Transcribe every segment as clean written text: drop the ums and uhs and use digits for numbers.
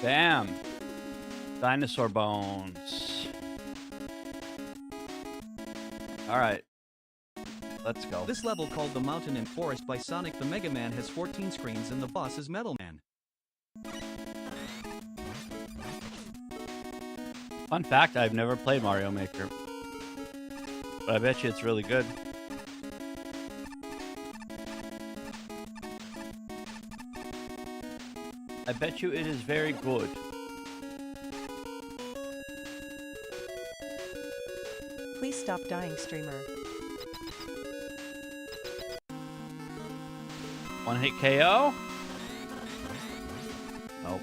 Bam. Dinosaur bones. All right. Let's go. This level, called the Mountain and Forest by Sonic the Mega Man, has 14 screens and the boss is Metal Man. Fun fact, I've never played Mario Maker. But I bet you it's really good. I bet you it is very good. Please stop dying, streamer. One hit KO? Nope.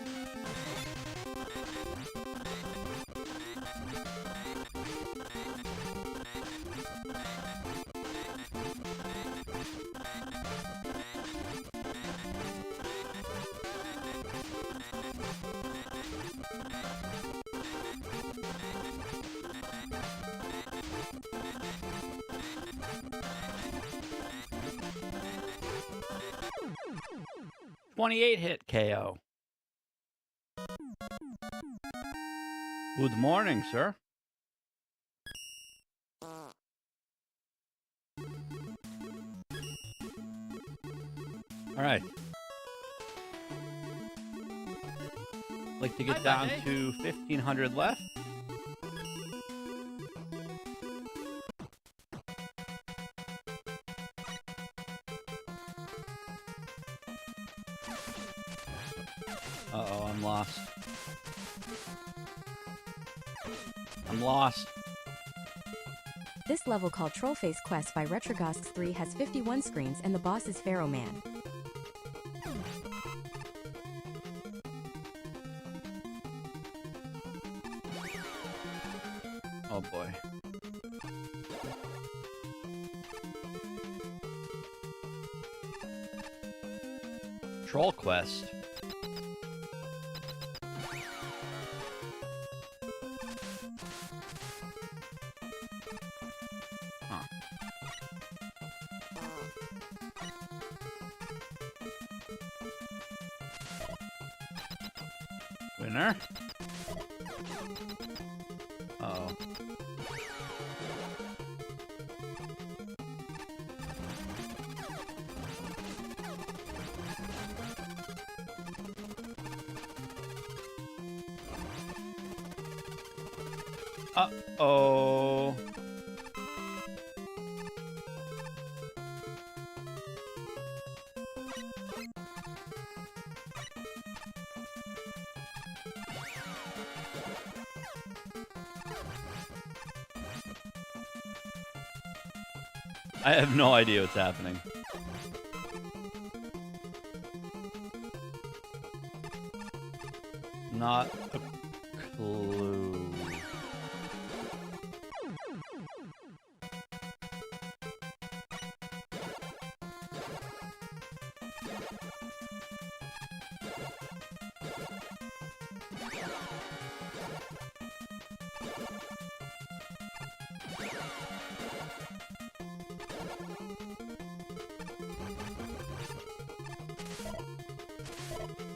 .28 hit KO. Good morning, sir. All right. Like to get down to 1,500 left. Uh-oh, I'm lost. I'm lost. This level, called Trollface Quest by Retrogosks 3, has 51 screens and the boss is Pharaoh Man. Oh boy. Troll Quest. Huh. Winner. Uh-oh. Uh-oh. I have no idea what's happening. Not a clue.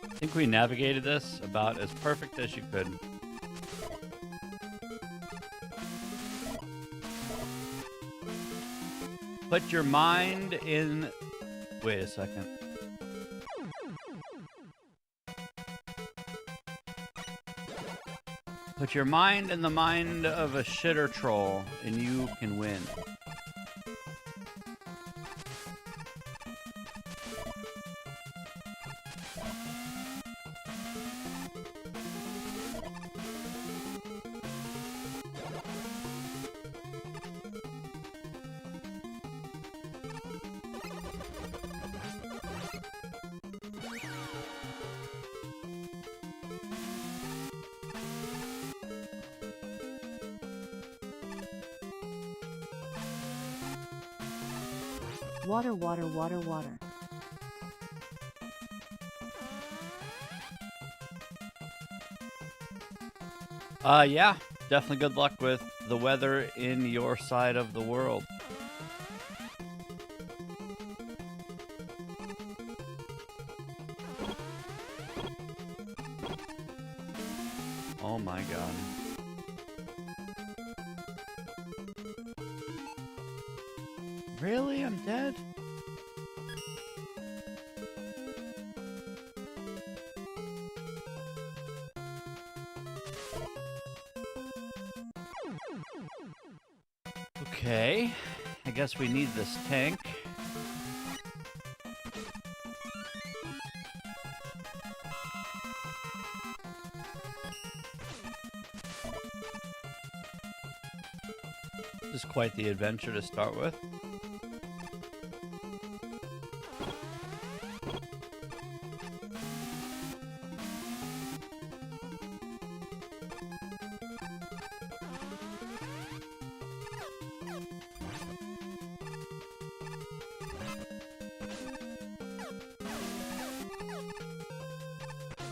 I think we navigated this about as perfect as you could. Put your mind in... Wait a second. Put your mind in the mind of a shitter troll, and you can win. Water, water, water, water. Yeah, definitely good luck with the weather in your side of the world. Oh my god. Really? I'm dead? Okay. I guess we need this tank. This is quite the adventure to start with.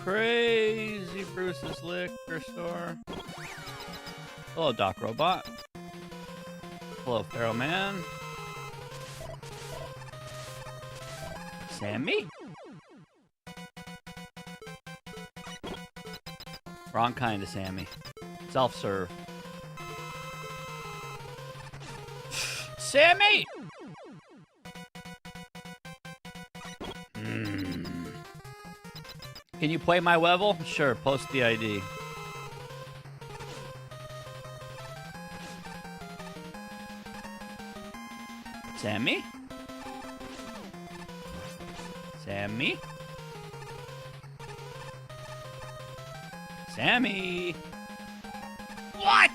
Crazy Bruce's liquor store. Hello, Doc Robot. Hello, Pharaoh Man. Sammy? Wrong kind of Sammy. Self-serve. Sammy! Can you play my level? Sure, post the ID. Sammy? Sammy? Sammy! What?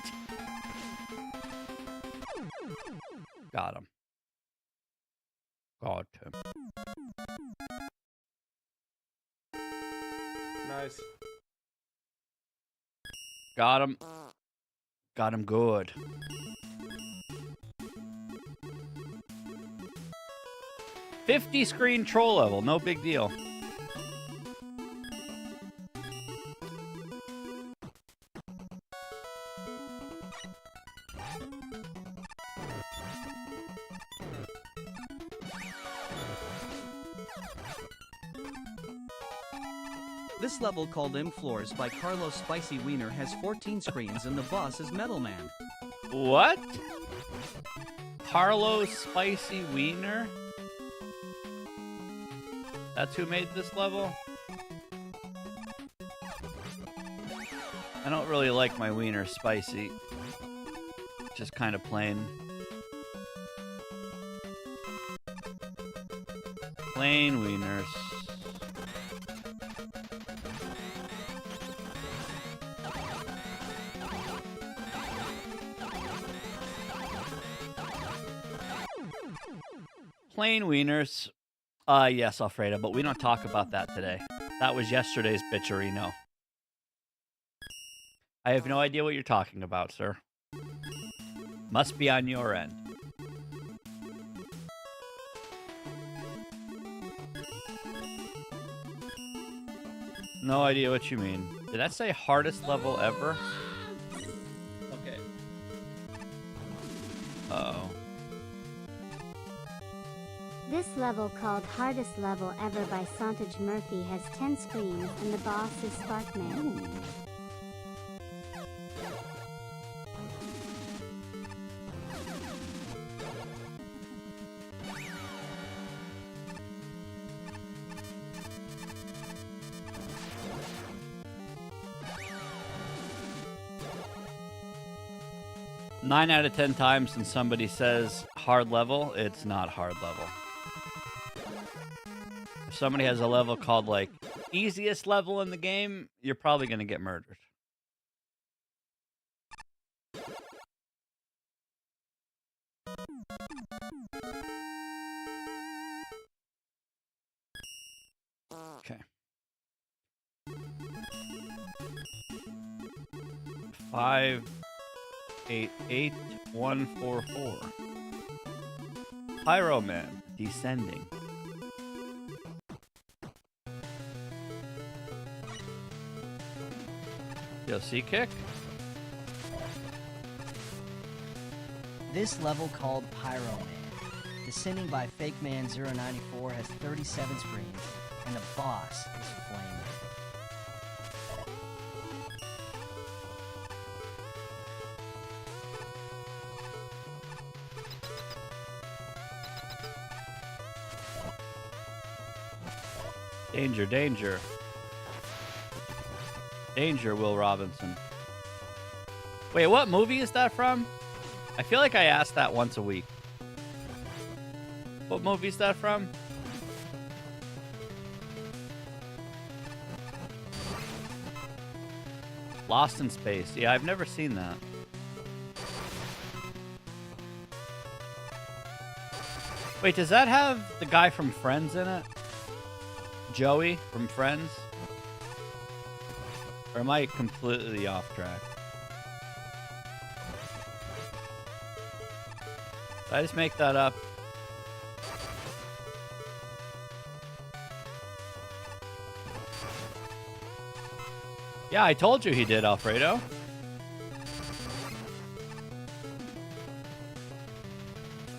Got him. Got him. Nice. Got him. Got him good. $50 screen troll level, no big deal. This level called M Floors by Carlos Spicy Wiener has 14 screens and the boss is Metal Man. What? Carlos Spicy Wiener? That's who made this level? I don't really like my wiener spicy. Just kind of plain. Plain wieners. Plain wieners. Yes, Alfredo, but we don't talk about that today. That was yesterday's bitcherino. I have no idea what you're talking about, sir. Must be on your end. No idea what you mean. Did that say hardest level ever? Okay. Uh-oh. This level, called Hardest Level Ever by Santaj Murphy, has 10 screens and the boss is Sparkman. Nine out of 10 times when somebody says hard level, it's not hard level. If somebody has a level called, like, easiest level in the game, you're probably going to get murdered. Okay. 588144. Pyro Man descending. DLC kick. This level, called Pyro Man, descending by Fake Man 094, has 37 screens, and the boss is Flame. Danger, danger. Danger, Will Robinson. Wait, what movie is that from? I feel like I ask that once a week. What movie is that from? Lost in Space. Yeah, I've never seen that. Wait, does that have the guy from Friends in it? Joey from Friends? Or am I completely off track? Did I just make that up? Yeah, I told you he did, Alfredo.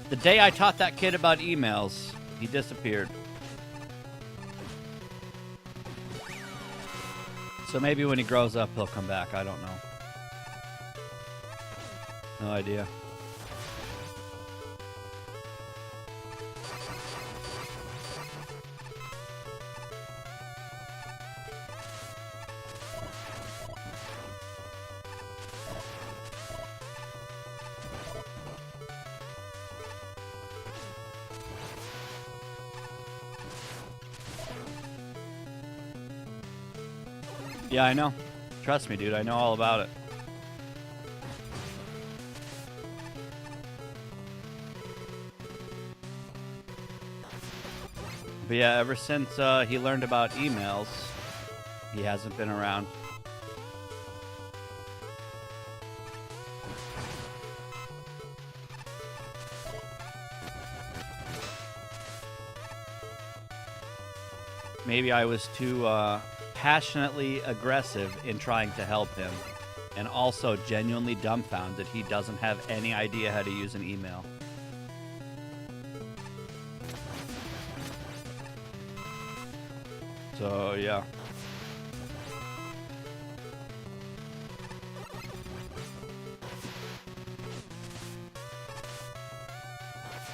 The day I taught that kid about emails, he disappeared. So maybe when he grows up, he'll come back. I don't know. No idea. Yeah, I know. Trust me, dude. I know all about it. But yeah, ever since he learned about emails, he hasn't been around. Maybe I was too passionately aggressive in trying to help him, and also genuinely dumbfounded he doesn't have any idea how to use an email. So, yeah.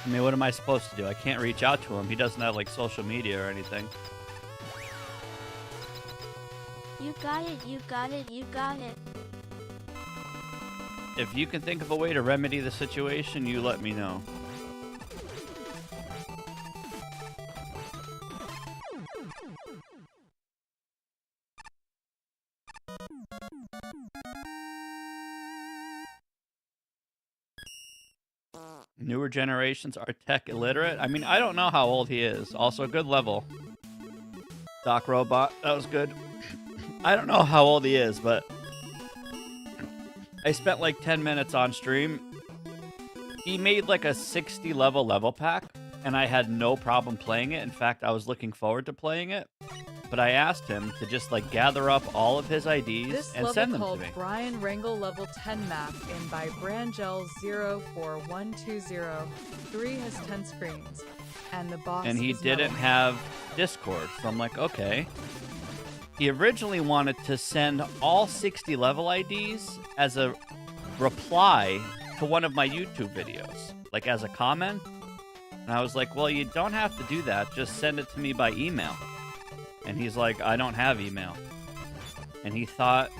I mean, what am I supposed to do? I can't reach out to him. He doesn't have, like, social media or anything. You got it, you got it, you got it. If you can think of a way to remedy the situation, you let me know. Newer generations are tech illiterate. I mean, I don't know how old he is. Also, good level. Doc Robot, that was good. I don't know how old he is, but I spent like 10 minutes on stream. He made like a 60 level pack, and I had no problem playing it. In fact, I was looking forward to playing it. But I asked him to just like gather up all of his IDs and send them to me. Brian Wrangle level 10 map in by Brangel 04120. 3 has 10 screens, and the boss. And he is didn't Metal. have Discord, so I'm like, okay. He originally wanted to send all 60 level IDs as a reply to one of my YouTube videos, like as a comment. And I was like, well, you don't have to do that. Just send it to me by email. And he's like, I don't have email. And he thought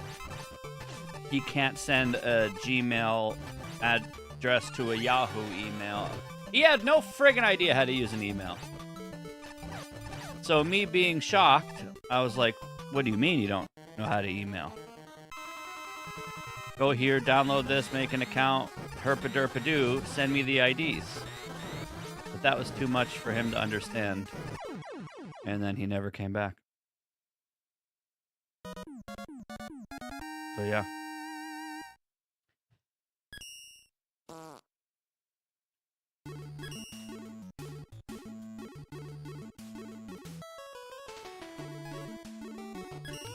he can't send a Gmail address to a Yahoo email. He had no friggin' idea how to use an email. So me being shocked, I was like, what do you mean you don't know how to email? Go here, download this, make an account, herpa-derpa-doo, send me the IDs. But that was too much for him to understand. And then he never came back. So yeah.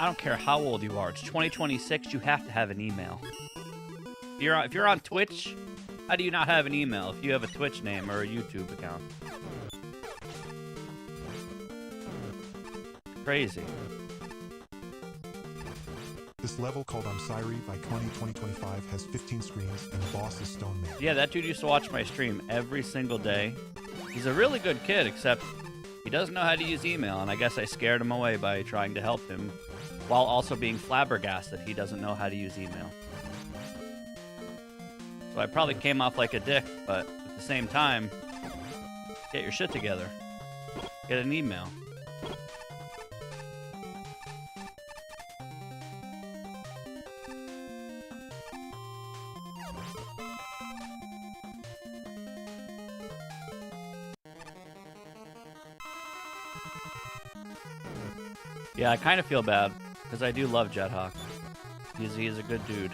I don't care how old you are. It's 2026. You have to have an email. If you're on Twitch, how do you not have an email if you have a Twitch name or a YouTube account? Crazy. This level called I'm Sorry by 2025 has 15 screens and the boss is Stone Man. Yeah, that dude used to watch my stream every single day. He's a really good kid, except He doesn't know how to use email, and I guess I scared him away by trying to help him while also being flabbergasted he doesn't know how to use email. So I probably came off like a dick, but at the same time, get your shit together. Get an email. Yeah, I kind of feel bad, because I do love Jethawk. He's a good dude.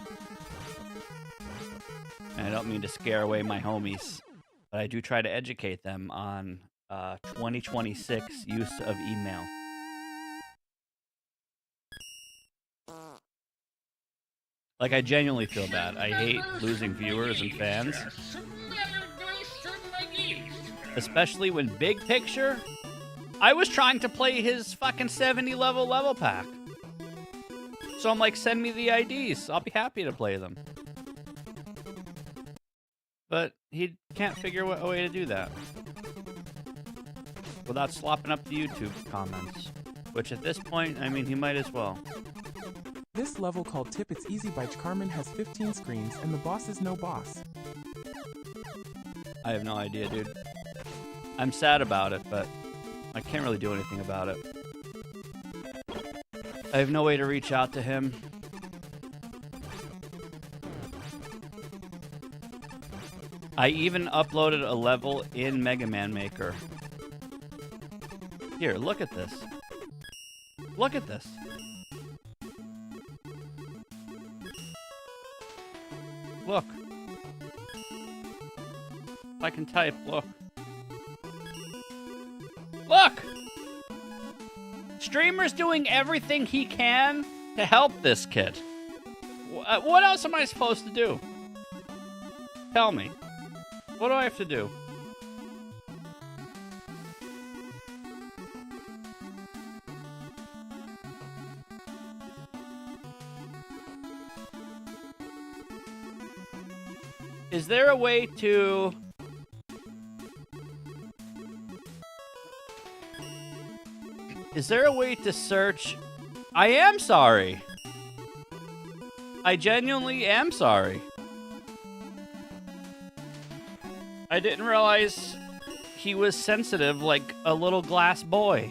And I don't mean to scare away my homies, but I do try to educate them on 2026 use of email. Like, I genuinely feel bad. I hate losing viewers and fans. Especially when big picture... I was trying to play his fucking 70 level pack. So I'm like, send me the IDs. I'll be happy to play them. But he can't figure out a way to do that. Without slopping up the YouTube comments. Which at this point, I mean, he might as well. This level called Tip It's Easy by Carmen has 15 screens and the boss is no boss. I have no idea, dude. I'm sad about it, but I can't really do anything about it. I have no way to reach out to him. I even uploaded a level in Mega Man Maker. Here, look at this. Look at this. Look. If I can type, look. Look! Streamer's doing everything he can to help this kid. What else am I supposed to do? Tell me. What do I have to do? Is there a way to... Is there a way to search... I am sorry. I genuinely am sorry. I didn't realize he was sensitive like a little glass boy.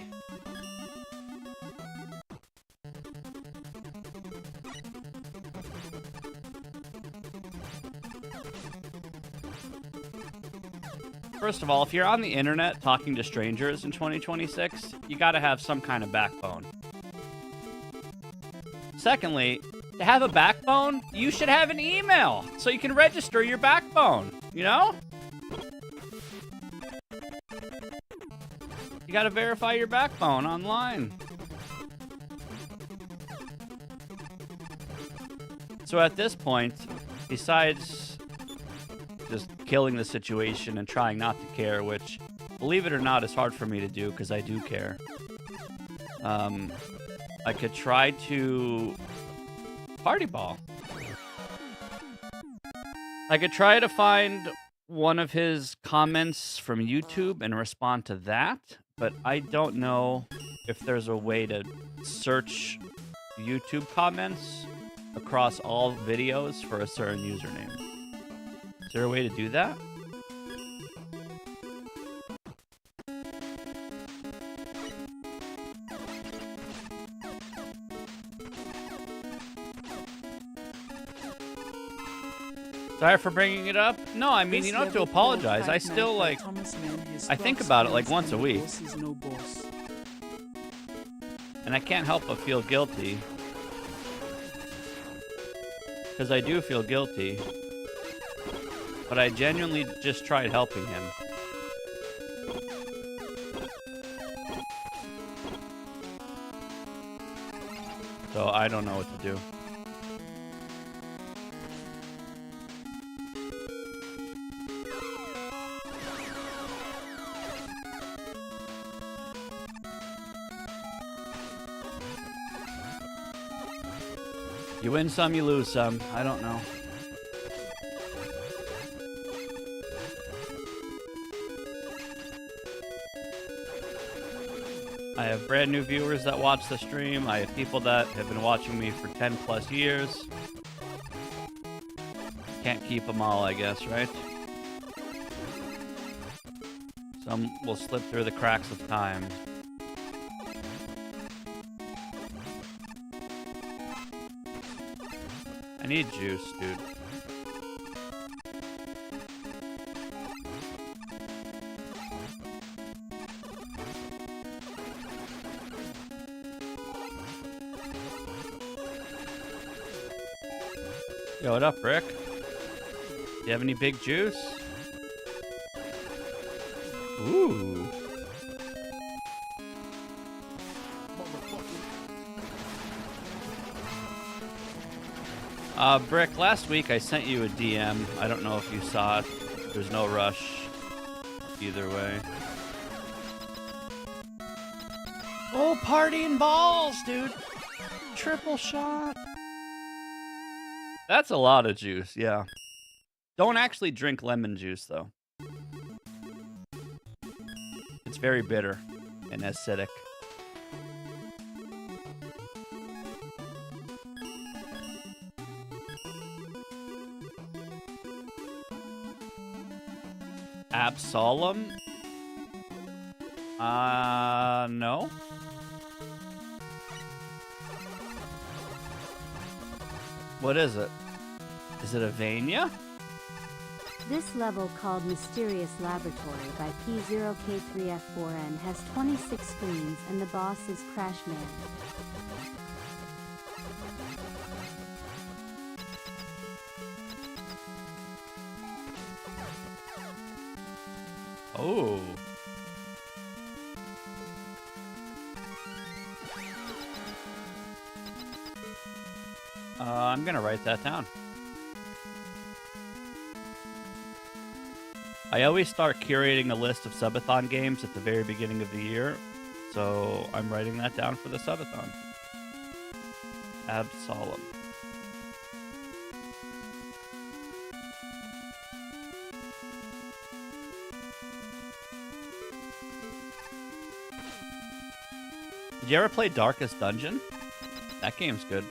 First of all, if you're on the internet talking to strangers in 2026, you gotta have some kind of backbone. Secondly, to have a backbone, you should have an email so you can register your backbone, you know? You gotta verify your backbone online. So at this point, besides just killing the situation and trying not to care, which, believe it or not, is hard for me to do because I do care. I could try to party ball. I could try to find one of his comments from YouTube and respond to that, but I don't know if there's a way to search YouTube comments across all videos for a certain username. Is there a way to do that? Sorry for bringing it up. No, I mean, you don't have to apologize. I still, like, I think about it like once a week. And I can't help but feel guilty. Because I do feel guilty. But I genuinely just tried helping him. So I don't know what to do. You win some, you lose some. I don't know. I have brand new viewers that watch the stream. I have people that have been watching me for 10 plus years. Can't keep them all, I guess, right? Some will slip through the cracks of time. I need juice, dude. Yo, what up, Rick? You have any big juice? Ooh. Brick, last week I sent you a DM. I don't know if you saw it. There's no rush either way. Oh, party and balls, dude. Triple shot. That's a lot of juice, yeah. Don't actually drink lemon juice, though. It's very bitter and acidic. Absolem? No. What is it? Is it a Vania? This level, called Mysterious Laboratory by P0K3F4N, has 26 screens and the boss is Crashman. Oh. I'm gonna write that down. I always start curating a list of subathon games at the very beginning of the year, so I'm writing that down for the subathon. Absolem. Did you ever play Darkest Dungeon? That game's good.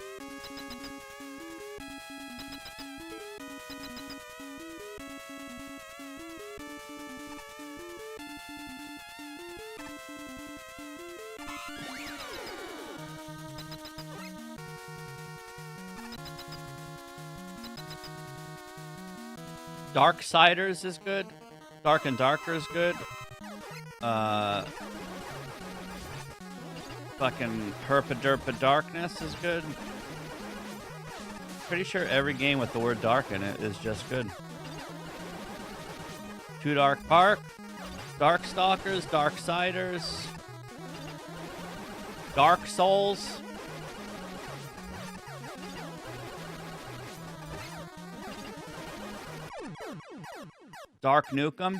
Darksiders is good. Dark and Darker is good. Fucking Herpa Darkness is good. Pretty sure every game with the word dark in it is just good. Too Dark Park, Darkstalkers, Darksiders, Dark Souls. Dark Nukem.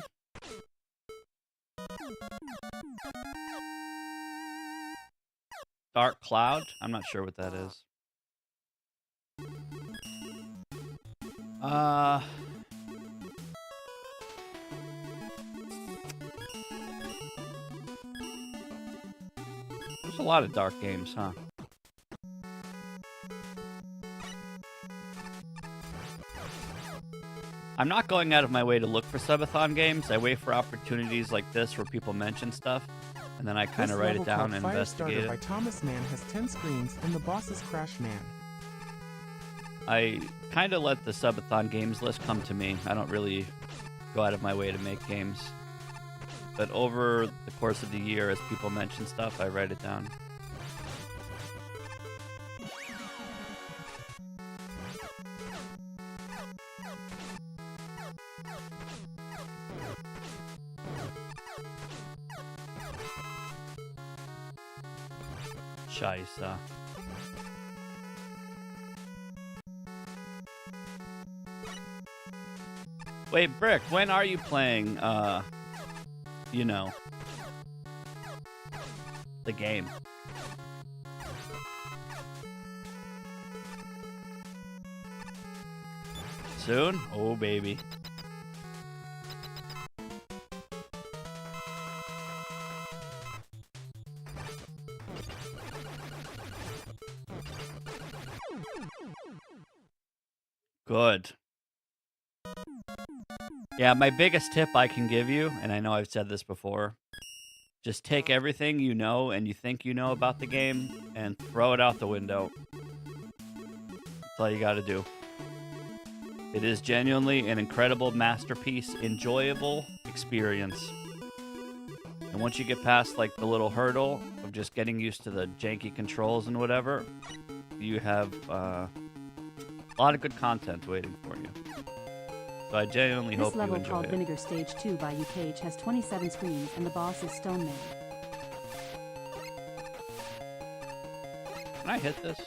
Dark Cloud? I'm not sure what that is. There's a lot of dark games, huh? I'm not going out of my way to look for subathon games. I wait for opportunities like this where people mention stuff, and then I kind of write it down and investigate it. By Thomas Mann has 10 screens, and the boss is Crash Man. I kind of let the subathon games list come to me. I don't really go out of my way to make games. But over the course of the year, as people mention stuff, I write it down. Scheisse. Wait, Brick, when are you playing, you know, the game? Soon? Oh, baby. Good. Yeah, my biggest tip I can give you, and I know I've said this before, just take everything you know and you think you know about the game and throw it out the window. That's all you got to do. It is genuinely an incredible masterpiece, enjoyable experience. And once you get past like the little hurdle of just getting used to the janky controls and whatever, you have a lot of good content waiting for you. So I genuinely hope This you level enjoy called it. Vinegar Stage 2 by UKH has 27 screens and the boss is Stone Man. Can I hit this?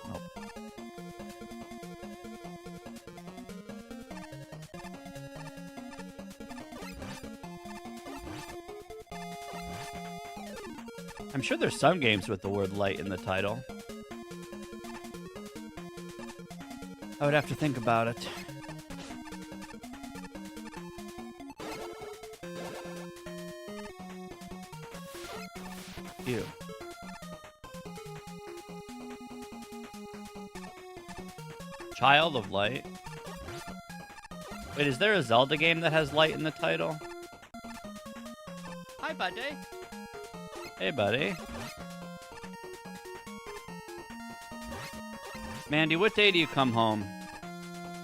Nope. I'm sure there's some games with the word light in the title. I would have to think about it. Ew. Child of Light? Wait, is there a Zelda game that has light in the title? Hi, buddy. Hey, buddy. Mandy, what day do you come home?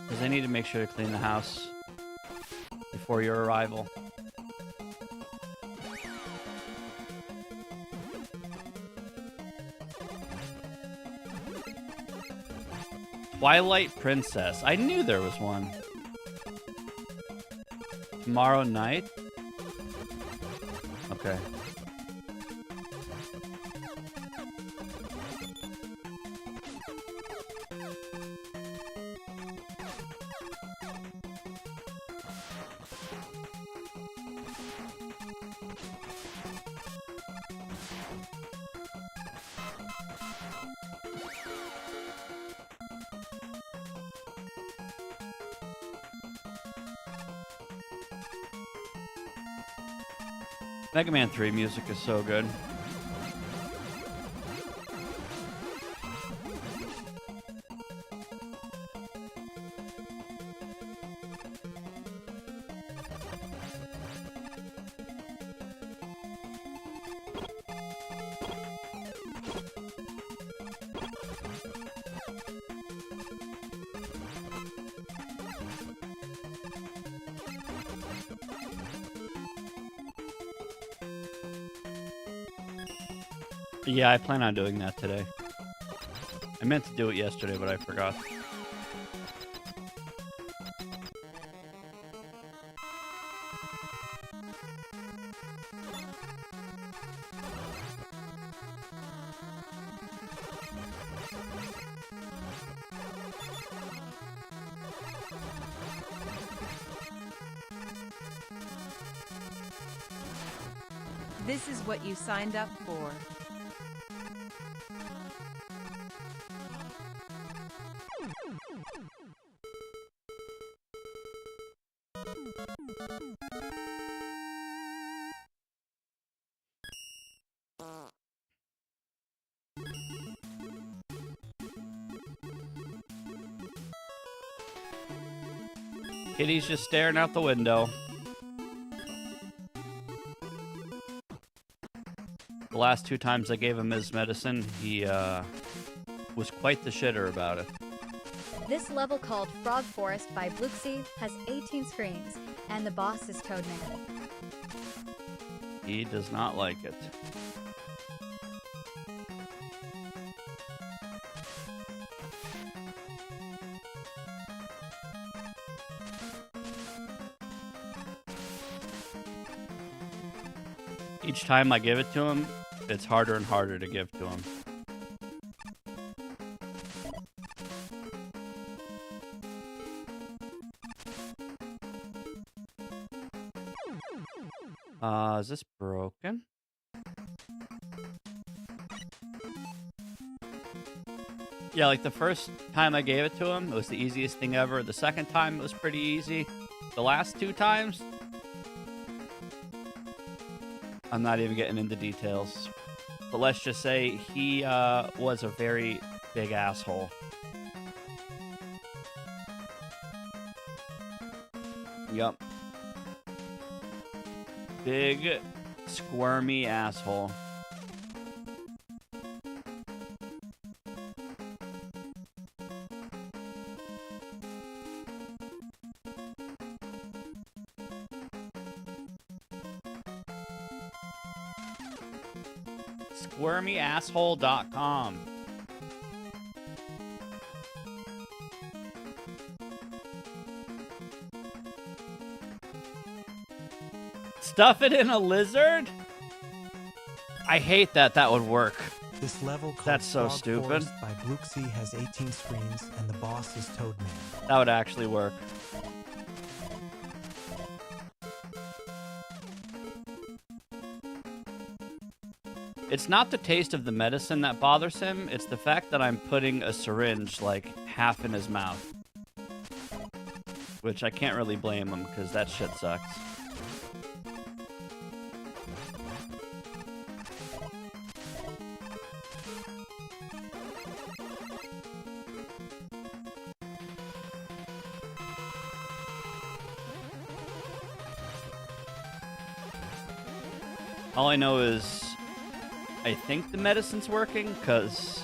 Because I need to make sure to clean the house before your arrival. Twilight Princess. I knew there was one. Tomorrow night? Okay. Mega Man 3 music is so good. Yeah, I plan on doing that today. I meant to do it yesterday, but I forgot. This is what you signed up for. Kitty's just staring out the window. The last 2 times I gave him his medicine, he was quite the shitter about it. This level called Frog Forest by Bluxy has 18 screens, and the boss is Toadman. He does not like it. Each time I give it to him, it's harder and harder to give to him. Is this broken? Yeah, like the first time I gave it to him, it was the easiest thing ever. The second time, it was pretty easy. The last 2 times, I'm not even getting into details. but let's just say he was a very big asshole. Yup. Big, squirmy asshole. SquirmyAsshole.com. Stuff it in a lizard? I hate that. That would work. This level called That's so Frog stupid. Forest by Bluxy has 18 screens, and the boss is Toadman. That would actually work. It's not the taste of the medicine that bothers him, it's the fact that I'm putting a syringe like half in his mouth. Which I can't really blame him, because that shit sucks. All I know is I think the medicine's working, because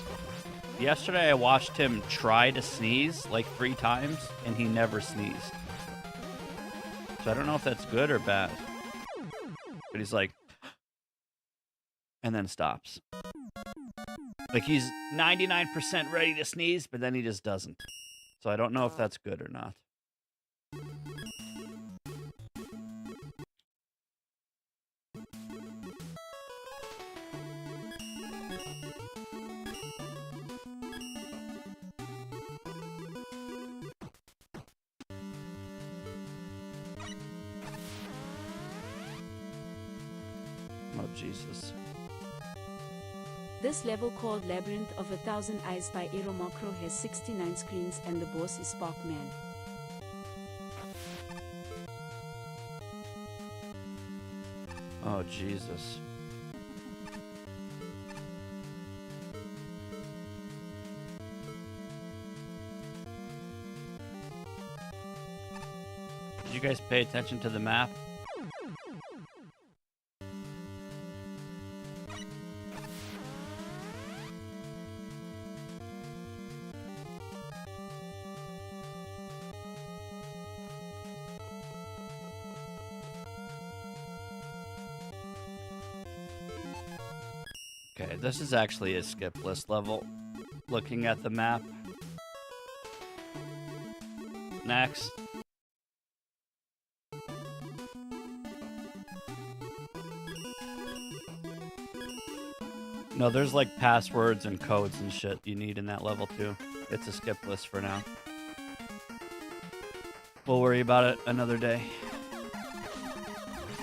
yesterday I watched him try to sneeze like 3 times, and he never sneezed. So I don't know if that's good or bad. But he's like, and then stops. Like he's 99% ready to sneeze, but then he just doesn't. So I don't know if that's good or not. Oh, Jesus. This level called Labyrinth of a Thousand Eyes by Aeromacro has 69 screens and the boss is Sparkman. Oh, Jesus. Did you guys pay attention to the map? Okay, this is actually a skip list level. Looking at the map. Next. No, there's like passwords and codes and shit you need in that level too. It's a skip list for now. We'll worry about it another day.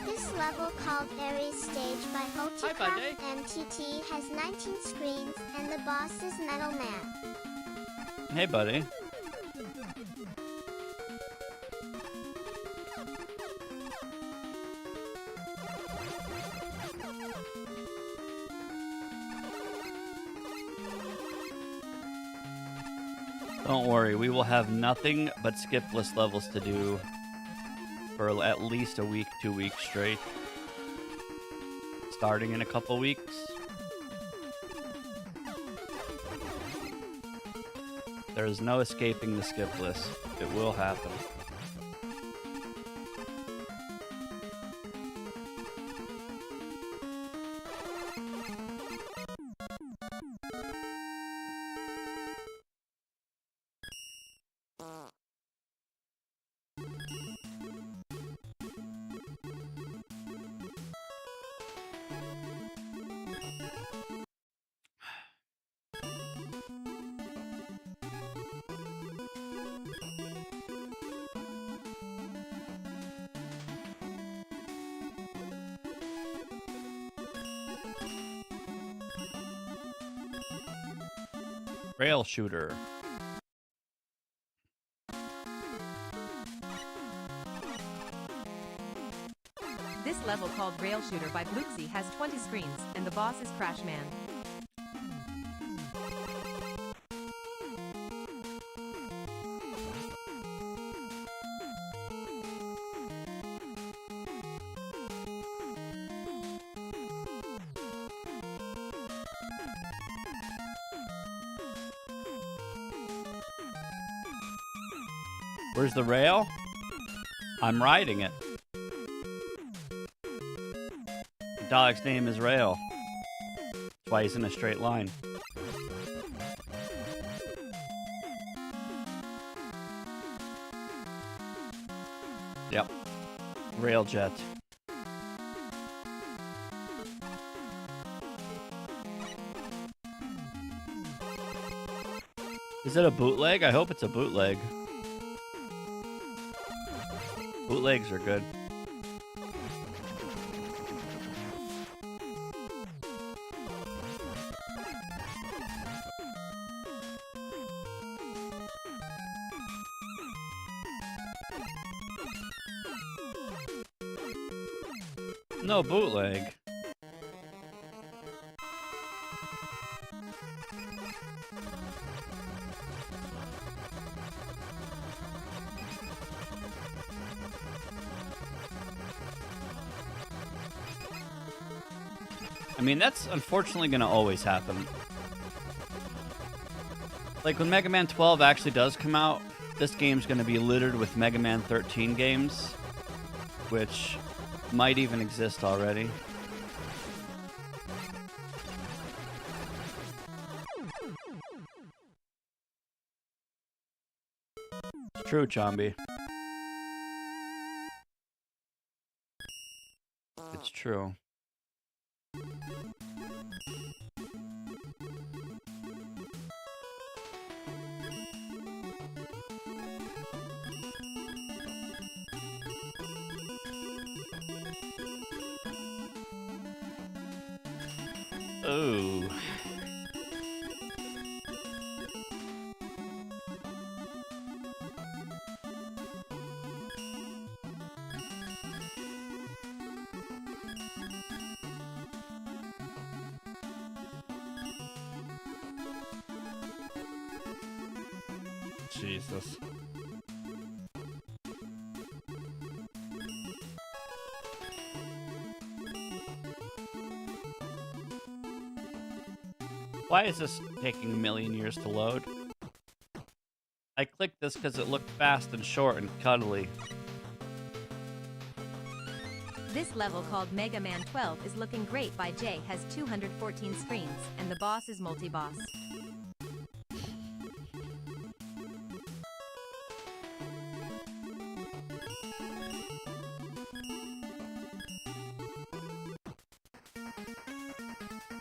This level called Ares Stage by Multicraft MTT has 19 screens and the boss is Metal Man. Hey, buddy. Don't worry, we will have nothing but skip list levels to do for at least a week, 2 weeks straight. Starting in a couple weeks. There is no escaping the skip list. It will happen. Rail shooter. This level called Rail Shooter by Bluxy has 20 screens, and the boss is Crash Man. Where's the rail? I'm riding it. Dalek's name is Rail. That's why he's in a straight line. Yep. Railjet. Is it a bootleg? I hope it's a bootleg. Bootlegs are good. No bootleg. I mean, that's unfortunately going to always happen. Like, when Mega Man 12 actually does come out, this game's going to be littered with Mega Man 13 games, which might even exist already. It's true, Chombi. It's true. Oh. Jesus. Why is this taking a million years to load? I clicked this because it looked fast and short and cuddly. This level called Mega Man 12 is looking great by Jay has 214 screens, and the boss is multi-boss.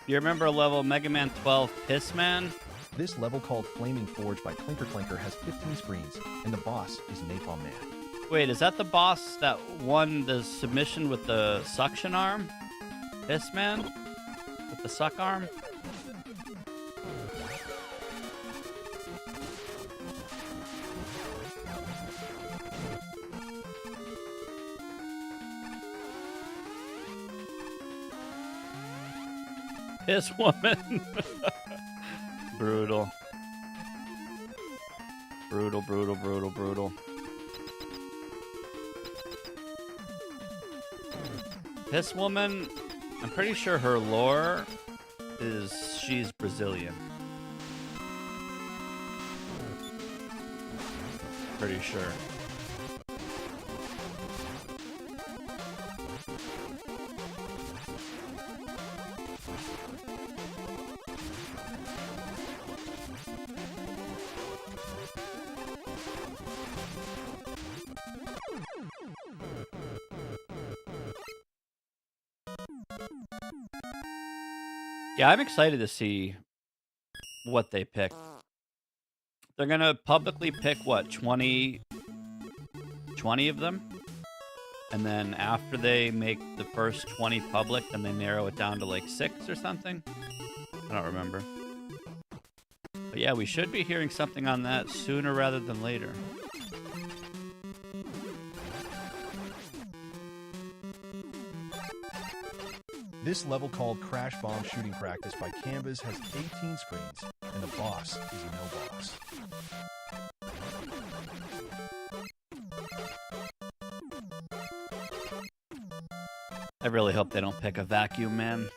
You remember a level Mega Man 12 Pissman? This level called Flaming Forge by Clinker Clinker has 15 screens, and the boss is Napalm Man. Wait, is that the boss that won the submission with the suction arm? Pissman? With the suck arm? Piss woman. Brutal. Brutal, brutal, brutal, brutal. Piss woman, I'm pretty sure her lore is she's Brazilian. Pretty sure. Yeah, I'm excited to see what they pick. They're gonna publicly pick, what, 20 of them? And then after they make the first 20 public, then they narrow it down to like 6 or something? I don't remember. But yeah, we should be hearing something on that sooner rather than later. This level called Crash Bomb Shooting Practice by Canvas has 18 screens, and the boss is no boss. I really hope they don't pick a vacuum, man.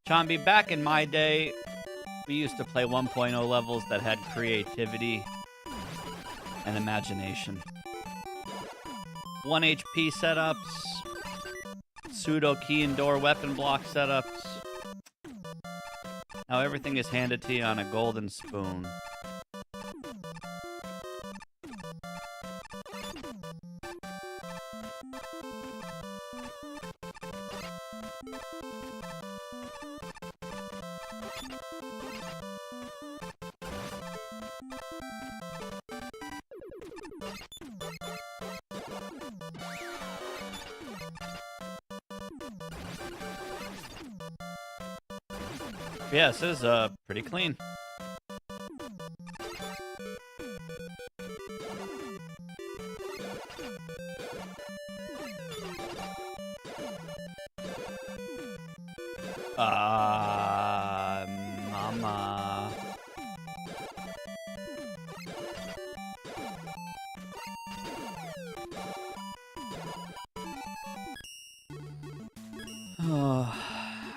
Chomby, back in my day, we used to play 1.0 levels that had creativity and imagination. 1 HP setups, pseudo key and door weapon block setups. Now everything is handed to you on a golden spoon. Yeah, this is pretty clean. Mama.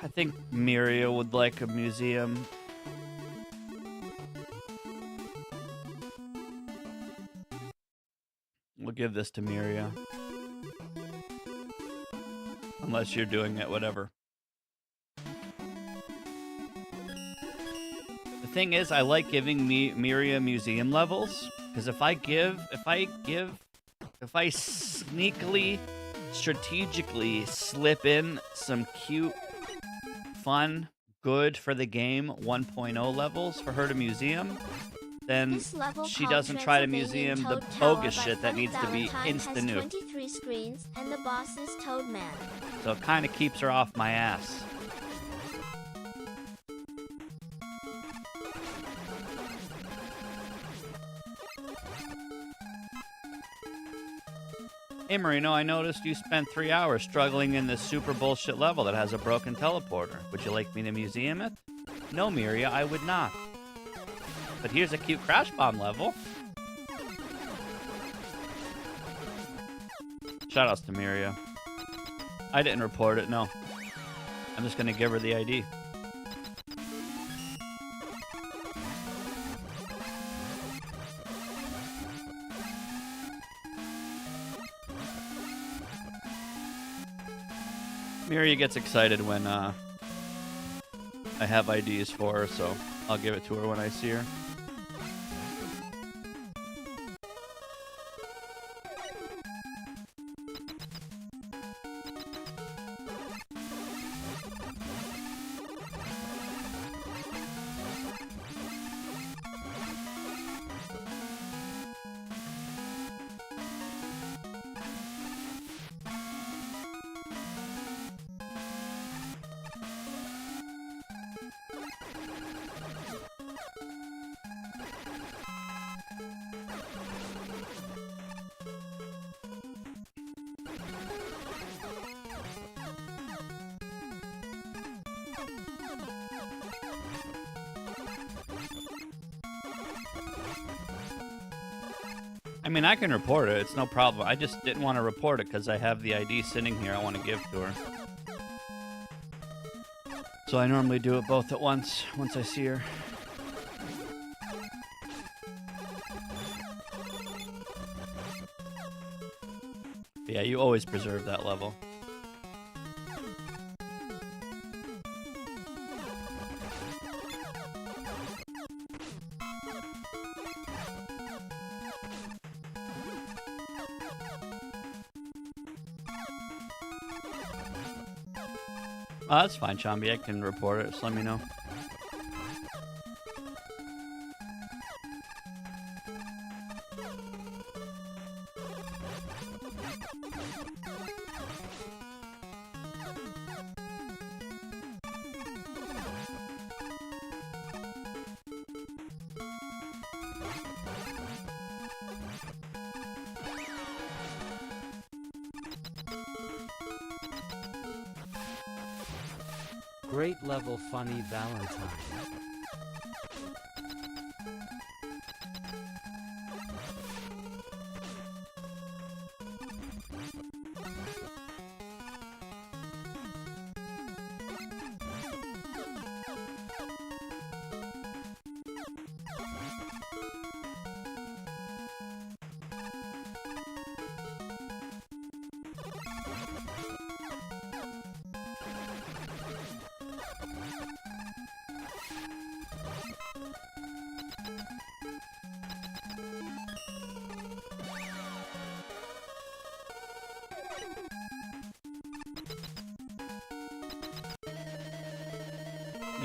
I think Miria would like a museum. We'll give this to Miria. Unless you're doing it, whatever. The thing is, I like giving Miria museum levels, because if I sneakily, strategically slip in some cute, fun, good for the game 1.0 levels for her to museum, then she doesn't try to museum the bogus shit that needs to be insta-nuked. 23 screens, and the boss is Toadman. So it kind of keeps her off my ass. Hey Marino, I noticed you spent 3 hours struggling in this super bullshit level that has a broken teleporter. Would you like me to museum it? No, Miria, I would not. But here's a cute Crash Bomb level. Shoutouts to Miria. I didn't report it, no. I'm just gonna give her the ID. Miria gets excited when I have IDs for her, so I'll give it to her when I see her. I mean, I can report it. It's no problem. I just didn't want to report it because I have the ID sitting here I want to give to her. So I normally do it both at once I see her. But yeah, you always preserve that level. Oh, that's fine, Chomby. I can report it. Just let me know. Great level funny Valentine.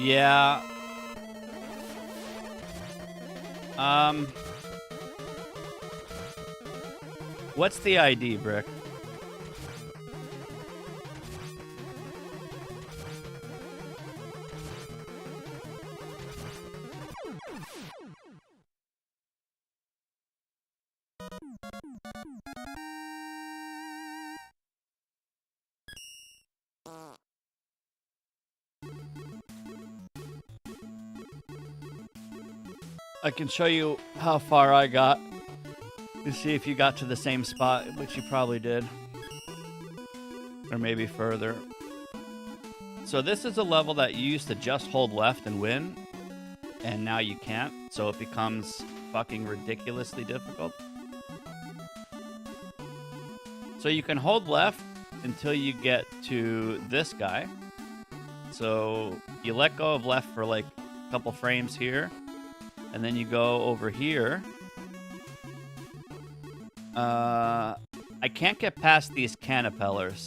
Yeah. What's the ID, Brick? I can show you how far I got to see if you got to the same spot, which you probably did. Or maybe further. So this is a level that you used to just hold left and win, and now you can't, so it becomes fucking ridiculously difficult. So you can hold left until you get to this guy. So you let go of left for like a couple frames here, and then you go over here. I can't get past these canipellars.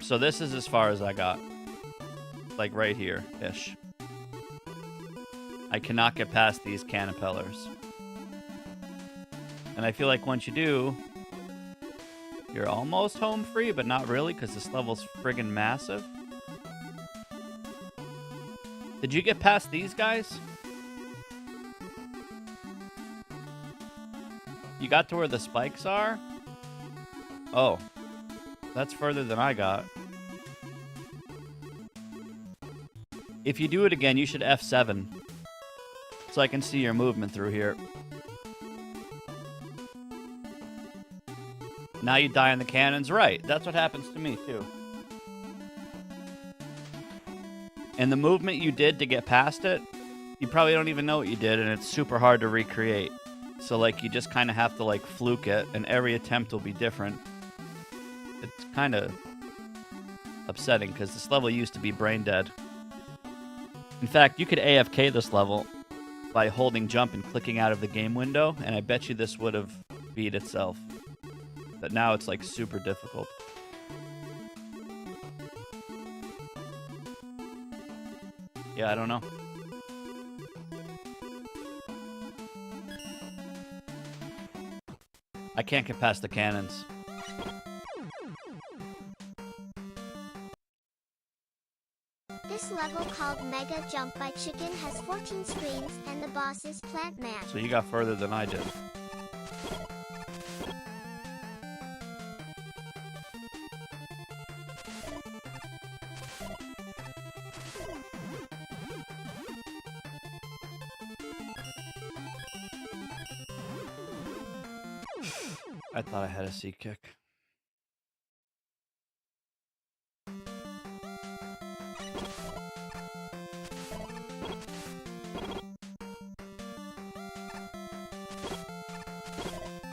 So this is as far as I got. Like right here-ish. I cannot get past these canipellars. And I feel like once you do, you're almost home free, but not really, because this level's friggin' massive. Did you get past these guys? You got to where the spikes are? Oh. That's further than I got. If you do it again, you should F7. So I can see your movement through here. Now you die on the cannons. Right, that's what happens to me, too. And the movement you did to get past it, you probably don't even know what you did, and it's super hard to recreate. So, like, you just kind of have to, like, fluke it, and every attempt will be different. It's kind of upsetting, because this level used to be brain dead. In fact, you could AFK this level by holding jump and clicking out of the game window, and I bet you this would have beat itself. But now it's, like, super difficult. Yeah, I don't know. I can't get past the cannons. This level called Mega Jump by Chicken has 14 screens, and the boss is Plant Man. So you got further than I did. I thought I had a C kick.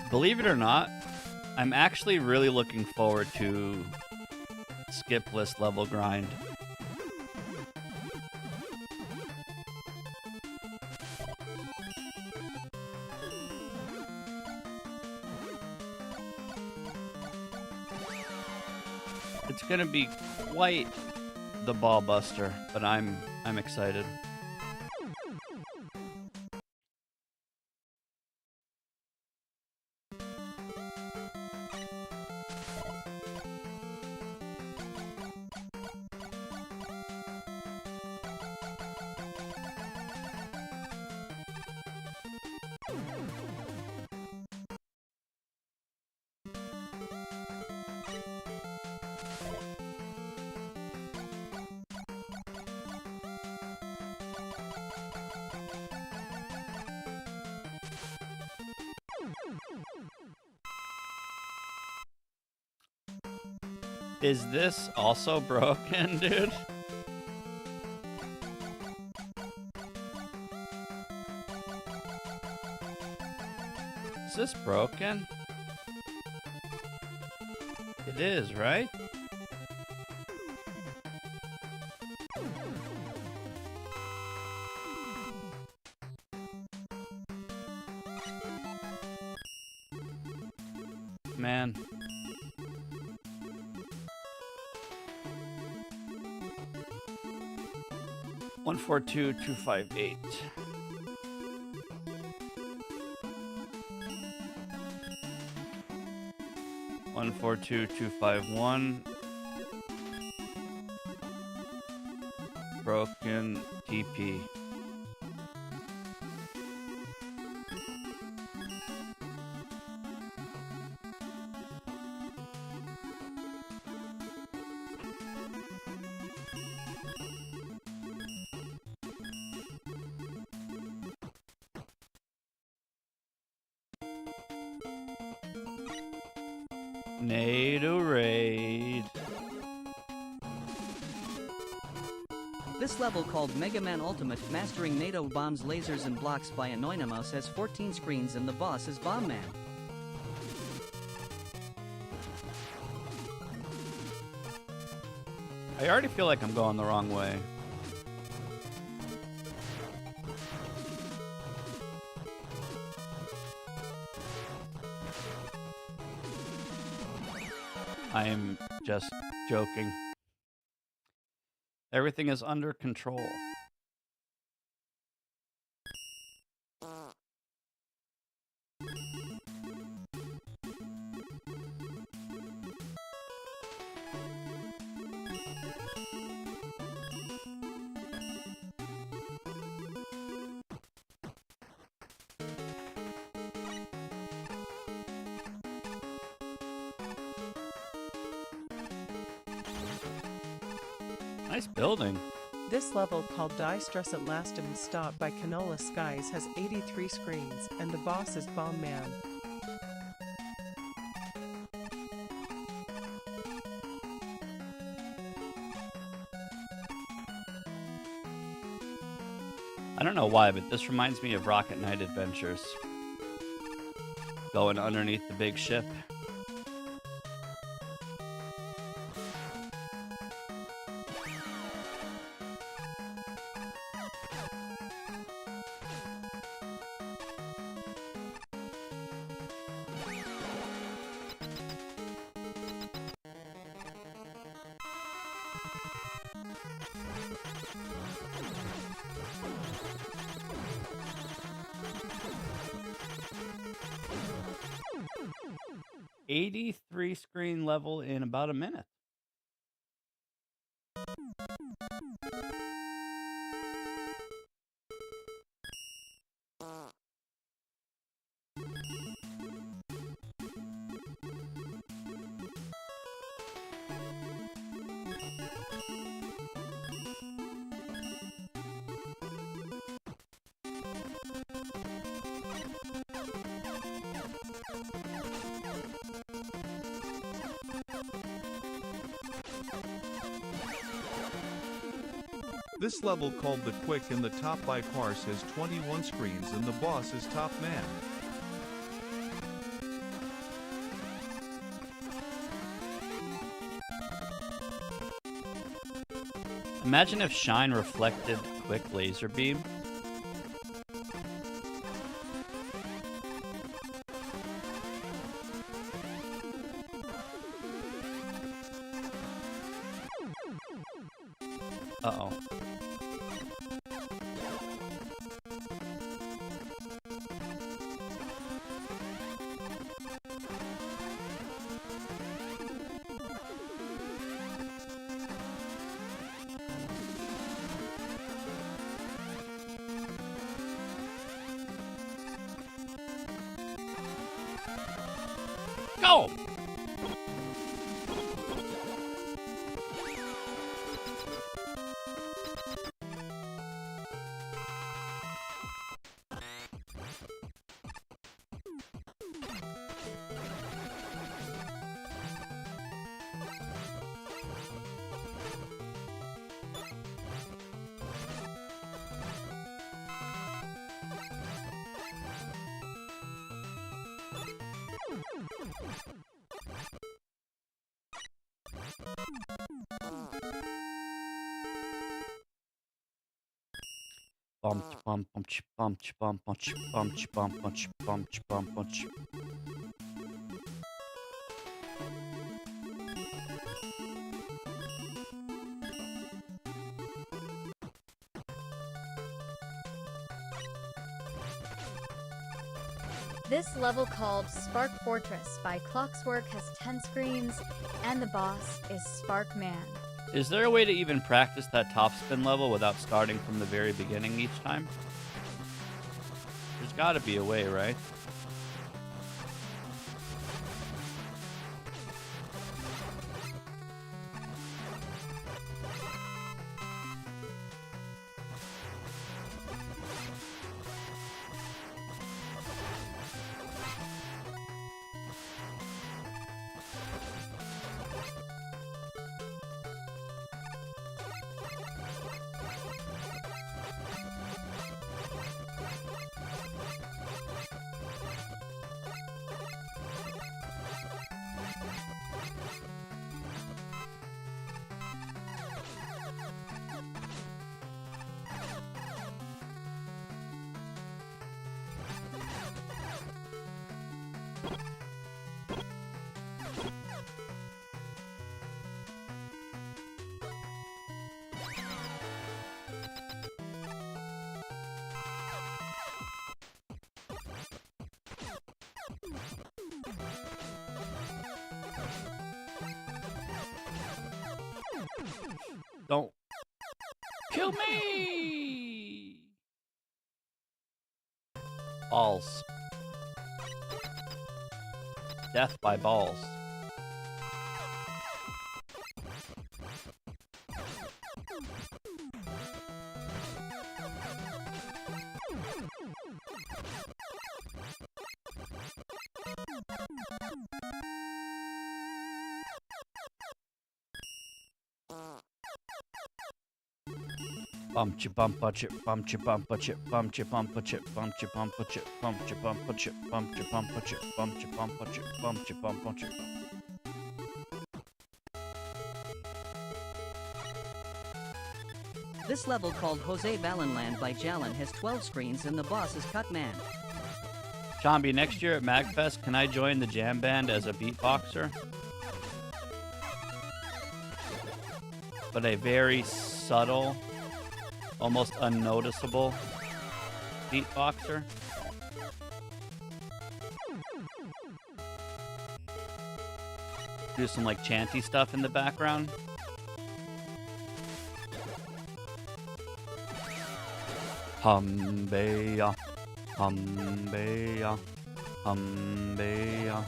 Believe it or not, I'm actually really looking forward to skip list level grind. It's gonna be quite the ball buster, but I'm excited. Is this also broken, dude? Is this broken? It is, right? Man. One, 4, 2, 2, 5, 8. One, 4, 2, 2, 5, 1. Broken TP. NATO raid. This level called Mega Man Ultimate, mastering NATO bombs, lasers, and blocks by Anonymous, has 14 screens and the boss is Bomb Man. I already feel like I'm going the wrong way. I am just joking. Everything is under control. Nice building. This level, called Die Stress at Last and Stop by Canola Skies, has 83 screens, and the boss is Bomb Man. I don't know why, but this reminds me of Rocket Knight Adventures. Going underneath the big ship. '83 screen level in about a minute. This level, called The Quick in the Top by Parse, has 21 screens and the boss is Top Man. Imagine if Shine reflected Quick laser beam. Uh-oh. Go! Bum bum bum ch bum ch bum bum ch bum ch bum bum ch bum ch bum bum ch. This level called Spark Fortress by Clockswork has 10 screens, and the boss is Spark Man. Is there a way to even practice that top spin level without starting from the very beginning each time? There's got to be a way, right? Don't kill me! Balls. Death by balls. Bum chi bum punch it, bum chi bum punch it, bum chi bum punch it, bum chi bum punch it, bum chi bum punch it, bum chi bum punch it, bum chi bum punch it, bum chi bum punch it. This level called Jose Ballinland by Jalen has 12 screens and the boss is Cutman. Chambi, next year at MagFest, can I join the jam band as a beatboxer? But a very subtle, almost unnoticeable beatboxer. Do some like chanty stuff in the background. Humbeya, humbeya, humbeya.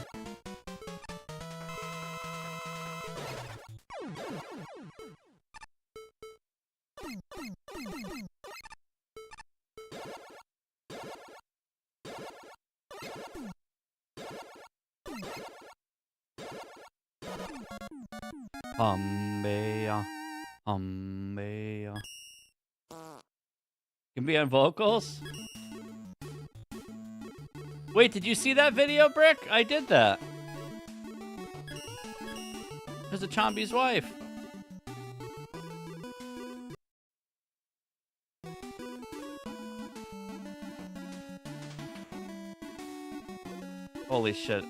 Humbeya, humbeya. Can be on vocals? Wait, did you see that video, Brick? I did that. Because of Chambi's wife. Holy shit.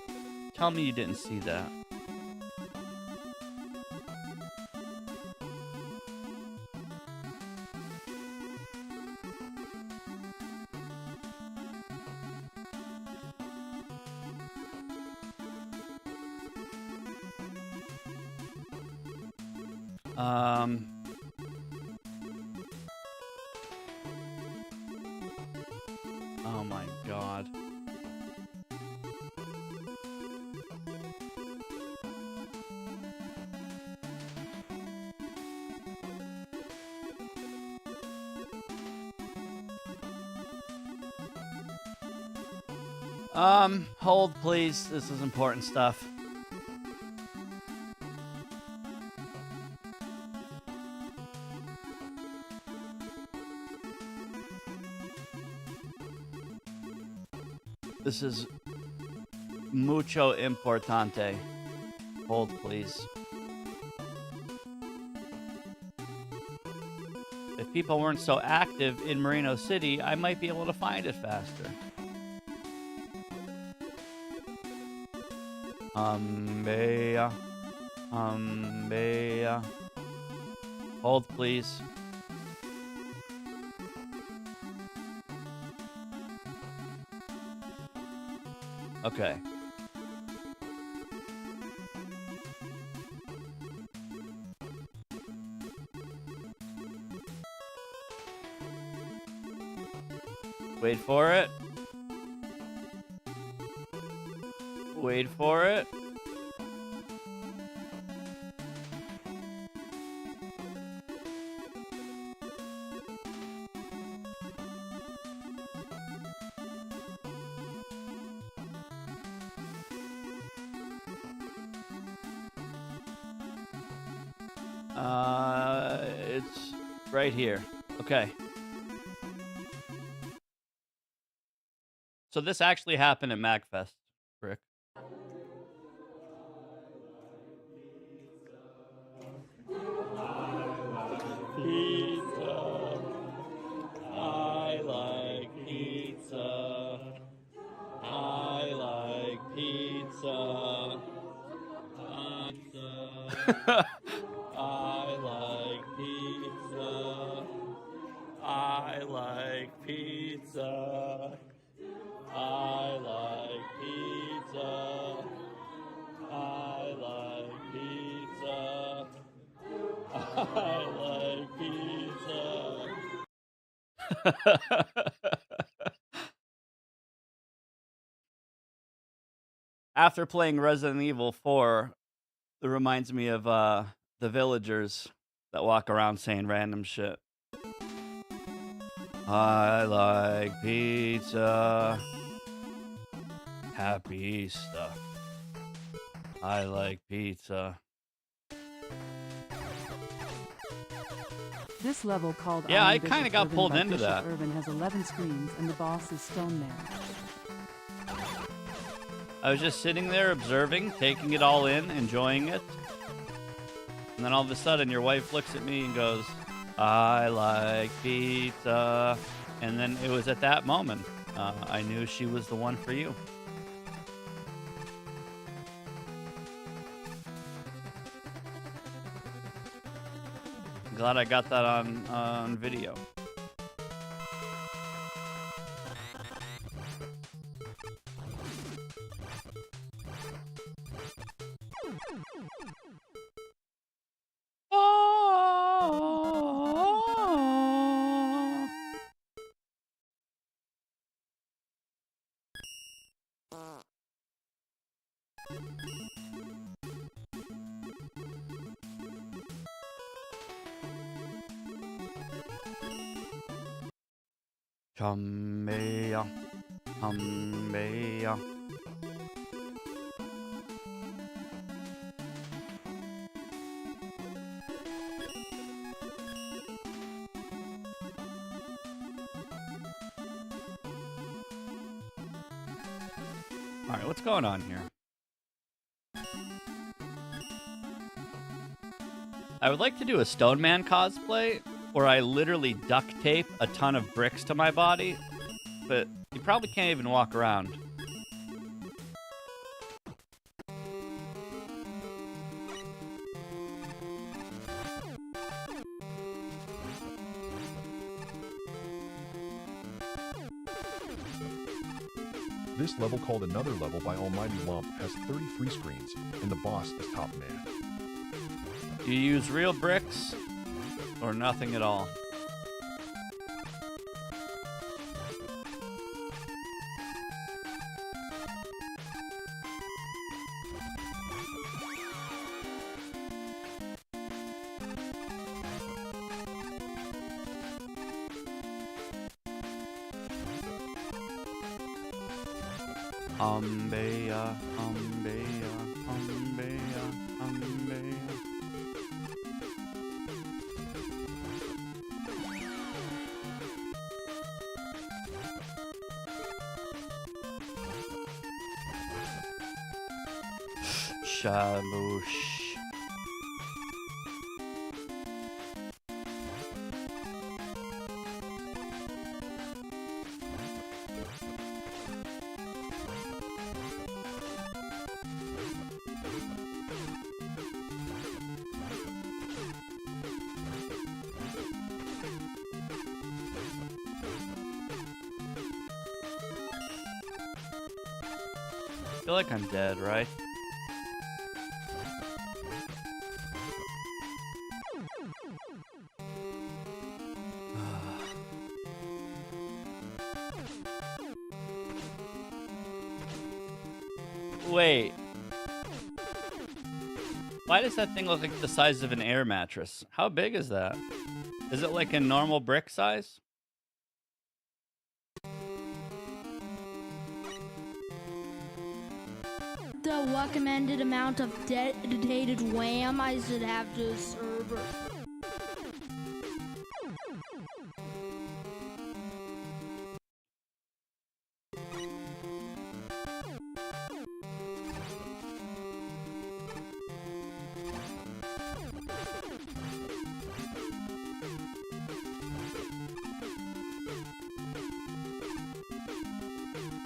Tell me you didn't see that. Oh my god. Hold please. This is important stuff. This is mucho importante. Hold, please. if people weren't so active in Moreno City, I might be able to find it faster. Bea. Bea. Hold, please. Okay. Wait for it. Wait for it. It's right here. Okay. So this actually happened at MagFest, Rick. Pizza. I like pizza. I like pizza. I like pizza. I like pizza. I like pizza. I like pizza. I like pizza. After playing Resident Evil 4, it reminds me of the villagers that walk around saying random shit. I like pizza. Happy Easter. I like pizza. This level called Yeah, I Bishop kind of got Urban pulled by into Bishop that. Urban has 11 screens and the boss is Stone Man. I was just sitting there observing, taking it all in, enjoying it. And then all of a sudden your wife looks at me and goes, I like pizza. And then it was at that moment I knew she was the one for you. Glad I got that on video. Chumbeya, chumbeya. All right, what's going on here? I would like to do a Stone Man cosplay where I literally duct tape a ton of bricks to my body, but you probably can't even walk around. This level, called Another Level by Almighty Lump, has 33 screens, and the boss is Top Man. Do you use real bricks or nothing at all? Umbeya, umbeya, umbeya, umbeya. Shaboosh. feel like I'm dead, right? Wait. Why does that thing look like the size of an air mattress? How big is that? Is it like a normal brick size? The recommended amount of dedicated RAM I should have to a server.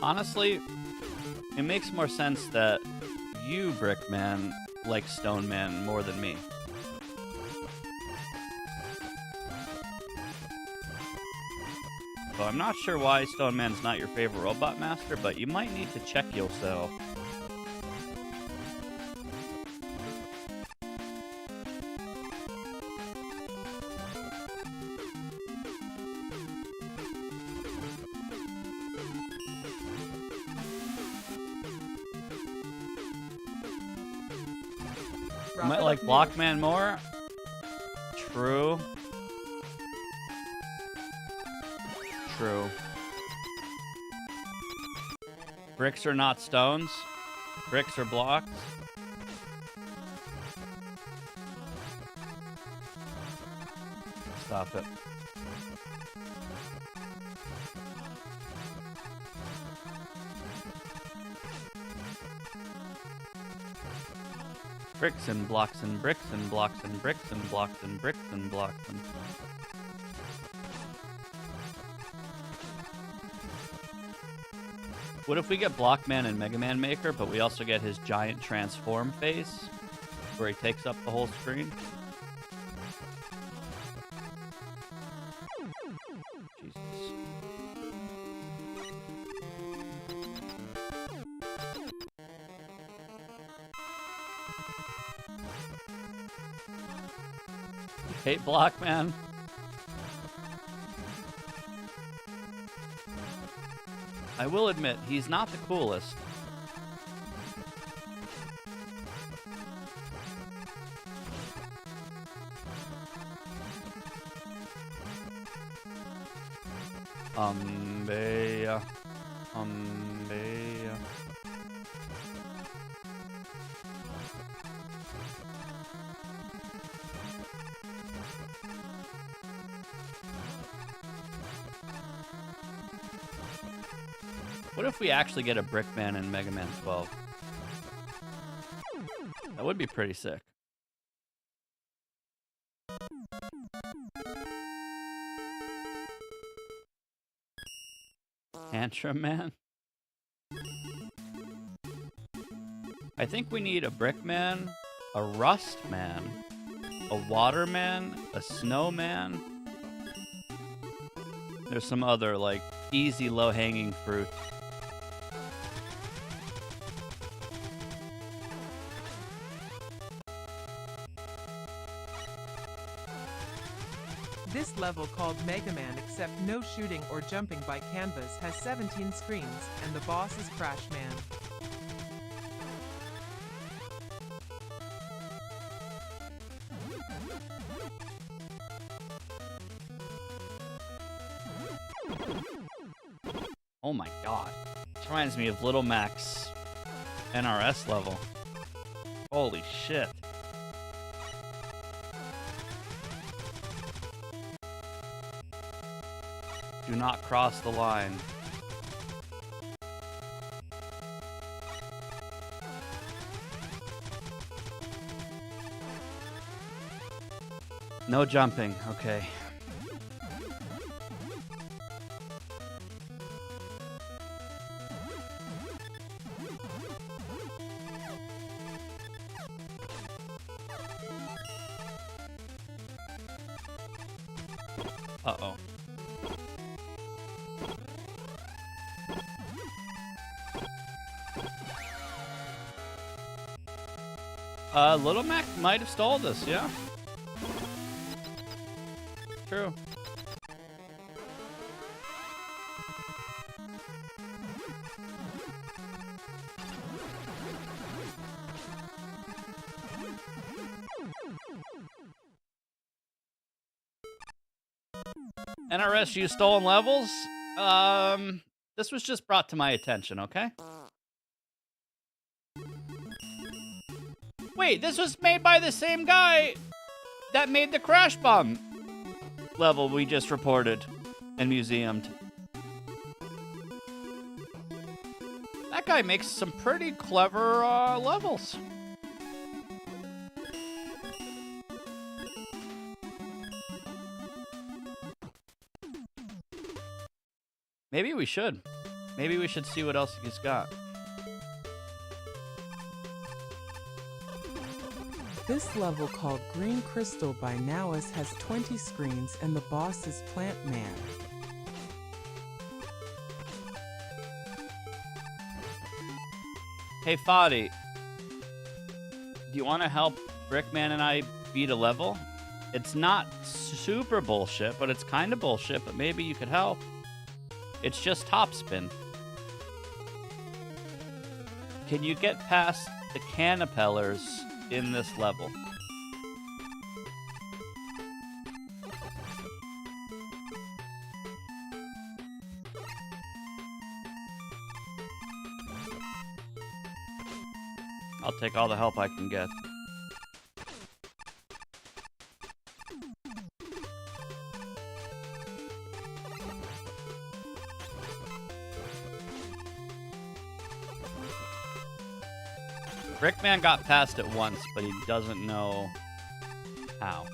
Honestly, it makes more sense that you, Brickman, like Stone Man more than me. So I'm not sure why Stone Man's not your favorite Robot Master, but you might need to check yourself. You might like Blockman more. True. True. Bricks are not stones. Bricks are blocks. Stop it. Bricks and blocks and bricks and blocks and bricks and blocks and bricks and blocks and... What if we get Blockman and Mega Man Maker, but we also get his giant transform face, where he takes up the whole screen? Jesus. Hate Blockman. I will admit, he's not the coolest. Umbeya. Umbeya. What if we actually get a Brickman in Mega Man 12? That would be pretty sick. Tantrum Man? I think we need a Brickman, a Rust Man, a Waterman, a Snowman. There's some other, like, easy low-hanging fruit. This level, called Mega Man except no shooting or jumping by canvas, has 17 screens, and the boss is Crash Man. Oh my god. This reminds me of Little Mac's NRS level. Holy shit. Do not cross the line. No jumping, okay. Uh-oh. Little Mac might have stole this, yeah. True. NRSU stolen levels? This was just brought to my attention, okay? Wait, this was made by the same guy that made the Crash Bomb level we just reported and museumed. That guy makes some pretty clever levels. Maybe we should. Maybe we should see what else he's got. This level called Green Crystal by Nowis has 20 screens and the boss is Plant Man. Hey Foddy, do you want to help Brickman and I beat a level? It's not super bullshit, but it's kind of bullshit, but maybe you could help. It's just topspin. Can you get past the canapellers in this level? I'll take all the help I can get. Brickman got past it once, but he doesn't know how.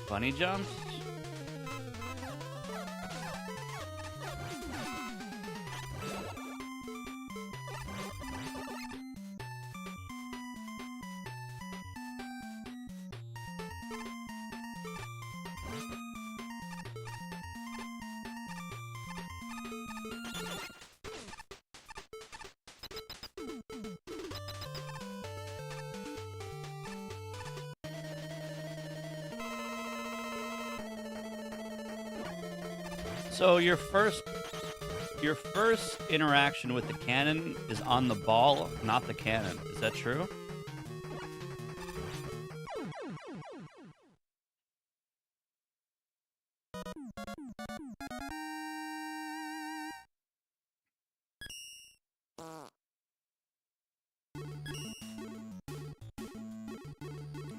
Bunny jumps? So your first interaction with the cannon is on the ball, not the cannon. Is that true?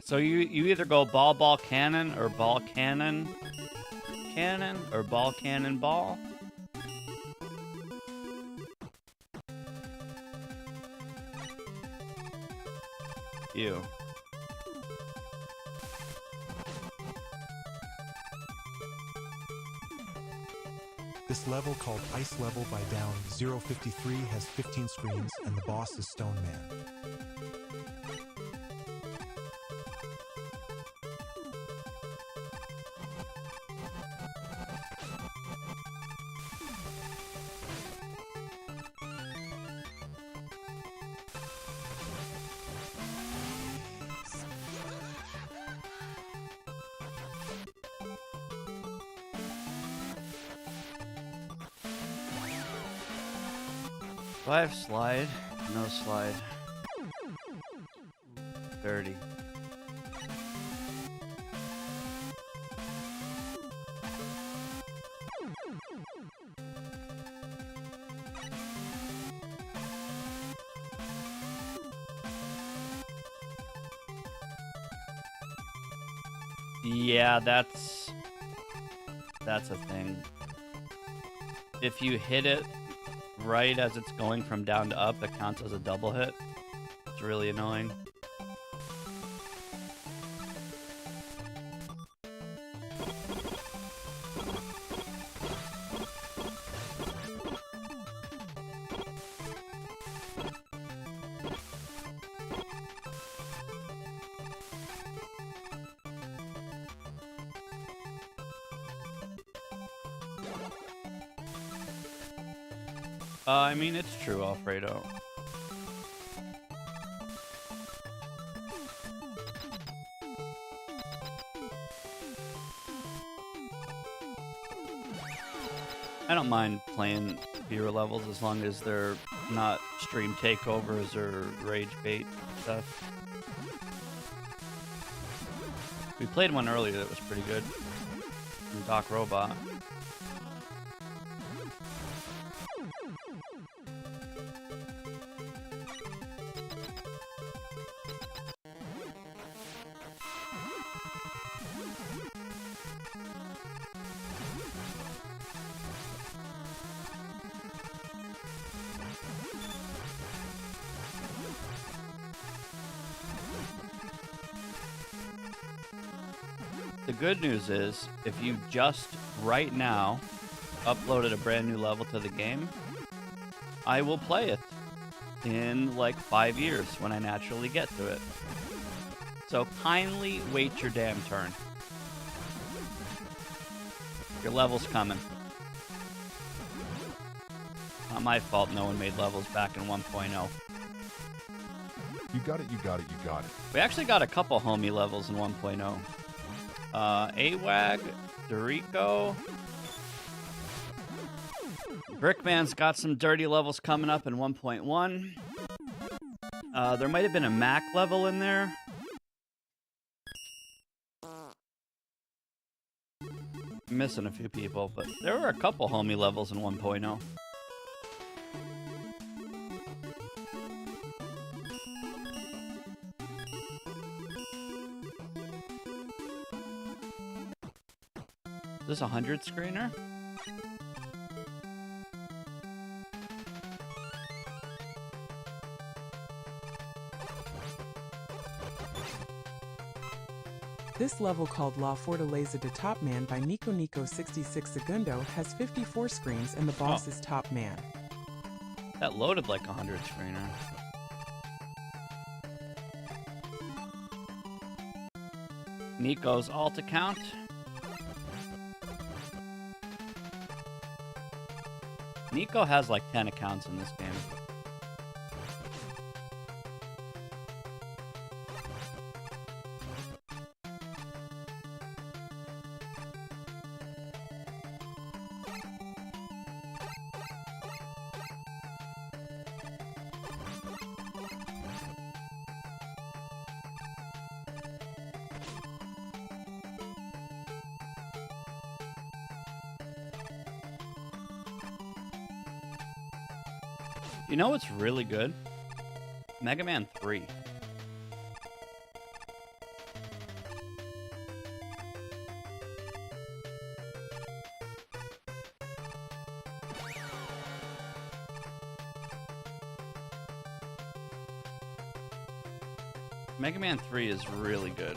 So you either go ball cannon or ball cannon or ball cannon ball. Ew. This level, called Ice Level by Down 053, has 15 screens and the boss is Stone Man. Do I have slide? No slide. Dirty. Yeah, that's a thing. If you hit it right as it's going from down to up, it counts as a double hit. It's really annoying. I mean, it's true, Alfredo. I don't mind playing fewer levels as long as they're not stream takeovers or rage bait stuff. We played one earlier that was pretty good. From Doc Robot. The good news is, if you just right now uploaded a brand new level to the game, I will play it in like 5 years when I naturally get to it. So kindly wait your damn turn. Your level's coming. Not my fault no one made levels back in 1.0. You got it, you got it, you got it. We actually got a couple homie levels in 1.0. AWAG, Dorico. Brickman's got some dirty levels coming up in 1.1. There might have been a Mac level in there. Missing a few people, but there were a couple homie levels in 1.0. Is this a 100 screener? This level, called La Fortaleza de Top Man by Nico Nico 66 Segundo, has 54 screens and the boss is Top Man. That loaded like a 100 screener. Nico's alt account. Nico has like 10 accounts in this game. You know what's really good? Mega Man 3. Mega Man 3 is really good.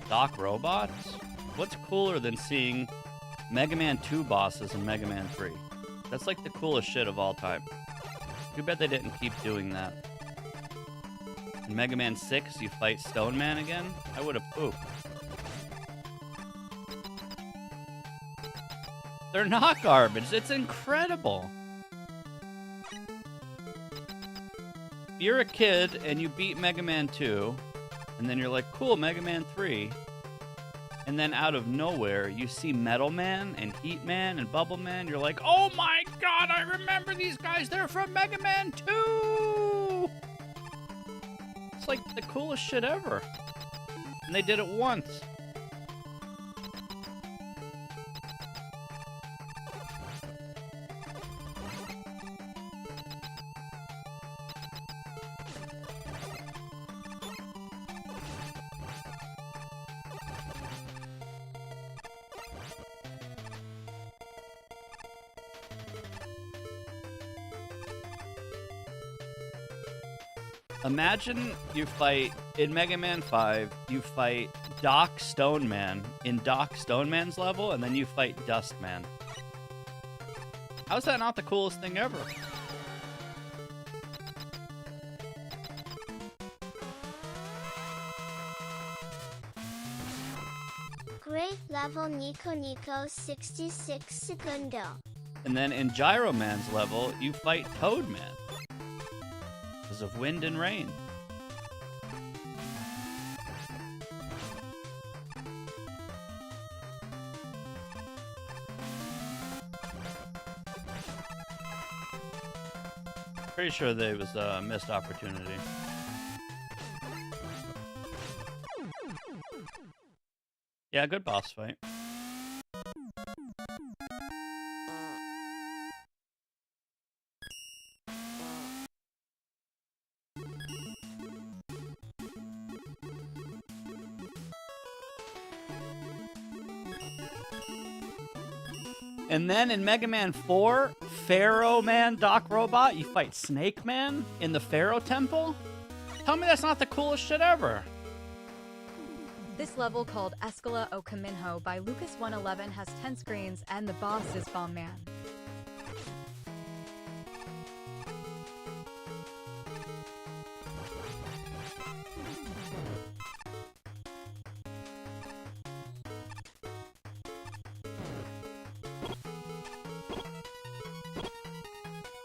Doc Robots? What's cooler than seeing Mega Man 2 bosses in Mega Man 3? That's like the coolest shit of all time. Too bad they didn't keep doing that. In Mega Man 6, you fight Stone Man again? I would have pooped. They're not garbage. It's incredible. If you're a kid and you beat Mega Man 2, and then you're like, cool, Mega Man 3. And then out of nowhere, you see Metal Man and Heat Man and Bubble Man. You're like, oh my god, I remember these guys. They're from Mega Man 2. It's like the coolest shit ever. And they did it once. Imagine you fight, in Mega Man 5, you fight Doc Stone Man in Doc Stone Man's level, and then you fight Dust Man. How's that not the coolest thing ever? Great level Nico 66 Segundo. And then in Gyro Man's level, you fight Toadman because of wind and rain. Pretty sure there was a missed opportunity. Yeah, good boss fight. And then in Mega Man 4, Pharaoh Man Doc Robot, you fight Snake Man in the Pharaoh Temple? Tell me that's not the coolest shit ever. This level, called Escala o Caminho by Lucas 111, has 10 screens, and the boss is Bomb Man.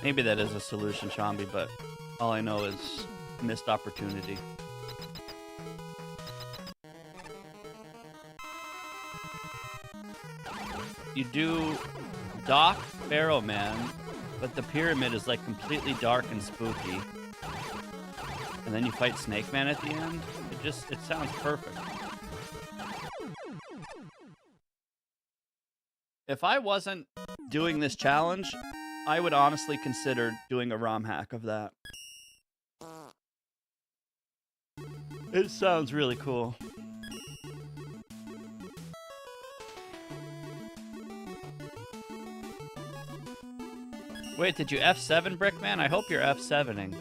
Maybe that is a solution, Shambi, but all I know is missed opportunity. You do Doc Pharaoh Man, but the pyramid is like completely dark and spooky. And then you fight Snake Man at the end. It sounds perfect. If I wasn't doing this challenge, I would honestly consider doing a ROM hack of that. It sounds really cool. Wait, did you F7 Brickman? I hope you're F7ing.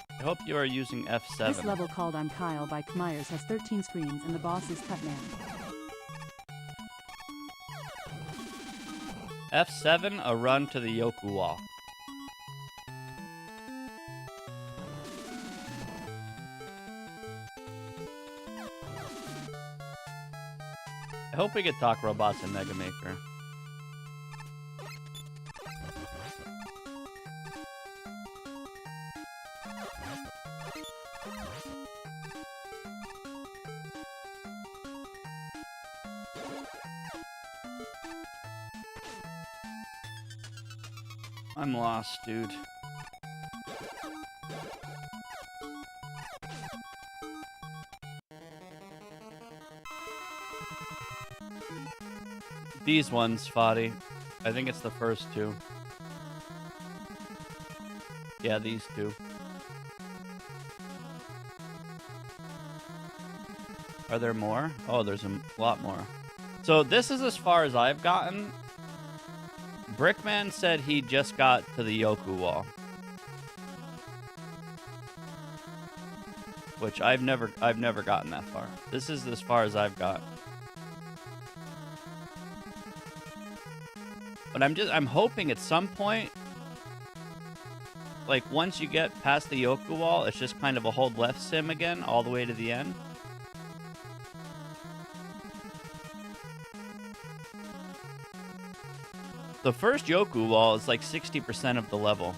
I hope you are using F7. This level, called I'm Kyle by Myers, has 13 screens and the boss is Cutman. F7, a run to the Yoku wall. I hope we get Doc Robots in Mega Maker. I'm lost, dude. These ones, Foddy. I think it's the first two. Yeah, these two. Are there more? Oh, there's a lot more. So this is as far as I've gotten. Brickman said he just got to the Yoku wall. Which I've never gotten that far. This is as far as I've got. But I'm hoping at some point, like once you get past the Yoku wall, it's just kind of a hold left sim again all the way to the end. The first Yoku wall is like 60% of the level.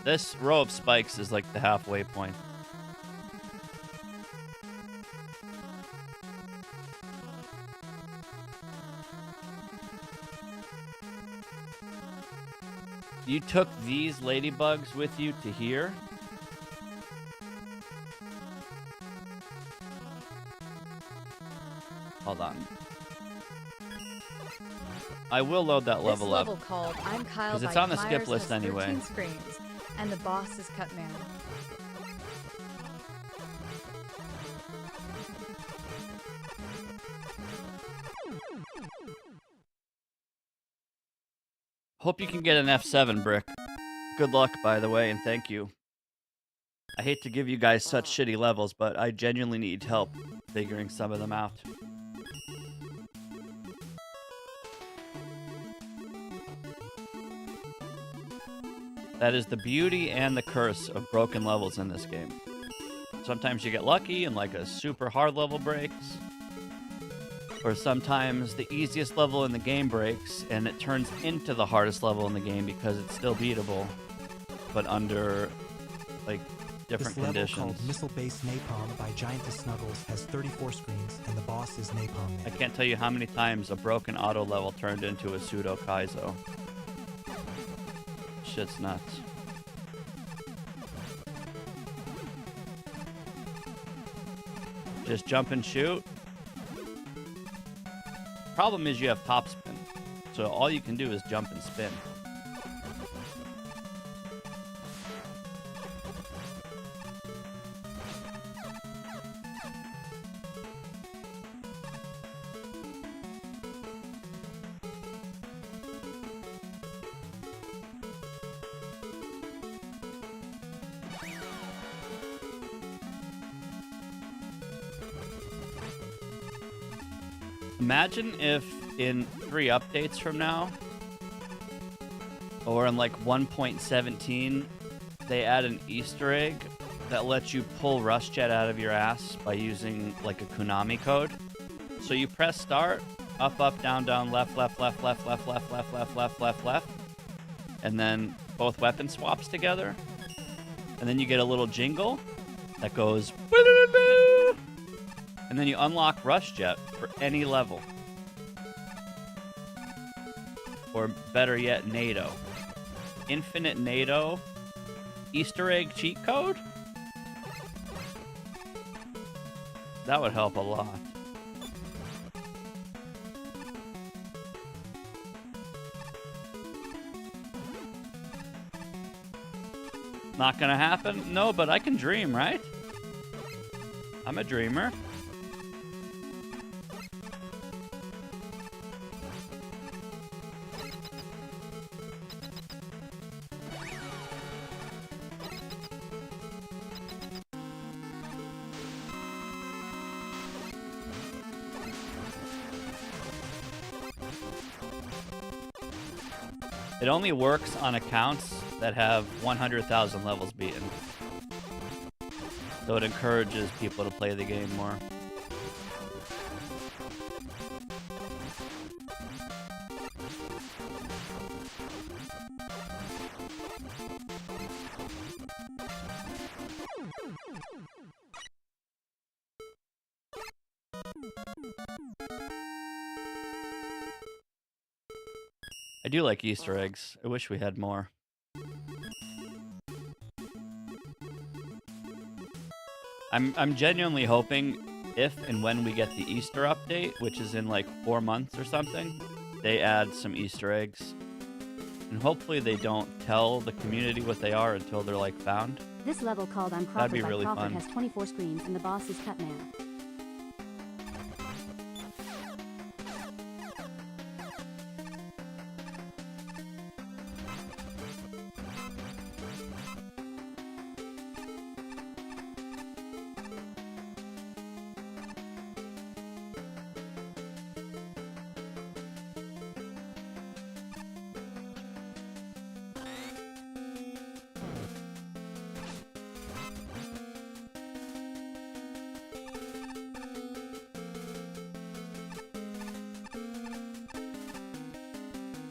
This row of spikes is like the halfway point. You took these ladybugs with you to here? Hold on. I will load that level up. This level, called I'm Kyle because it's by on the Myers, skip list has 13 anyway. screens, and the boss is Cutman. Hope you can get an F7, Brick. Good luck, by the way, and thank you. I hate to give you guys such shitty levels, but I genuinely need help figuring some of them out. That is the beauty and the curse of broken levels in this game. Sometimes you get lucky and like a super hard level breaks. Or sometimes the easiest level in the game breaks and it turns into the hardest level in the game because it's still beatable, but under like different this level conditions. Called Missile Base Napalm by Giantess Snuggles has 34 screens, and the boss is Napalm Man. I can't tell you how many times a broken auto level turned into a pseudo Kaizo. Shit's nuts. Just jump and shoot. Problem is you have top spin, so all you can do is jump and spin. Imagine if in 3 updates from now, or in like 1.17, they add an Easter egg that lets you pull Rush Jet out of your ass by using like a Konami code. So you press start, up, up, down, down, left, left, left, left, left, left, left, left, left, left, left, and then both weapon swaps together. And then you get a little jingle that goes, and then you unlock Rush Jet for any level. Or better yet, NATO. Infinite NATO Easter egg cheat code? That would help a lot. Not gonna happen? No, but I can dream, right? I'm a dreamer. It only works on accounts that have 100,000 levels beaten. So it encourages people to play the game more. I do like Easter eggs. I wish we had more. I'm genuinely hoping if and when we get the Easter update, which is in like 4 months or something, they add some Easter eggs. And hopefully they don't tell the community what they are until they're like found. This level called I'm Crawford That'd be by really Crawford fun. has 24 screens and the boss is Cutman.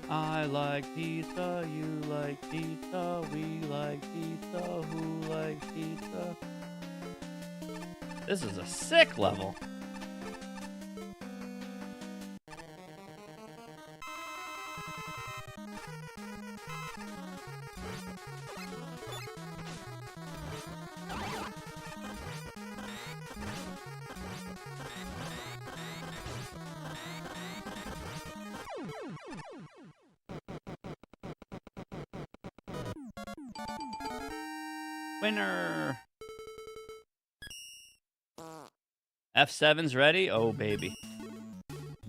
I like pizza, you like pizza, we like pizza, who likes pizza? This is a sick level. Winner! F7's ready? Oh, baby.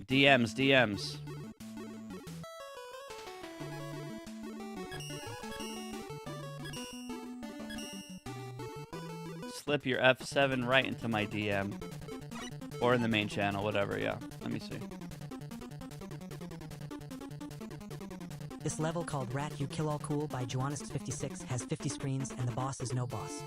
DMs, DMs. Slip your F7 right into my DM. Or in the main channel, whatever, yeah. Let me see. This level called Rat You Kill All Cool by Juanis56 has 50 screens and the boss is no boss.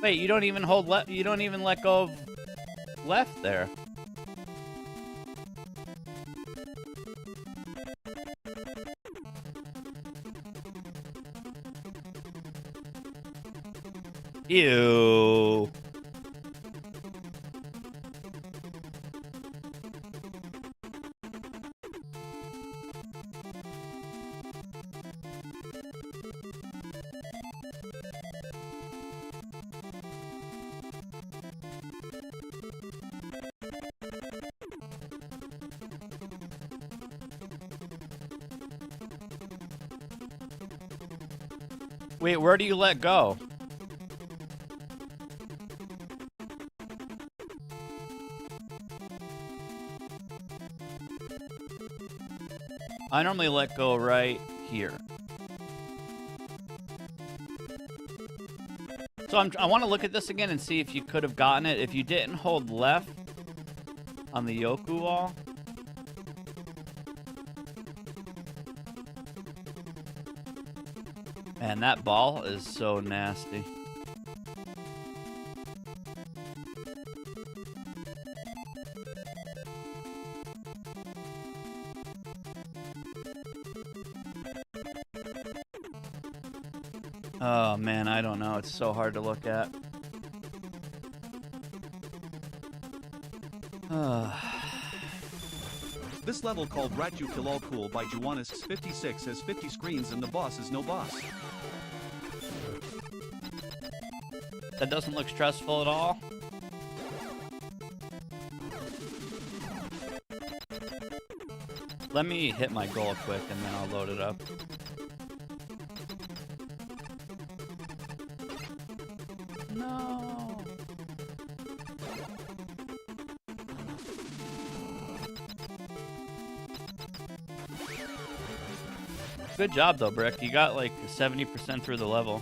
Wait, you don't even hold left. You don't even let go of left there. Ew. Wait, where do you let go? I normally let go right here. So I want to look at this again and see if you could have gotten it if you didn't hold left on the Yoku wall. Man, that ball is so nasty. Oh man, I don't know. It's so hard to look at. This level called Rat You Kill All Cool by Juanis56 has 50 screens and the boss is no boss. That doesn't look stressful at all. Let me hit my goal quick and then I'll load it up. No. Good job though, Brick. You got like 70% through the level.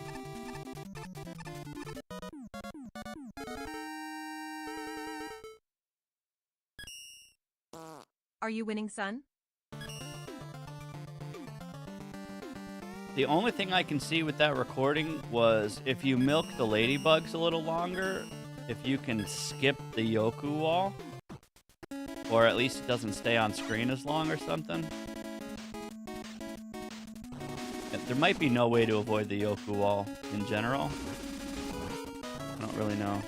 Are you winning, son? The only thing I can see with that recording was if you milk the ladybugs a little longer, if you can skip the Yoku wall, or at least it doesn't stay on screen as long or something. There might be no way to avoid the Yoku wall in general. I don't really know.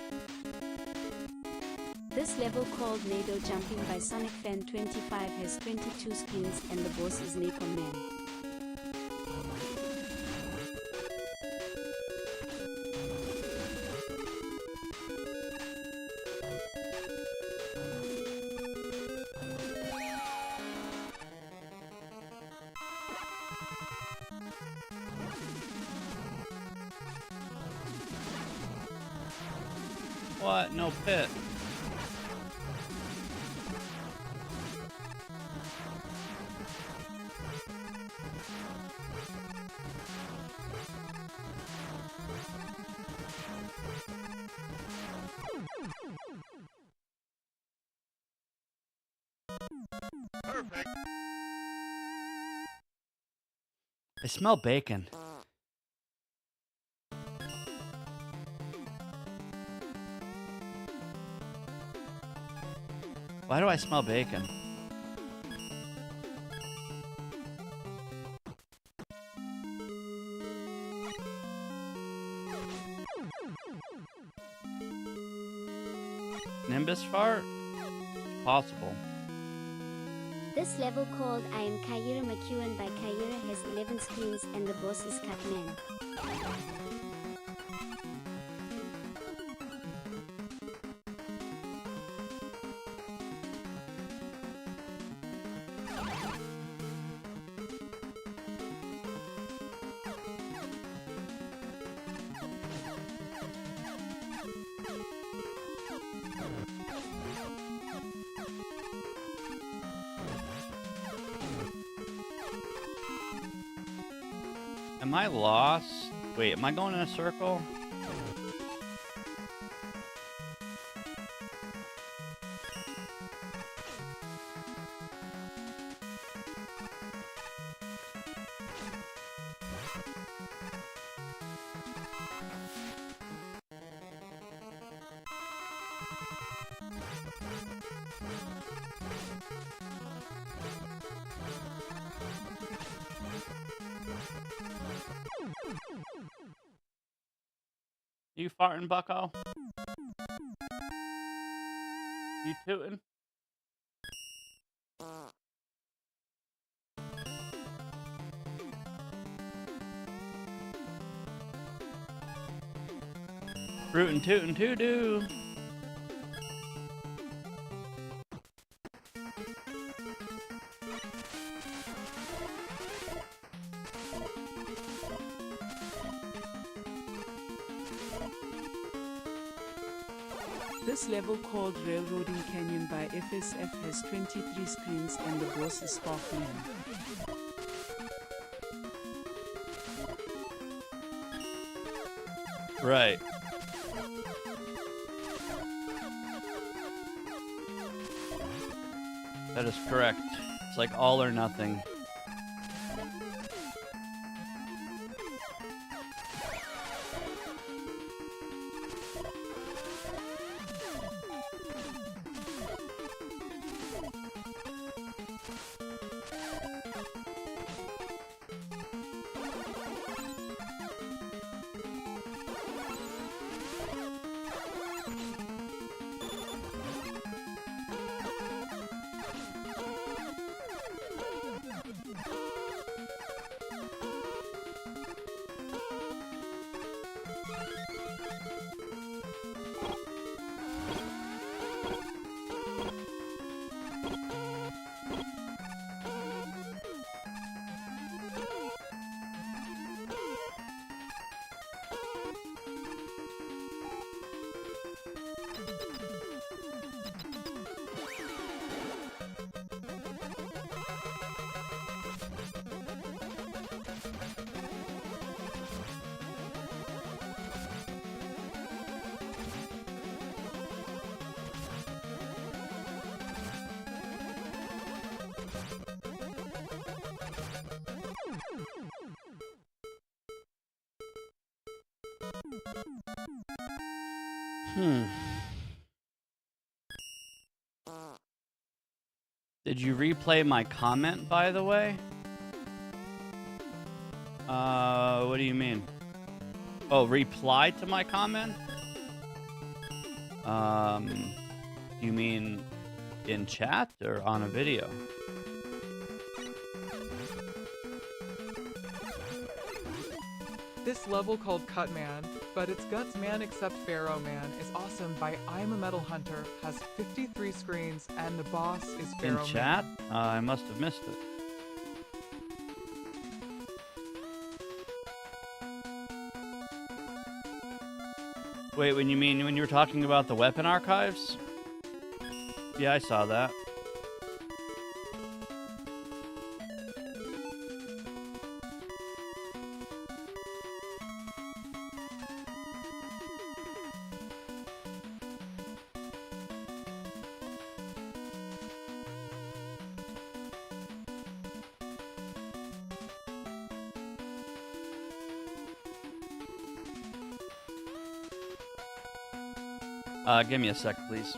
This level called Nado Jumping by Sonic Fan 25 has 22 screens and the boss is Napalm Man. What? No pit. Perfect. I smell bacon. Why do I smell bacon? Nimbus fart? Possible. This level called I Am Kyra McEwen by Kyra has 11 screens and the boss is Catman. Am I lost? Wait, am I going in a circle? You farting, bucko? You tootin'? Rootin' tootin' to-doo. This level called Railroading Canyon by FSF has 23 screens and the boss is Sparkman. Right. That is correct. It's like all or nothing. Did you replay my comment, by the way? What do you mean? Oh, reply to my comment? You mean in chat or on a video? This level called Cutman, but it's Guts Man except Pharaoh Man, is awesome by I'm a Metal Hunter, has 53 screens, and the boss is Pharaoh Man. In chat? I must have missed it. Wait, when you were talking about the weapon archives? Yeah, I saw that. Give me a sec, please.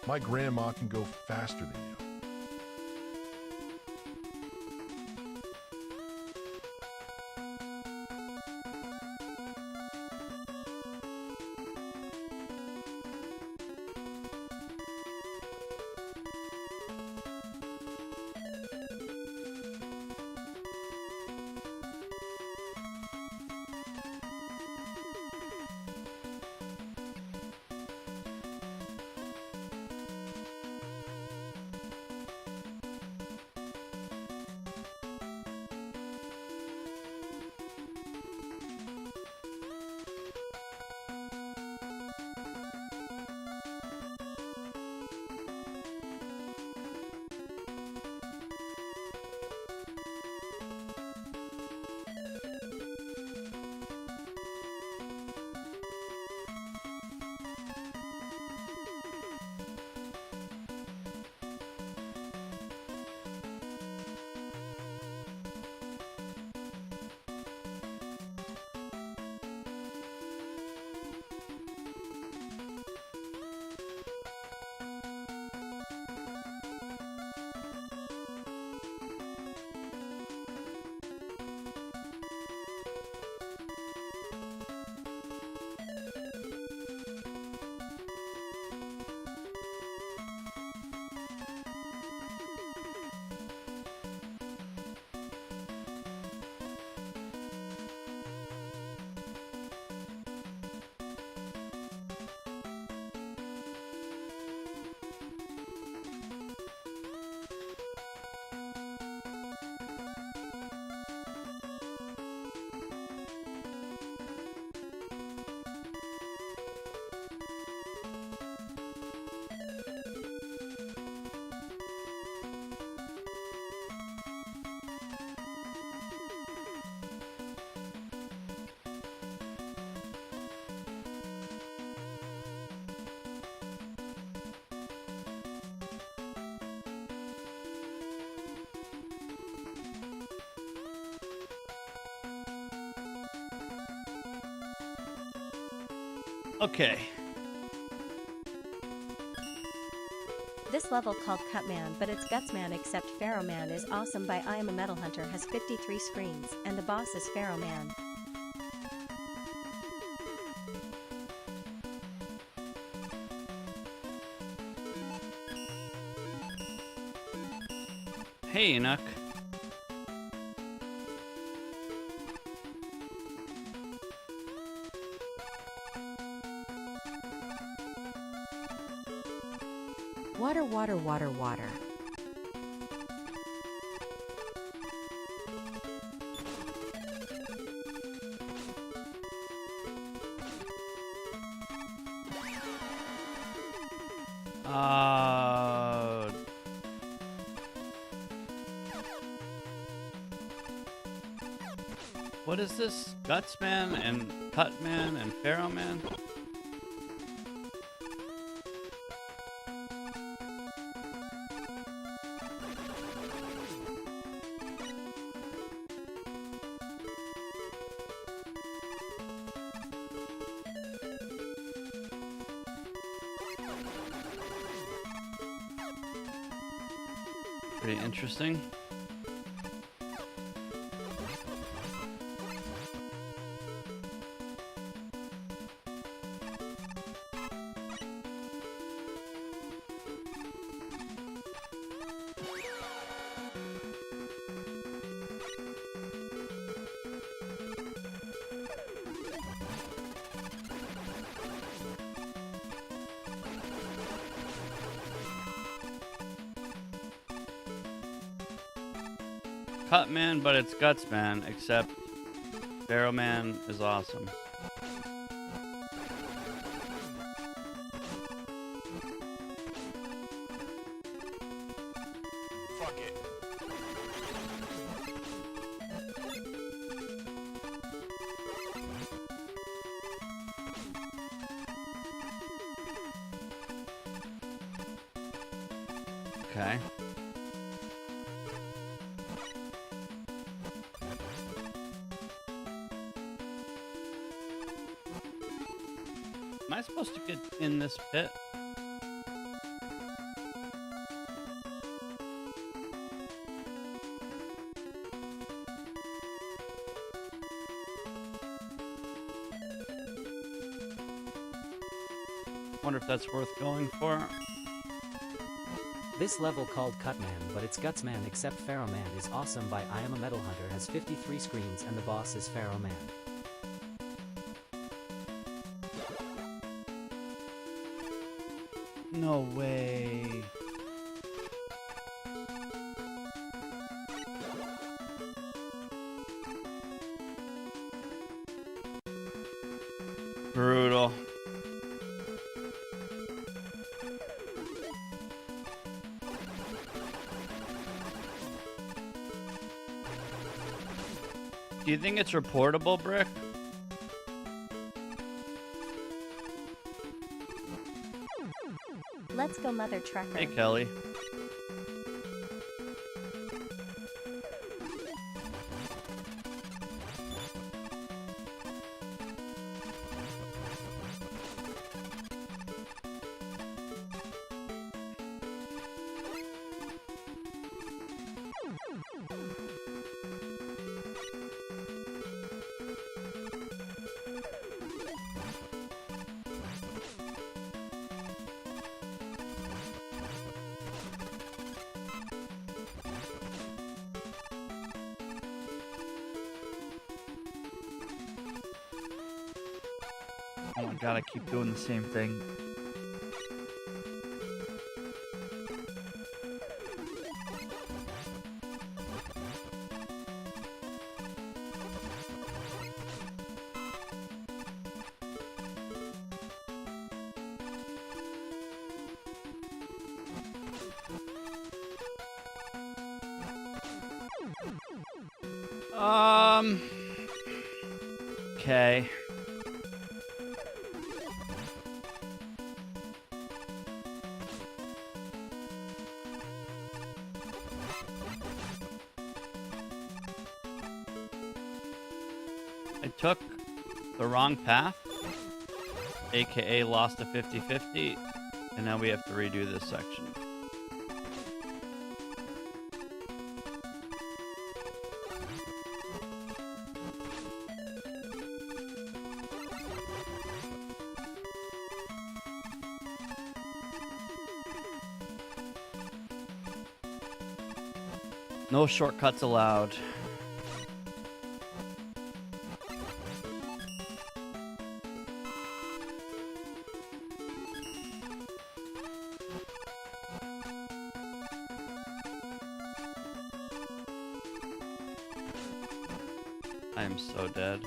My grandma can go faster than you. Okay. This level called Cutman, but it's Gutsman except Pharaoh Man is awesome by I Am a Metal Hunter has 53 screens, and the boss is Pharaoh Man. Hey, Enoch. Water, water, water, water. What is this? Gutsman and Cutman and Pharaoh Man? Pretty interesting. Cutman, but it's Gutsman, except Pharaoh Man is awesome. Fuck it. Okay. Am I supposed to get in this pit? Wonder if that's worth going for. This level called Cutman, but it's Gutsman except Pharaoh Man is awesome by I Am a Metal Hunter has 53 screens and the boss is Pharaoh Man. No way. Brutal. Do you think it's reportable, Brick? Let's go, Mother Trucker. Hey, Kelly. Oh my god, I keep doing the same thing. Okay. I took the wrong path, aka lost a 50-50, and now we have to redo this section. No shortcuts allowed. I am so dead.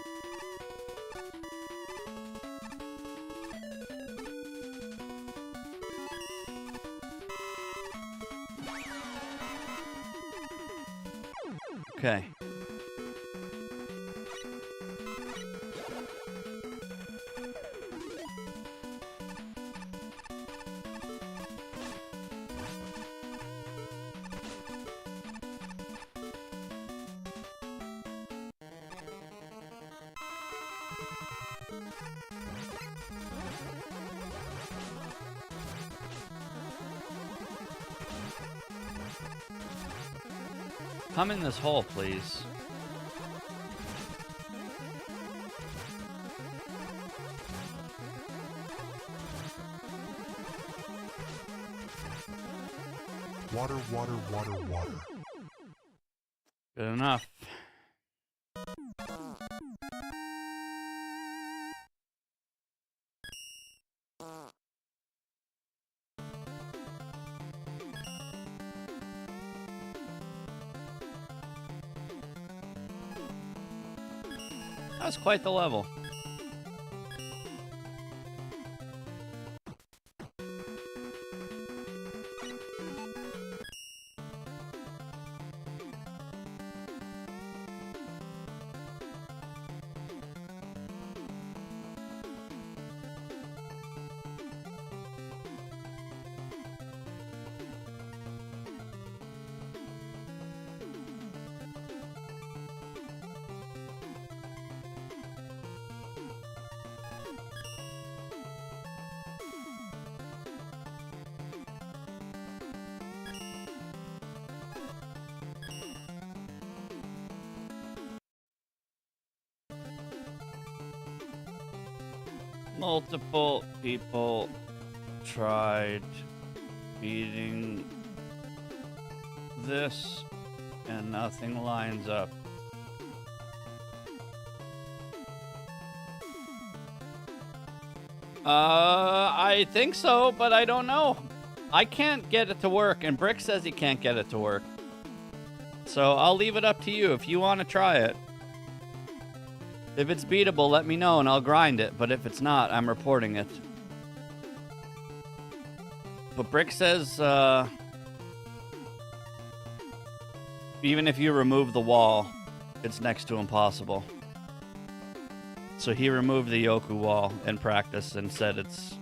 Okay. Come in this hole, please. Water, water, water, water. Good enough. That was quite the level. Multiple people tried beating this and nothing lines up. I think so, but I don't know. I can't get it to work, and Brick says he can't get it to work. So I'll leave it up to you if you want to try it. If it's beatable, let me know and I'll grind it, but if it's not, I'm reporting it. But Brick says, even if you remove the wall, it's next to impossible. So he removed the Yoku wall in practice and said it's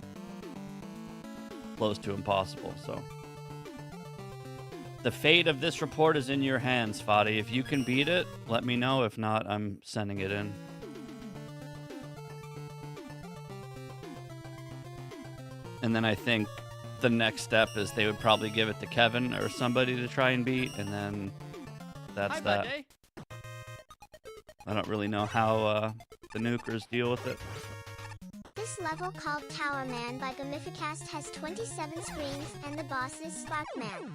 close to impossible, so. The fate of this report is in your hands, Fadi. If you can beat it, let me know. If not, I'm sending it in. And then I think the next step is they would probably give it to Kevin or somebody to try and beat, and then that's that. Buddy. I don't really know how the nukers deal with it. This level called Tower Man by Gamificast has 27 screens and the boss is Sparkman.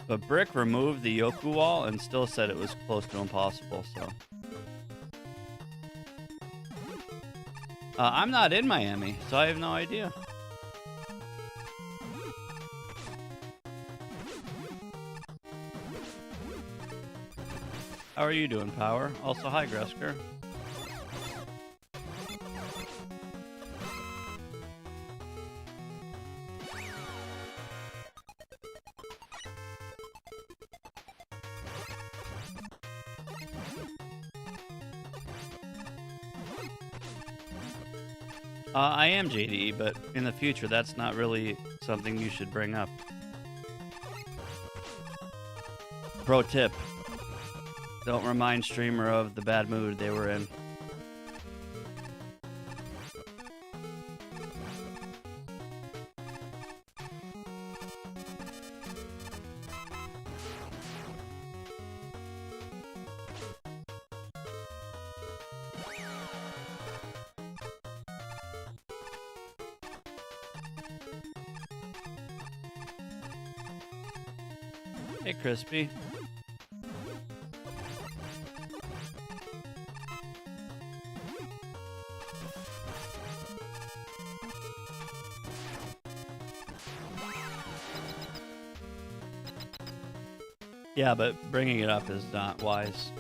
But Brick removed the Yoku wall and still said it was close to impossible, so. I'm not in Miami, so I have no idea. How are you doing, Power? Also, hi, Gresker. I am JDE, but in the future, that's not really something you should bring up. Pro tip. Don't remind streamer of the bad mood they were in. Hey, Crispy. Yeah, but bringing it up is not wise.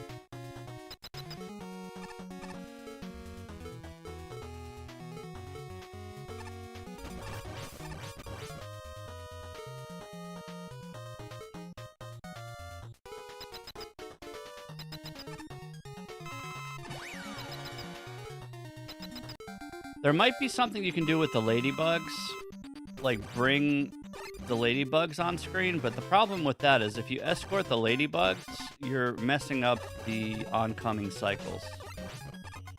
There might be something you can do with the ladybugs, like bring the ladybugs on screen, but the problem with that is if you escort the ladybugs, you're messing up the oncoming cycles.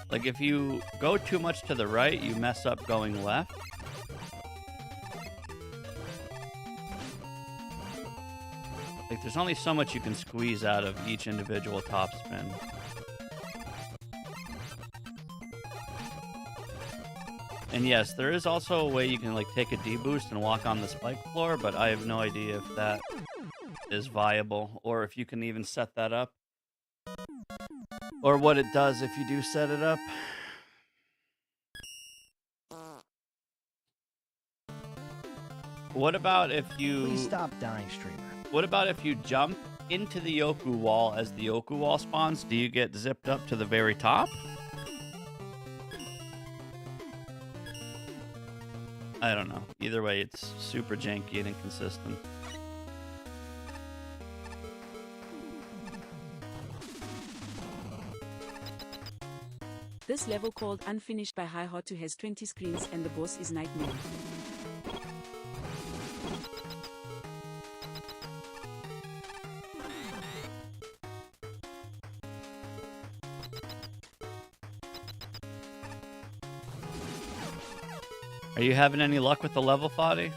Like if you go too much to the right, you mess up going left. Like there's only so much you can squeeze out of each individual topspin. And yes, there is also a way you can like take a D-boost and walk on the spike floor, but I have no idea if that is viable or if you can even set that up. Or what it does if you do set it up. What about if you... Please stop dying, streamer. What about if you jump into the Yoku wall as the Yoku wall spawns? Do you get zipped up to the very top? I don't know. Either way, it's super janky and inconsistent. This level called Unfinished by High Hotu has 20 screens and the boss is Nightmare. Are you having any luck with the level, Fadi?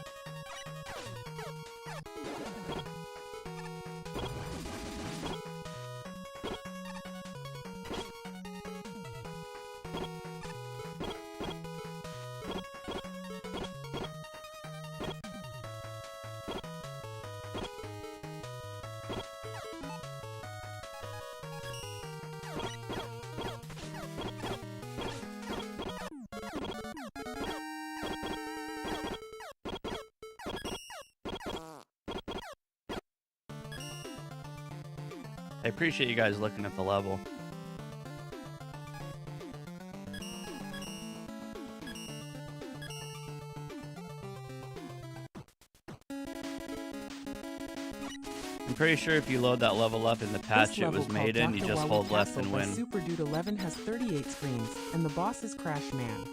I appreciate you guys looking at the level. I'm pretty sure if you load that level up in the patch This it level was called made in, you Dr. just Wally hold left Castle and by win. Super Dude 11 has 38 screens, and the boss is Crash Man.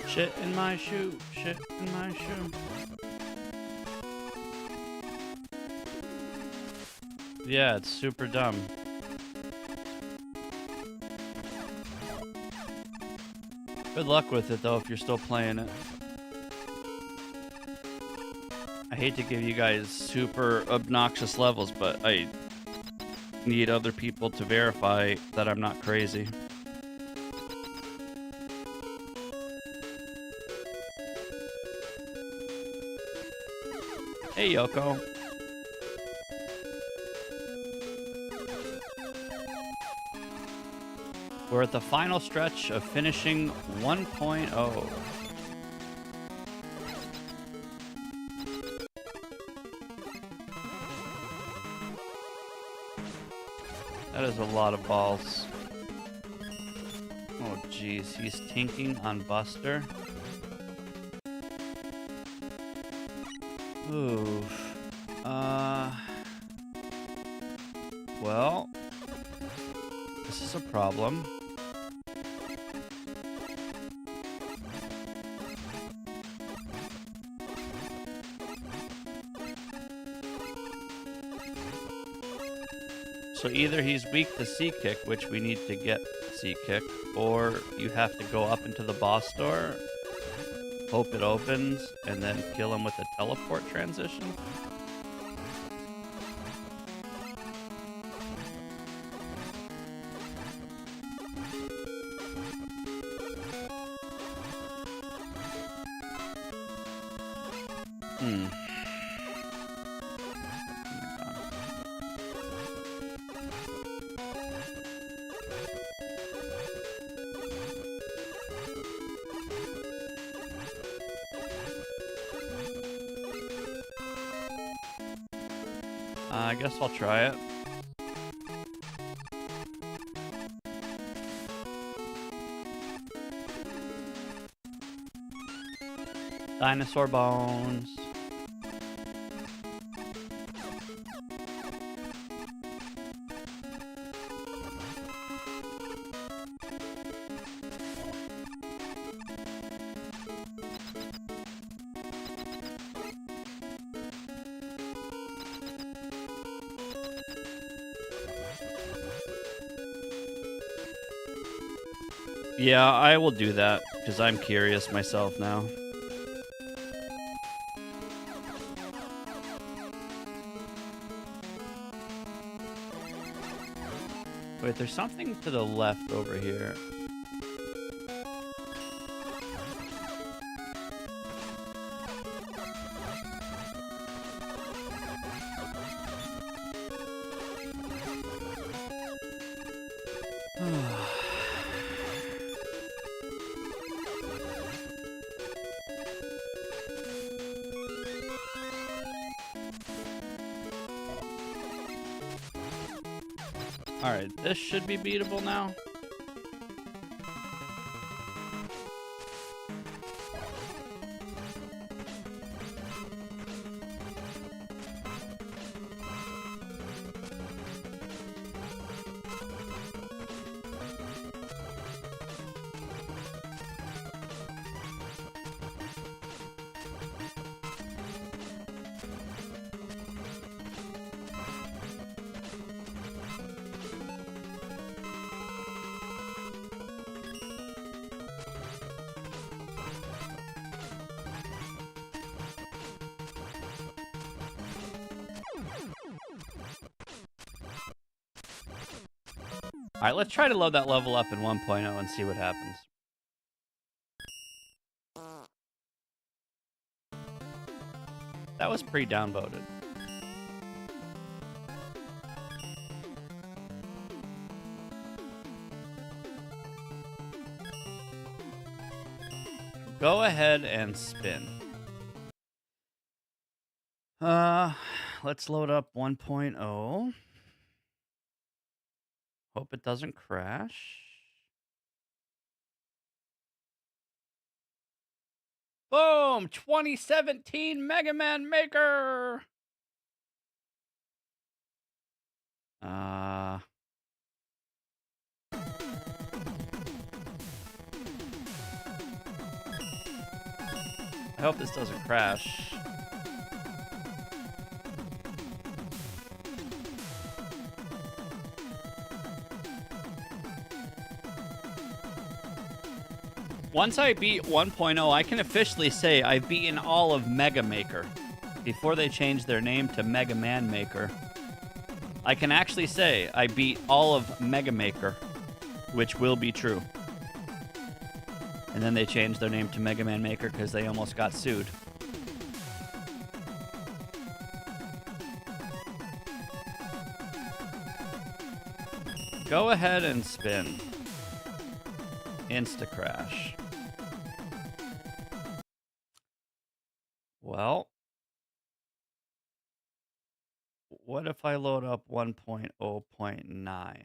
Shit in my shoe, shit in my shoe. Yeah, it's super dumb. Good luck with it though if you're still playing it. I hate to give you guys super obnoxious levels, but I need other people to verify that I'm not crazy. Hey, Yoko. We're at the final stretch of finishing 1.0. That is a lot of balls. Oh, jeez. He's tinking on Buster. Ooh. Well, this is a problem. So either he's weak to C-Kick, which we need to get C-Kick, or you have to go up into the boss door, hope it opens, and then kill him with a teleport transition. I guess I'll try it. Dinosaur bones. Yeah, I will do that, because I'm curious myself now. Wait, there's something to the left over here. Alright, this should be beatable now. All right, let's try to load that level up in 1.0 and see what happens. That was pre-downvoted. Go ahead and spin. Let's load up 1.0. Hope it doesn't crash. Boom! 2017 Mega Man Maker! I hope this doesn't crash. Once I beat 1.0, I can officially say I've beaten all of Mega Maker. Before they changed their name to Mega Man Maker, I can actually say I beat all of Mega Maker, which will be true. And then they changed their name to Mega Man Maker because they almost got sued. Go ahead and spin. Insta crash. Well, what if I load up 1.0.9?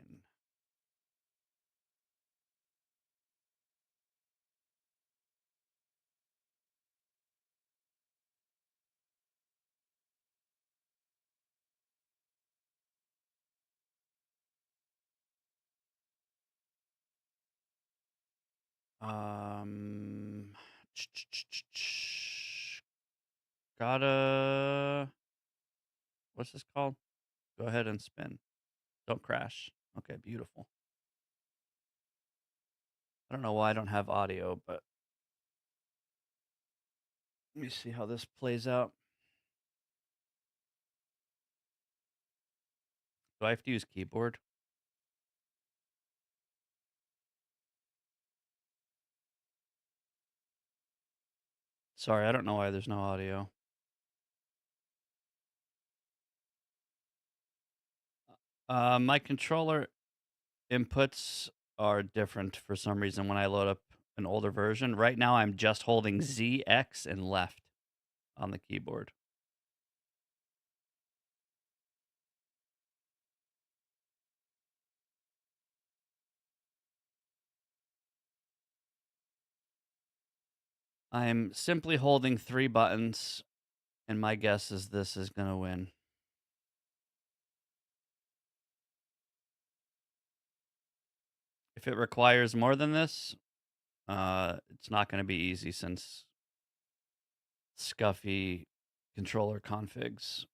Gotta... What's this called? Go ahead and spin. Don't crash. Okay, beautiful. I don't know why I don't have audio, but... Let me see how this plays out. Do I have to use keyboard? Sorry, I don't know why there's no audio. My controller inputs are different for some reason when I load up an older version. Right now, I'm just holding Z, X, and left on the keyboard. I'm simply holding 3 buttons, and my guess is this is going to win. If it requires more than this, it's not going to be easy since scuffy controller configs.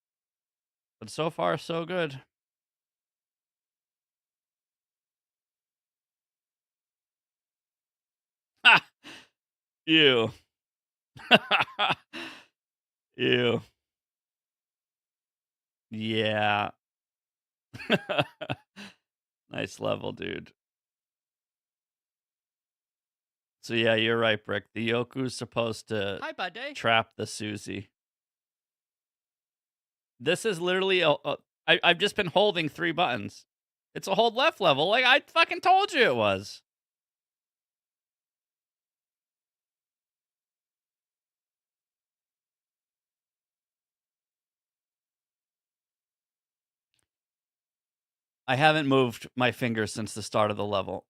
But so far, so good. Ha! Ew. Ew. Yeah. Nice level, dude. So yeah, you're right, Brick. The Yoku's supposed to Hi, buddy. trap the Susie. This is literally I've just been holding 3 buttons. It's a hold left level, like I fucking told you it was. I haven't moved my finger since the start of the level.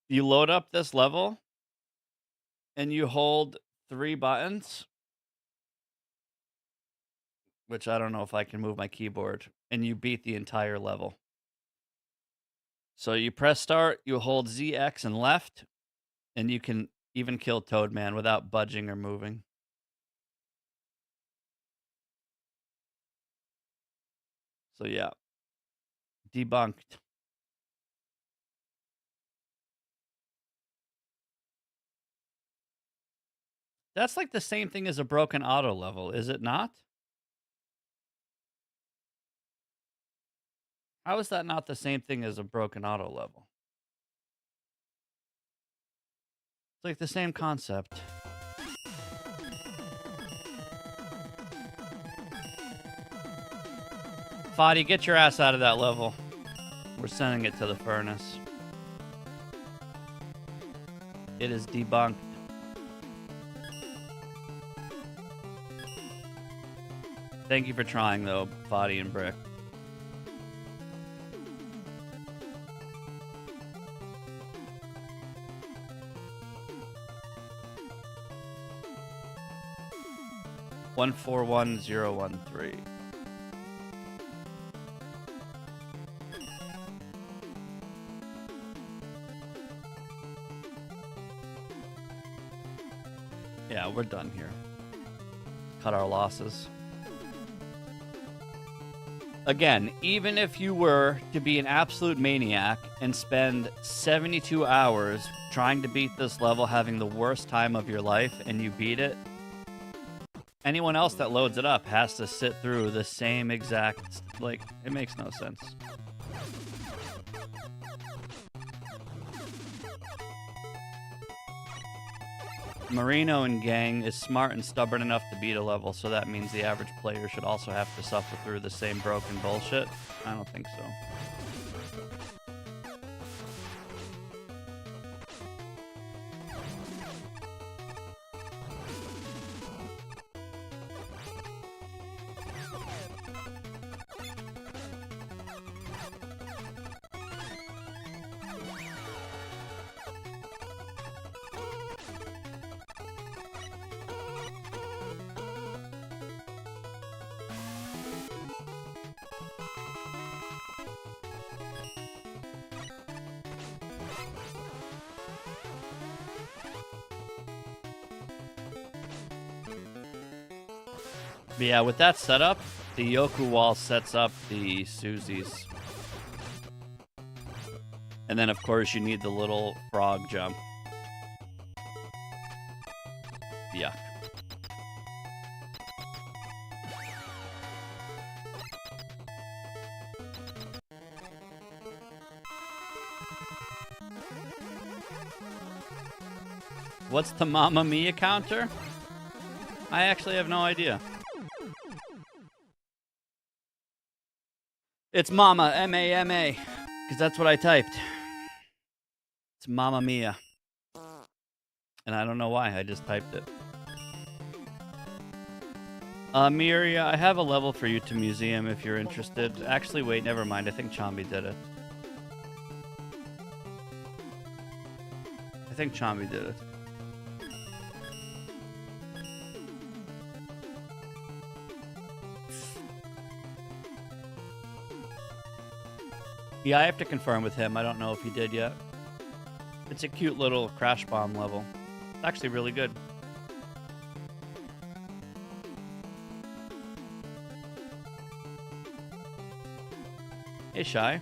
You load up this level, and you hold 3 buttons, which I don't know if I can move my keyboard, and you beat the entire level. So you press start, you hold Z, X, and left, and you can even kill Toadman without budging or moving. So yeah. Debunked. That's like the same thing as a broken auto level, is it not? How is that not the same thing as a broken auto level? like the same concept. Fadi, get your ass out of that level. We're sending it to the furnace. It is debunked. Thank you for trying, though, Fadi and Brick. One 41013. Yeah, we're done here. Cut our losses. Again, even if you were to be an absolute maniac and spend 72 hours trying to beat this level, having the worst time of your life, and you beat it, anyone else that loads it up has to sit through the same exact... Like, it makes no sense. Marino and gang is smart and stubborn enough to beat a level, so that means the average player should also have to suffer through the same broken bullshit? I don't think so. But yeah, with that setup, the Yoku wall sets up the Susies. And then, of course, you need the little frog jump. Yuck. What's the Mamma Mia counter? I actually have no idea. It's Mama, M-A-M-A, because that's what I typed. It's Mamma Mia. And I don't know why, I just typed it. Miria, I have a level for you to museum if you're interested. Actually, wait, never mind. I think Chambi did it. I think Chambi did it. Yeah, I have to confirm with him. I don't know if he did yet. It's a cute little Crash Bomb level. It's actually really good. Hey, Shy.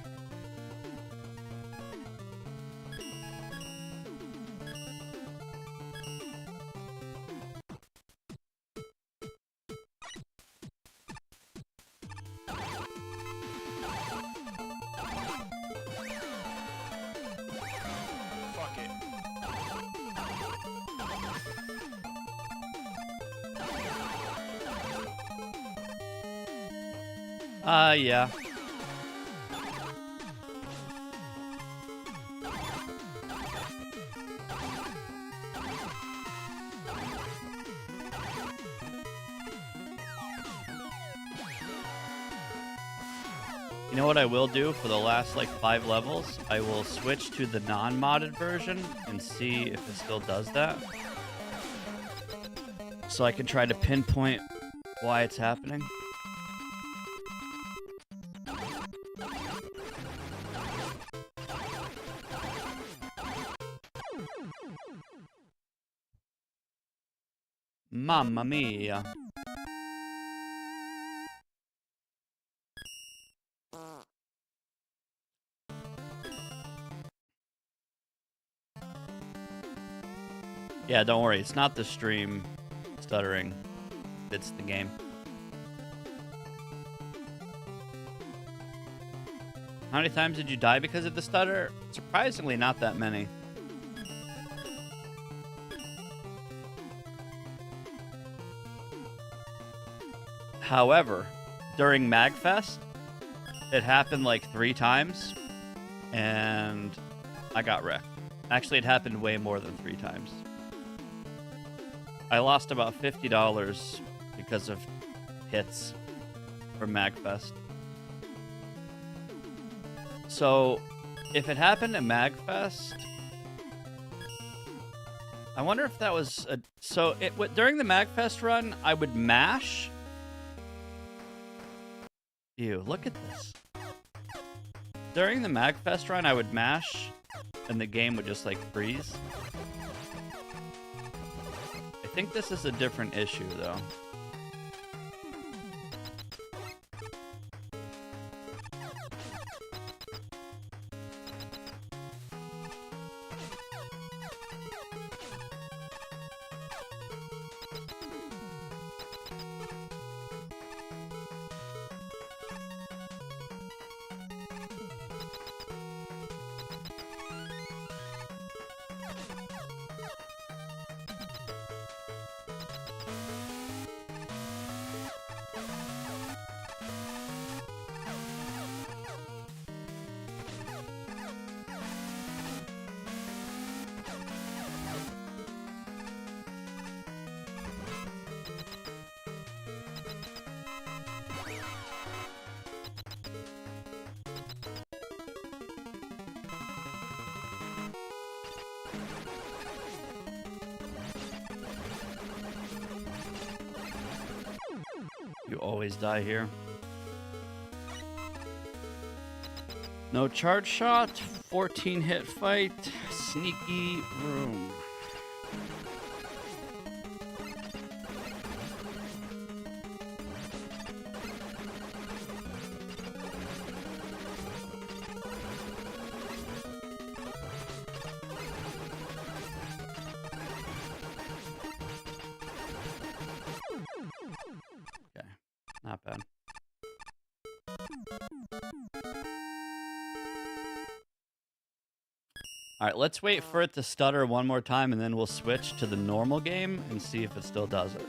Yeah. You know what I will do for the last, like, 5 levels? I will switch to the non-modded version and see if it still does that. So I can try to pinpoint why it's happening. Mamma mia. Yeah, don't worry. It's not the stream stuttering. It's the game. How many times did you die because of the stutter? Surprisingly, not that many. However, during MagFest, it happened like 3 times, and I got wrecked. Actually, it happened way more than 3 times. I lost about $50 because of hits from MagFest. So, if it happened at MagFest, I wonder if that was a... So, during the MagFest run, I would mash. Ew, look at this. During the MagFest run, I would mash, and the game would just, like, freeze. I think this is a different issue, though. You always die here. No charge shot, 14 hit fight, sneaky room. Not bad. Alright, let's wait for it to stutter one more time and then we'll switch to the normal game and see if it still does it.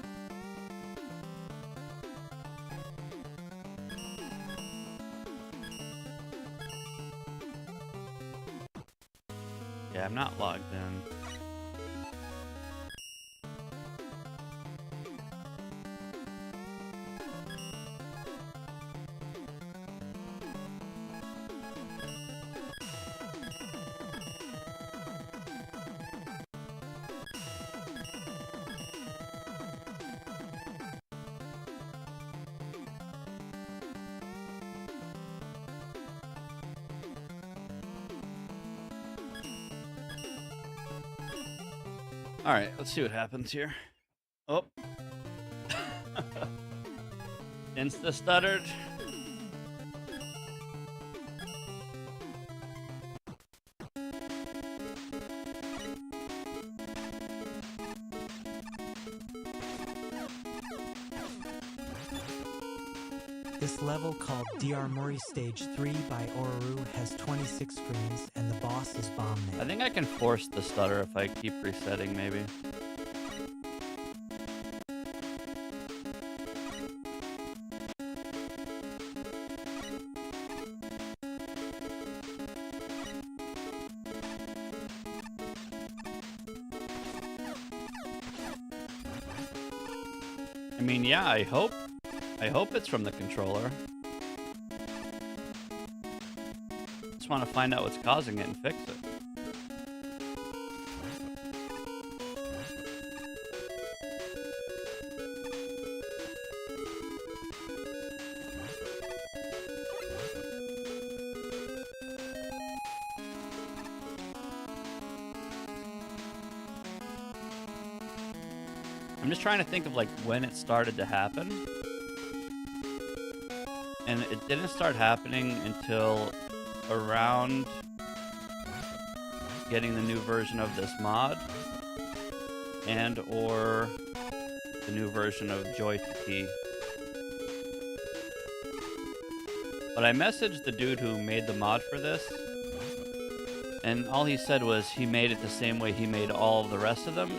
Yeah, I'm not logged in. Alright, let's see what happens here. Oh. Insta stuttered. This level, called DR Mori Stage 3 by Oruru, has 26 screens, and the boss is Bomb Man. I think I can force the stutter if I keep resetting, maybe. I mean, yeah, I hope it's from the controller. Just want to find out what's causing it and fix it. I'm just trying to think of like when it started to happen. And it didn't start happening until around getting the new version of this mod and or the new version of Joy2Key. But I messaged the dude who made the mod for this, and all he said was he made it the same way he made all of the rest of them.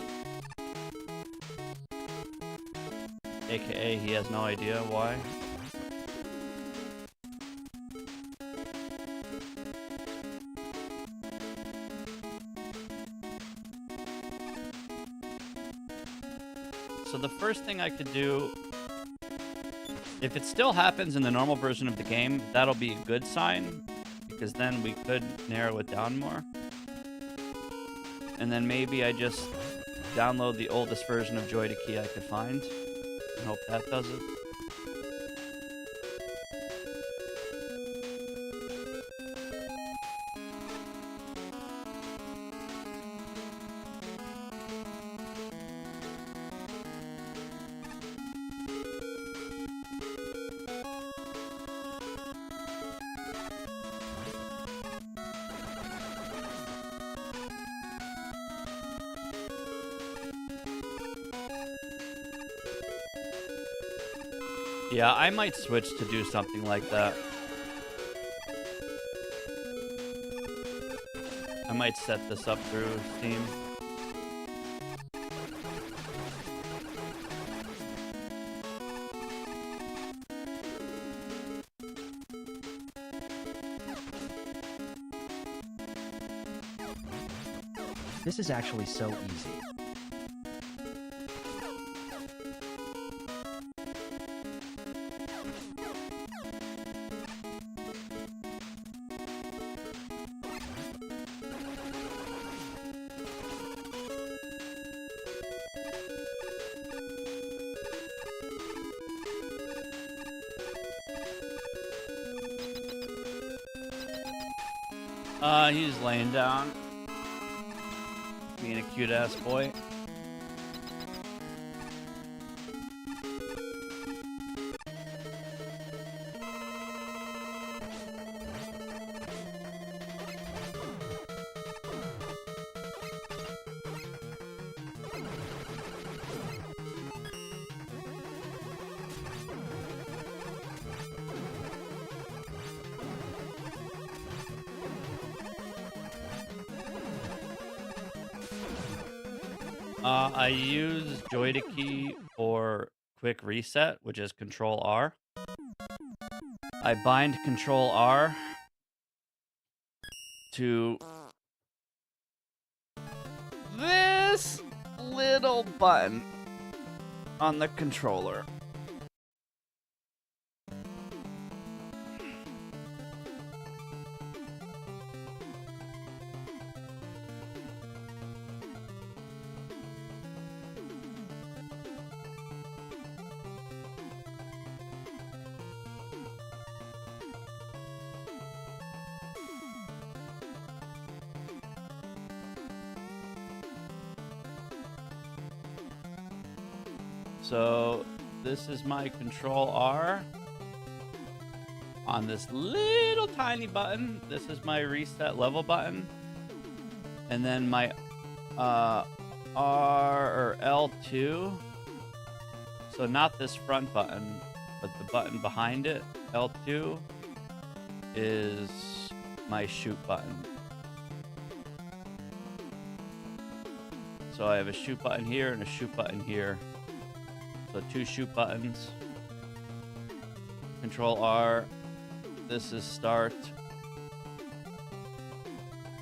AKA he has no idea why. So the first thing I could do, if it still happens in the normal version of the game, that'll be a good sign, because then we could narrow it down more. And then maybe I just download the oldest version of Joy to Key I could find, and hope that does it. Yeah, I might switch to do something like that. I might set this up through Steam. This is actually so easy. He's laying down. Being a cute ass boy. I use Joy to Key for quick reset, which is Control R. I bind Control R to this little button on the controller. So this is my Control R on this little tiny button. This is my reset level button. And then my R or L2. So not this front button, but the button behind it, L2, is my shoot button. So I have a shoot button here and a shoot button here. So two shoot buttons. Control R. This is start.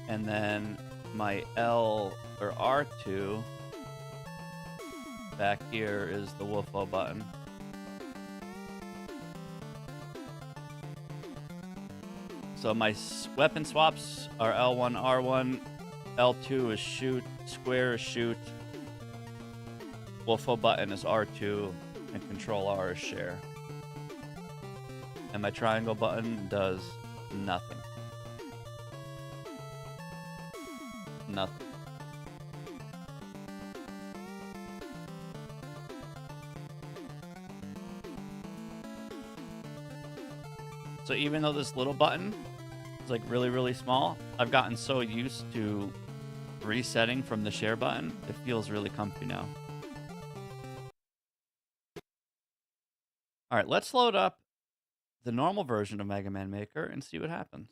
And then my L or R2 back here is the Wolfo button. So my weapon swaps are L1, R1. L2 is shoot. Square is shoot. Wolfo button is R2, and Control R is share. And my triangle button does nothing. Nothing. So even though this little button is like really, really small, I've gotten so used to resetting from the share button, it feels really comfy now. All right, let's load up the normal version of Mega Man Maker and see what happens.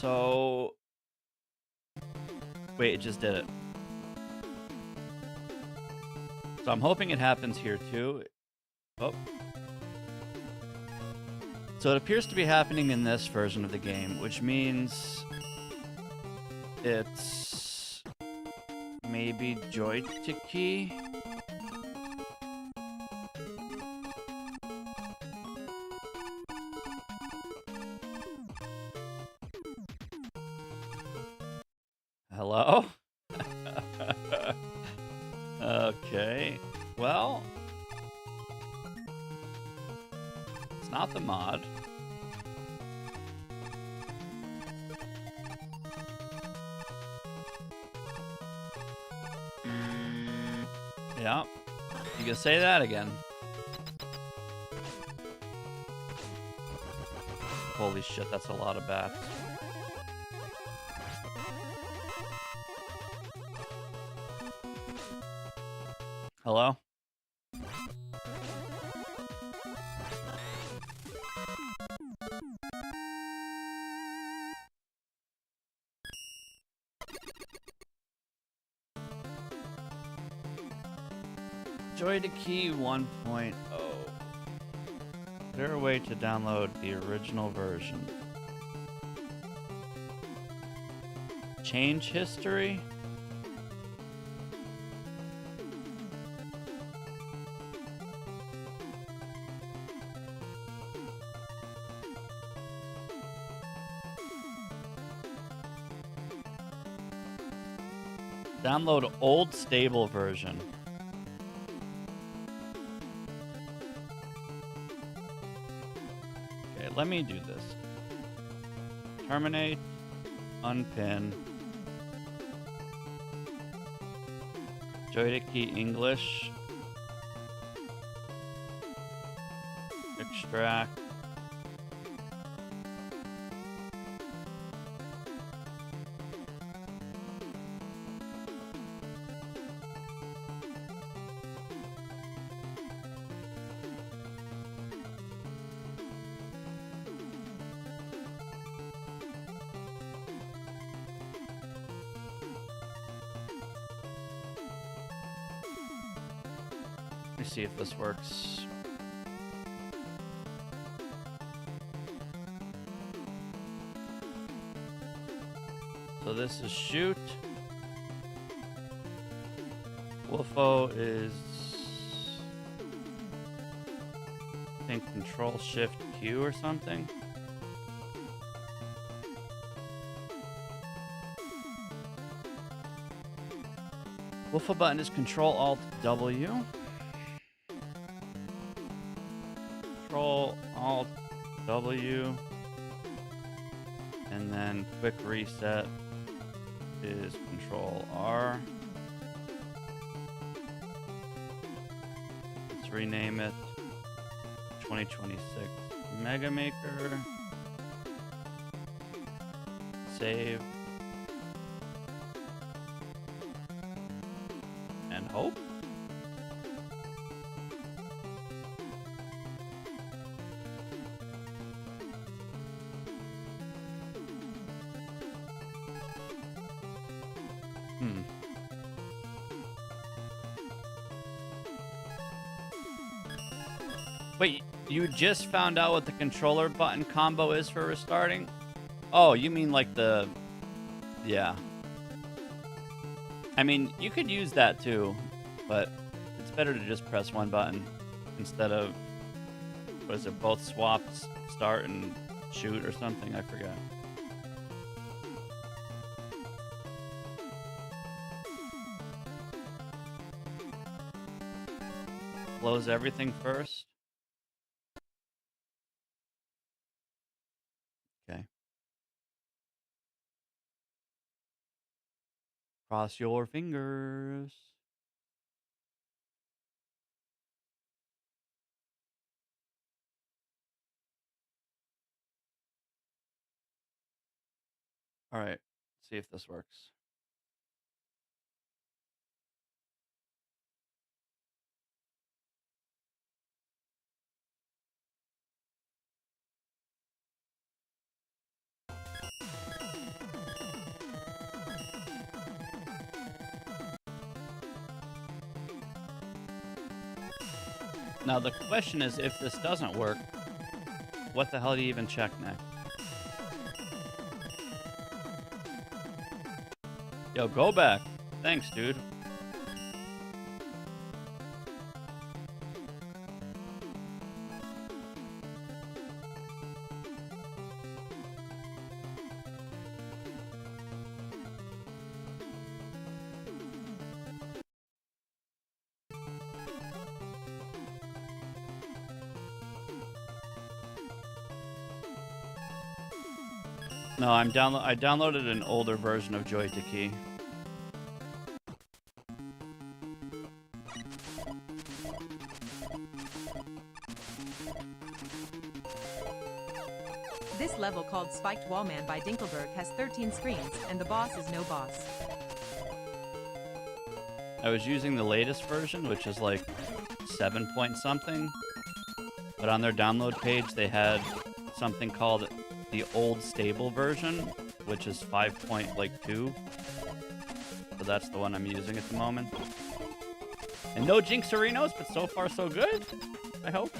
So... Wait, it just did it. So I'm hoping it happens here too. Oh. So it appears to be happening in this version of the game, which means it's maybe Joysticky. Hello? Okay. Well, it's not the mod. Yeah. You can say that again. Holy shit, that's a lot of bats. Hello? Joysticky 1.0. Is there a way to download the original version? Change history? Download old stable version. Okay, let me do this. Terminate, unpin. Joysticky English. Extract. Let me see if this works. So this is shoot. Wolfo is, I think, Control Shift Q or something. Wolfo button is Control Alt W. Control Alt W. And then quick reset is Control R. Let's rename it 2026 Mega Maker. Save. And hope. Wait, you just found out what the controller button combo is for restarting? Oh, you mean like the... Yeah. I mean, you could use that too, but it's better to just press one button instead of... What is it, both swaps, start and shoot or something? I forget. Close everything first. Okay. Cross your fingers. All right. See if this works. Now the question is, if this doesn't work, what the hell do you even check next? Yo, go back. Thanks, dude. No, I downloaded an older version of Joy to Key. This level called Spiked Wallman by Dinkelberg has 13 screens, and the boss is no boss. I was using the latest version, which is like 7 point something, but on their download page they had something called the old stable version, which is 5.2. So that's the one I'm using at the moment. And no Jinxerinos, but so far so good, I hope.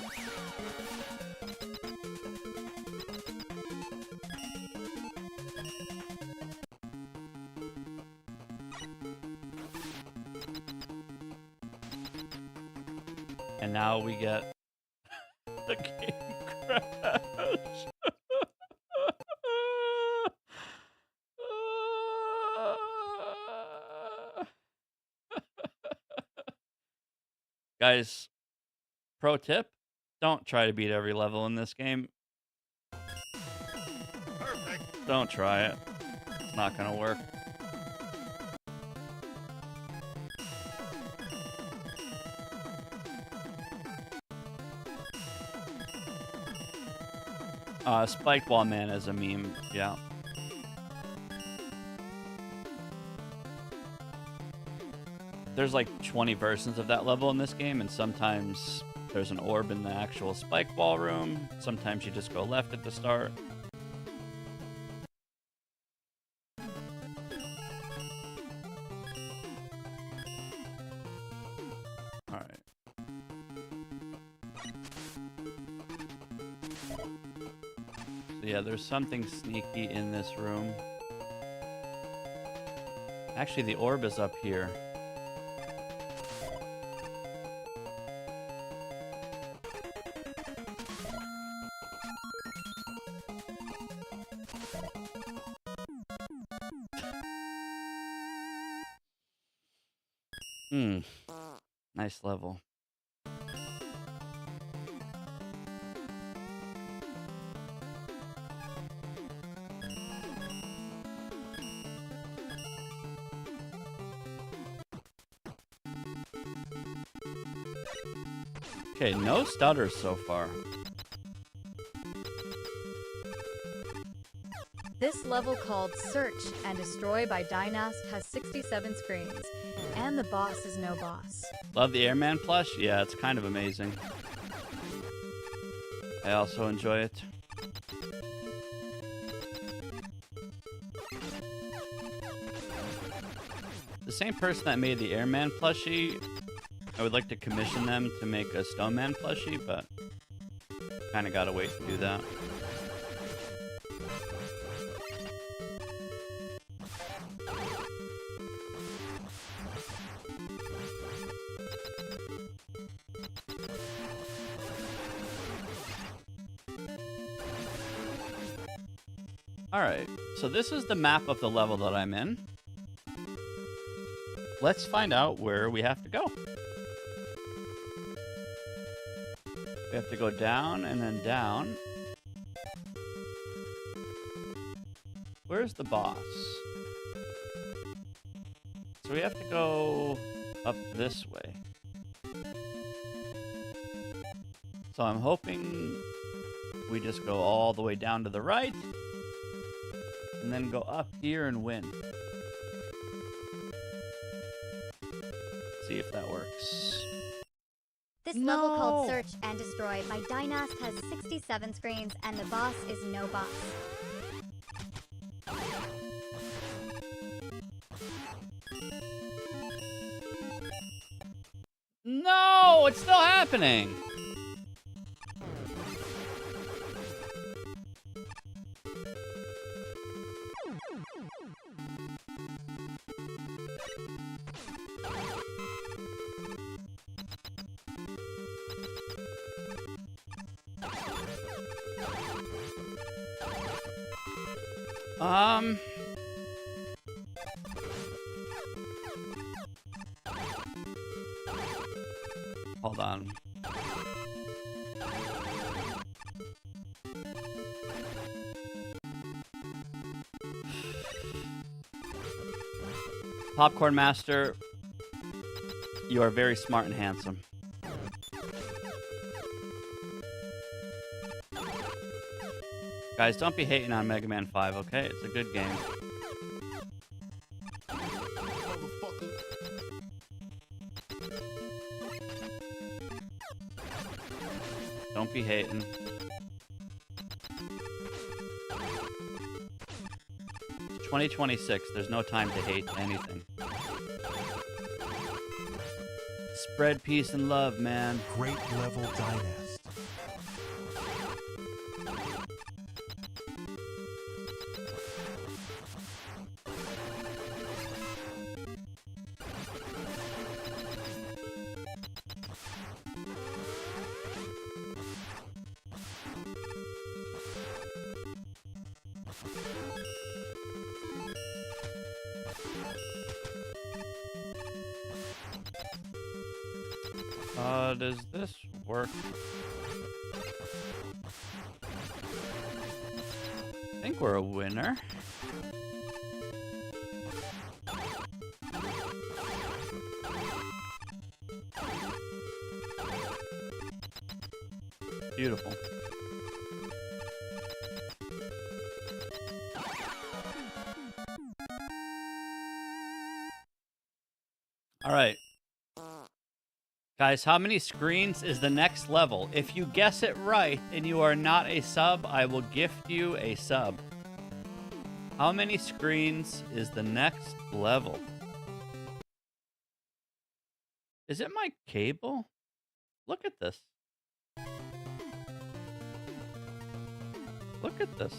And now we get the game crash. Guys, pro tip, don't try to beat every level in this game. Perfect. Don't try it. It's not gonna work. Spiked Wall Man is a meme, yeah. There's like 20 versions of that level in this game, and sometimes there's an orb in the actual spike ball room. Sometimes you just go left at the start. Alright. So yeah, there's something sneaky in this room. Actually, the orb is up here. Nice level. Okay, no stutters so far. This level called Search and Destroy by Dynast has 67 screens, and the boss is no boss. Love the Airman plush? Yeah, it's kind of amazing. I also enjoy it. The same person that made the Airman plushie, I would like to commission them to make a Stoneman plushie, but kind of gotta wait to do that. Alright, so this is the map of the level that I'm in. Let's find out where we have to go. We have to go down and then down. Where's the boss? So we have to go up this way. So I'm hoping we just go all the way down to the right and then go up here and win. See if that works. This level called Search and Destroy by Dynast has 67 screens, and the boss is no boss. No, it's still happening. Hold on. Popcorn Master, you are very smart and handsome. Guys, don't be hating on Mega Man 5, okay? It's a good game. Don't be hating. It's 2026. There's no time to hate anything. Spread peace and love, man. Great level Dynast. Does this work? I think we're a winner. Beautiful. All right. Guys, how many screens is the next level? If you guess it right and you are not a sub, I will gift you a sub. How many screens is the next level? Is it my cable? Look at this. Look at this.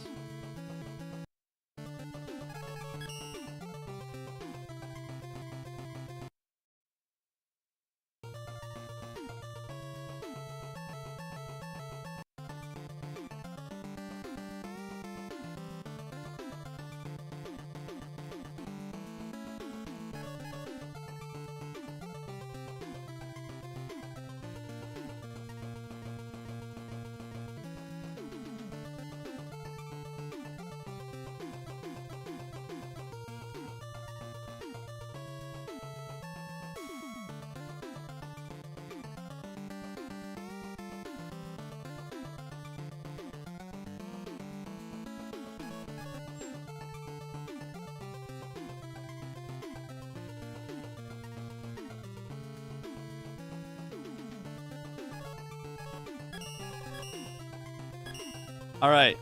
All right.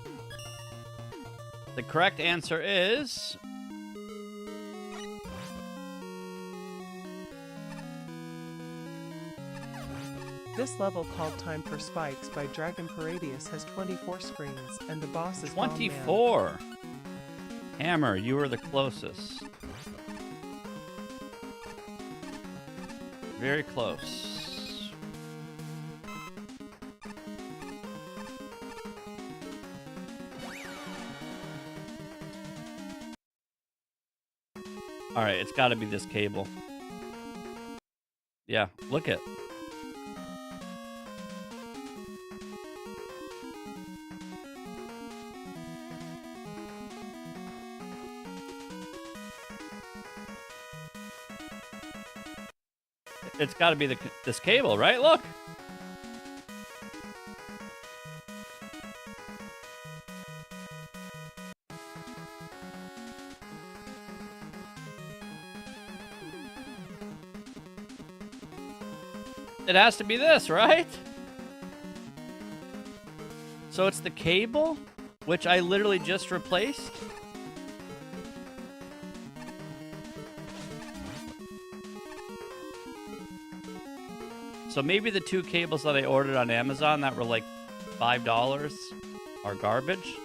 The correct answer is... This level, called Time for Spikes by Dragon Paradius, has 24 screens, and the boss is 24. Hammer, you were the closest. Very close. All right, it's got to be this cable. Yeah, look it. It's got to be this cable, right? Look. It has to be this, right? So it's the cable, which I literally just replaced. So maybe the two cables that I ordered on Amazon that were like $5 are garbage.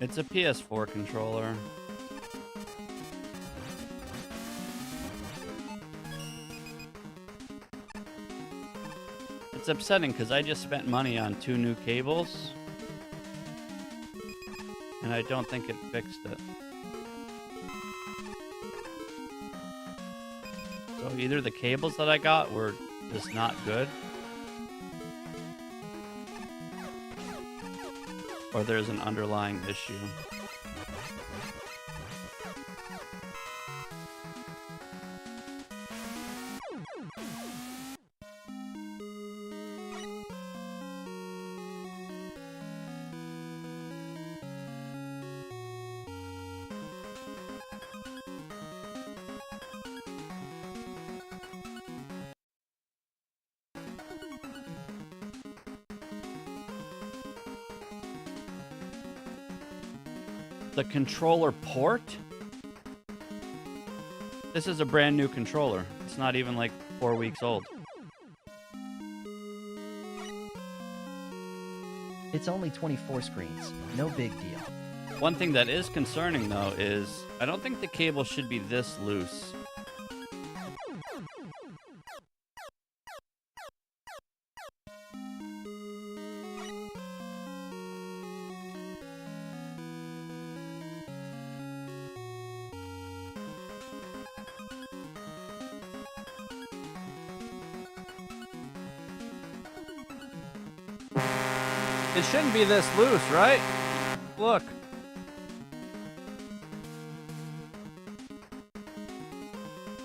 It's a PS4 controller. It's upsetting because I just spent money on 2 new cables. And I don't think it fixed it. So either the cables that I got were just not good, or there's an underlying issue. The controller port? This is a brand new controller. It's not even like 4 weeks old. It's only 24 screens. No big deal. One thing that is concerning though is I don't think the cable should be this loose. It shouldn't be this loose, right? Look.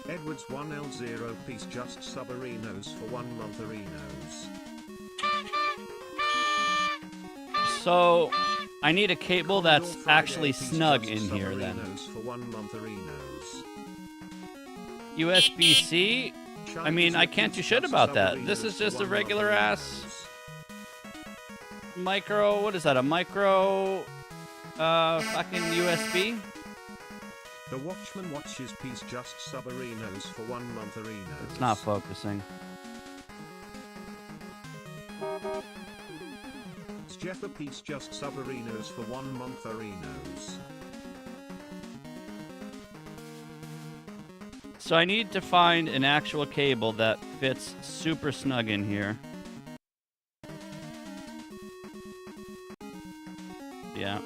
Edwards 1L0 piece just subarinos for 1 month arenos. So I need a cable that's actually snug in here then. For 1 month arenos. USB-C? I mean, I can't do shit about that. This is just a regular ass micro, what is that, a micro fucking USB? The Watchman watches piece just subarinos for 1 month arenos. It's not focusing. Jeff a piece just subarinos for 1 month arenos. So I need to find an actual cable that fits super snug in here. Yeah.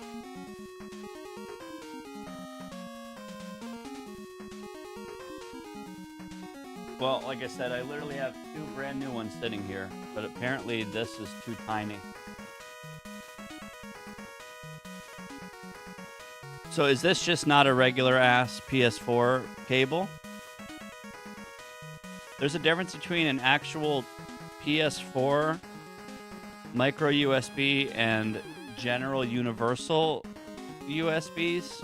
Well, like I said, I literally have 2 brand new ones sitting here, but apparently this is too tiny. So is this just not a regular ass PS4 cable? There's a difference between an actual PS4 micro USB and general universal USBs.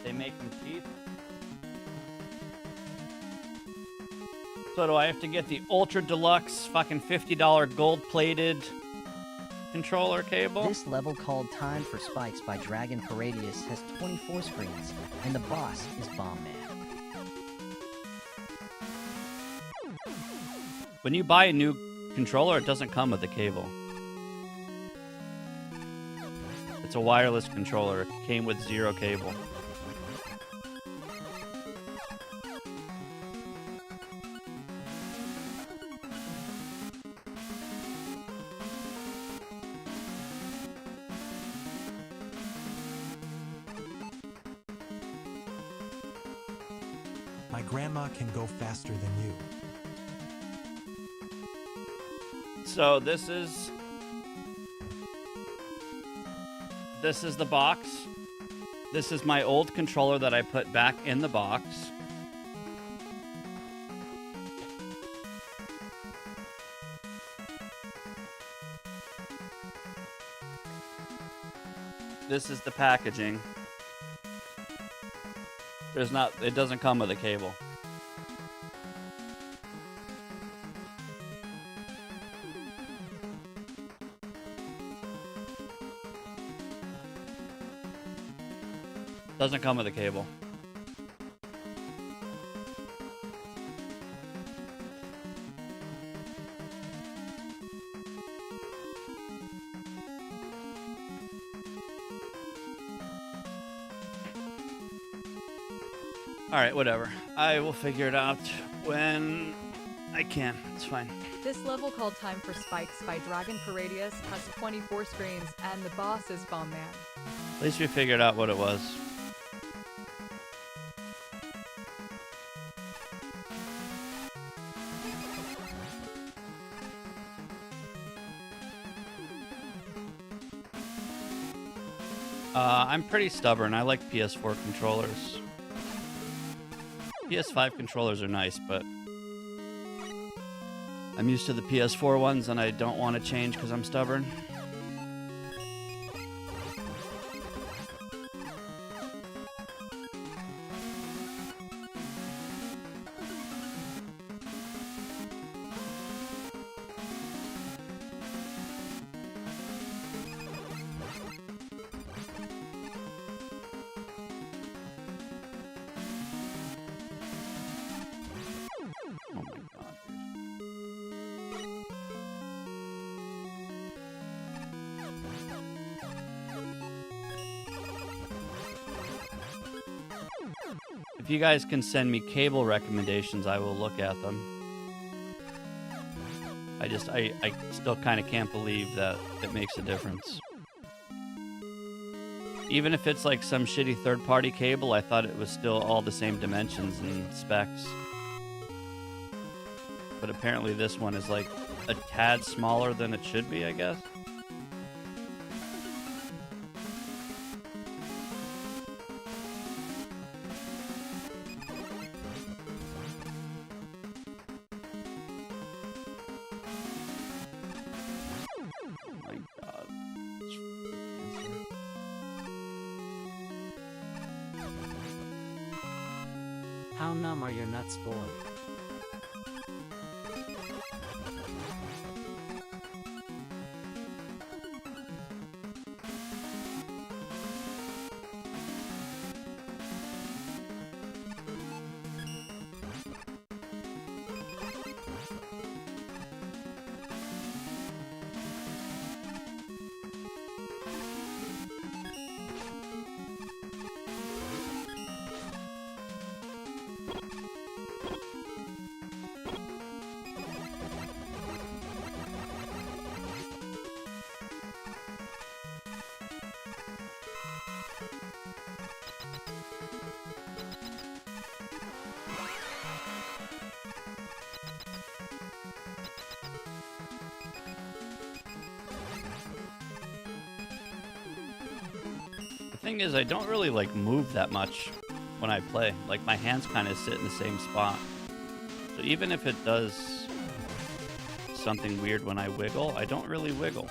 They make them cheap. So do I have to get the ultra deluxe fucking $50 gold plated controller cable? This level called Time for Spikes by Dragon Paradius has 24 screens, and the boss is Bomb Man. When you buy a new controller, it doesn't come with a cable. It's a wireless controller. It came with 0 cable. My grandma can go faster than you. So this is the box. This is my old controller that I put back in the box. This is the packaging. It doesn't come with a cable. Doesn't come with a cable. All right, whatever. I will figure it out when I can. It's fine. This level called Time for Spikes by Dragon Paradius has 24 screens, and the boss is Bomb Man. At least we figured out what it was. I'm pretty stubborn. I like PS4 controllers. PS5 controllers are nice, but I'm used to the PS4 ones and I don't want to change because I'm stubborn. If you guys can send me cable recommendations, I will look at them. I still kind of can't believe that it makes a difference. Even if it's like some shitty third-party cable, I thought it was still all the same dimensions and specs. But apparently this one is like a tad smaller than it should be, I guess. How numb are your nuts, boy? The thing is, I don't really like move that much when I play. Like my hands kind of sit in the same spot. So even if it does something weird when I wiggle, I don't really wiggle.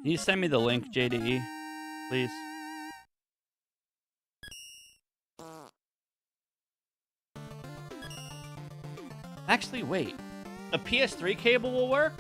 Can you send me the link, JDE, please? Actually, wait. A PS3 cable will work?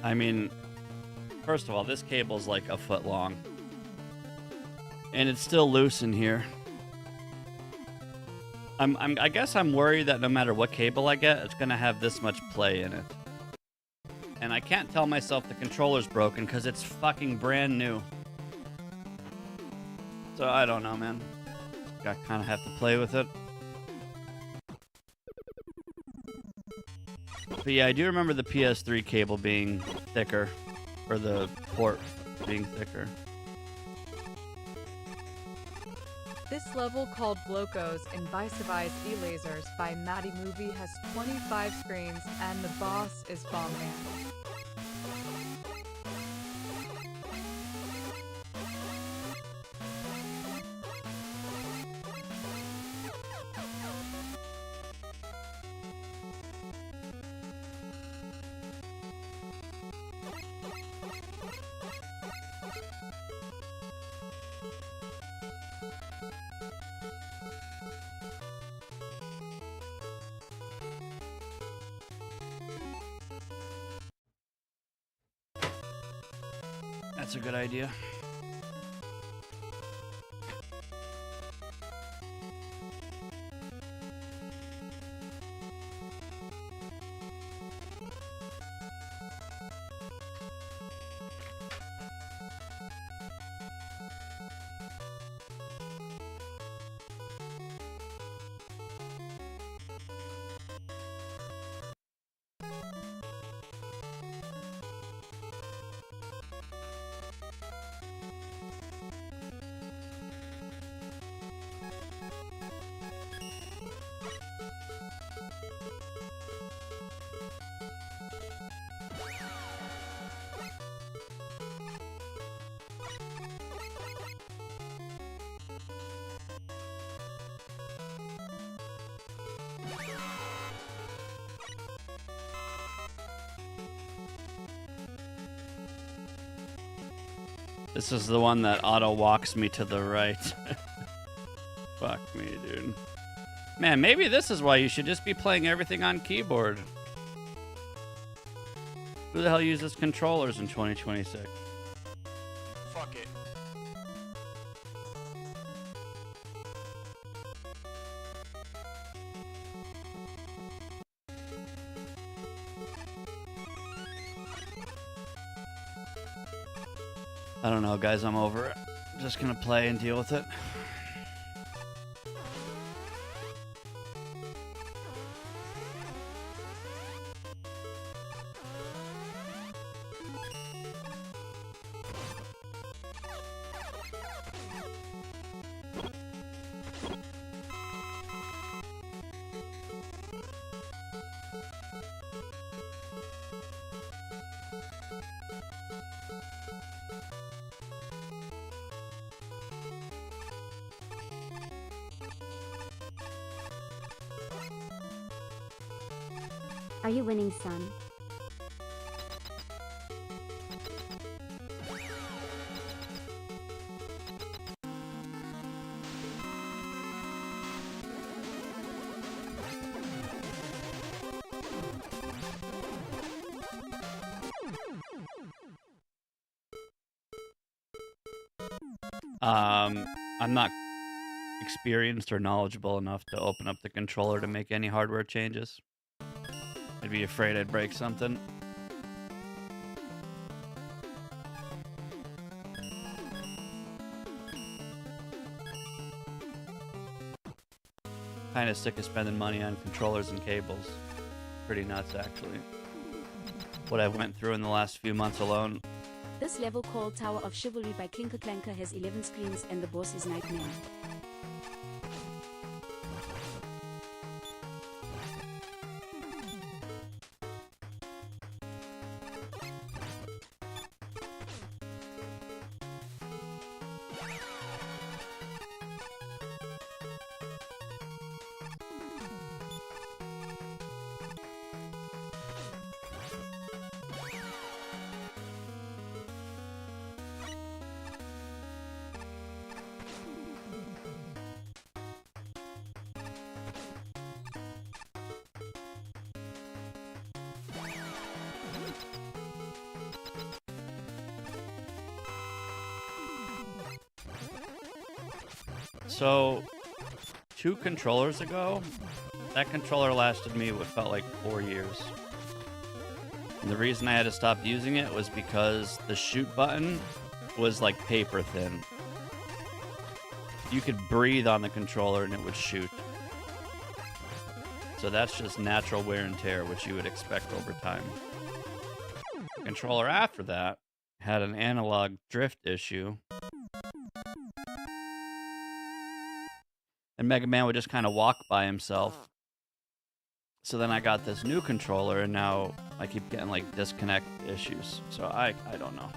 I mean, first of all, this cable's like a foot long. And it's still loose in here. I guess I'm worried that no matter what cable I get, it's going to have this much play in it. And I can't tell myself the controller's broken because it's fucking brand new. So I don't know, man. Got kind of have to play with it. But yeah, I do remember the PS3 cable being thicker, or the port being thicker. This level, called Blocos in Bicevice E-Lasers by Maddie Movie, has 25 screens, and the boss is Bomb Man. That's a good idea. This is the one that auto walks me to the right. Fuck me, dude. Man, maybe this is why you should just be playing everything on keyboard. Who the hell uses controllers in 2026? Fuck it. I don't know, guys. I'm over it. I'm just gonna play and deal with it. Are you winning, son? I'm not experienced or knowledgeable enough to open up the controller to make any hardware changes. I'd be afraid I'd break something. Kind of sick of spending money on controllers and cables. Pretty nuts, actually. What I went through in the last few months alone. This level, called Tower of Chivalry by Clinker Clanker, has 11 screens and the boss is Nightmare. So, 2 controllers ago, that controller lasted me what felt like 4 years. And the reason I had to stop using it was because the shoot button was like paper thin. you could breathe on the controller and it would shoot. So that's just natural wear and tear, which you would expect over time. The controller after that had an analog drift issue. And Mega Man would just kind of walk by himself. So then I got this new controller, and now I keep getting like disconnect issues. So I don't know.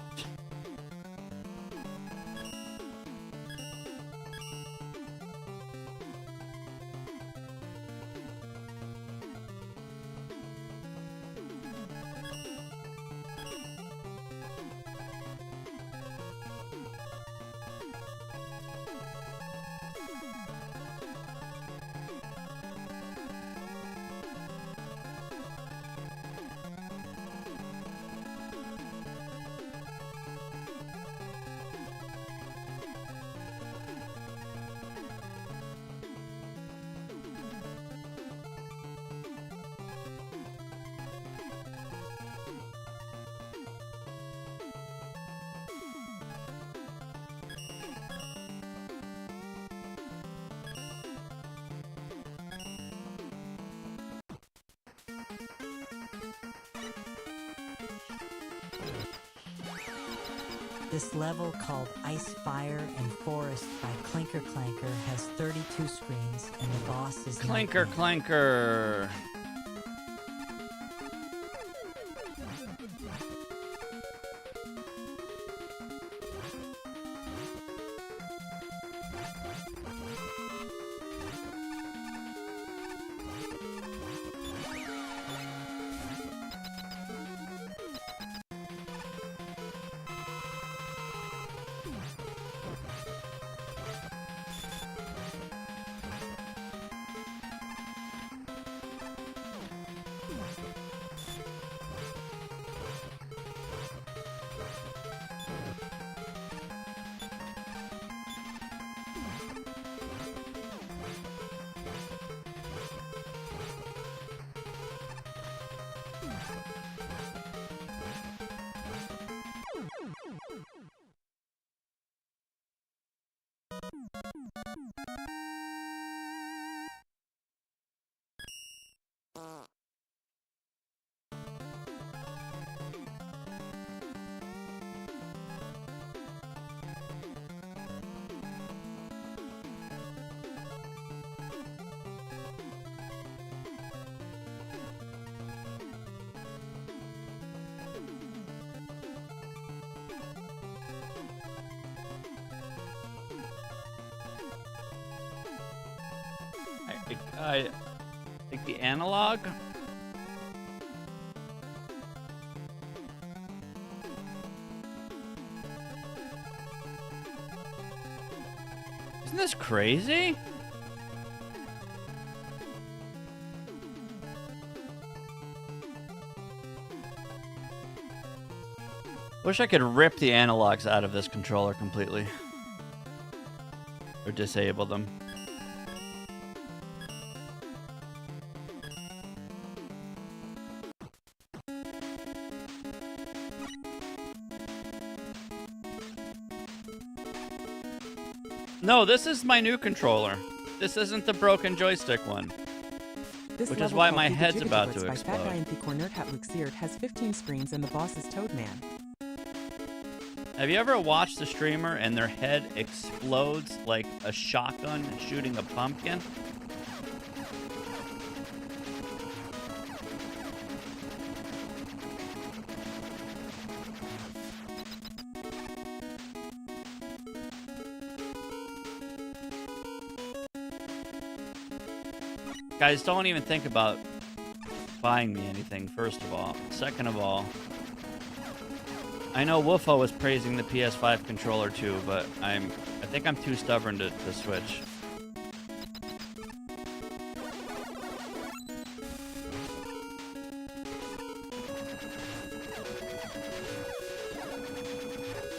This level, called Ice, Fire, and Forest by Clinker Clanker, has 32 screens, and the boss is Clinker Clanker. I think the analog. Isn't this crazy? Wish I could rip the analogs out of this controller completely. Or disable them. No, this is my new controller. This isn't the broken joystick one. This Which is level why called my Giga head's about Gigahertz to by explode. Fat Guy and Thicor Nerdhat Luxiert has 15 screens and the boss is Toadman. Have you ever watched the streamer and their head explodes like a shotgun shooting a pumpkin? Guys, don't even think about buying me anything, first of all. Second of all, I know Woofo was praising the PS5 controller too, but I think I'm too stubborn to switch.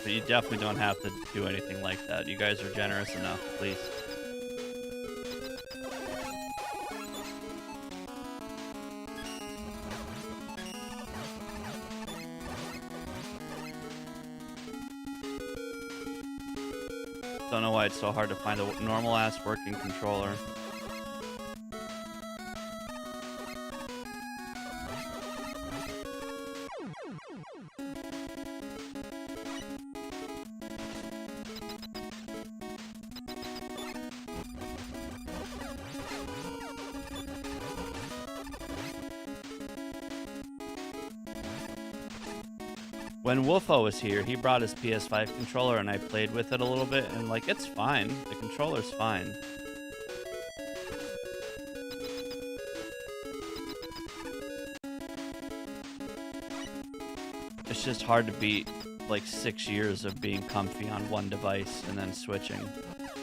But you definitely don't have to do anything like that. You guys are generous enough, please. Don't know why it's so hard to find a normal-ass working controller. When Wolfo was here, he brought his PS5 controller and I played with it a little bit, and like, it's fine. The controller's fine. It's just hard to beat like 6 years of being comfy on one device and then switching.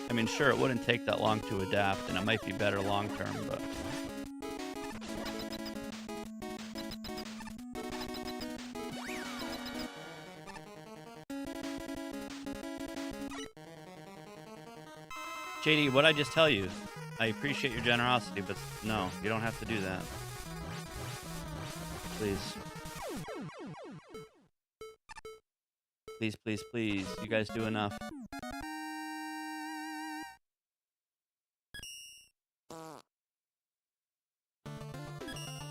I mean, sure, it wouldn't take that long to adapt and it might be better long term, but... JD, what'd I just tell you? I appreciate your generosity, but no, you don't have to do that. Please. Please, please, please. You guys do enough.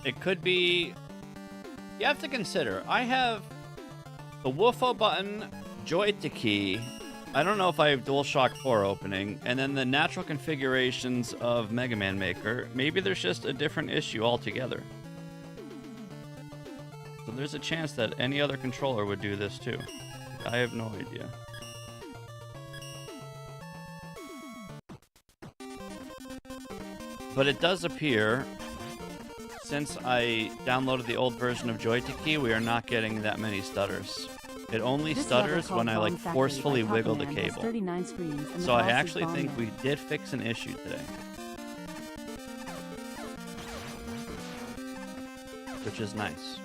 It could be... You have to consider, I have the Wolfo button, Joy-to key. I don't know if I have DualShock 4 opening, and then the natural configurations of Mega Man Maker. Maybe there's just a different issue altogether. So there's a chance that any other controller would do this too. I have no idea. But it does appear, since I downloaded the old version of Joy-to-key, we are not getting that many stutters. It only stutters when I like forcefully wiggle the cable. So I actually think we did fix an issue today. Which is nice.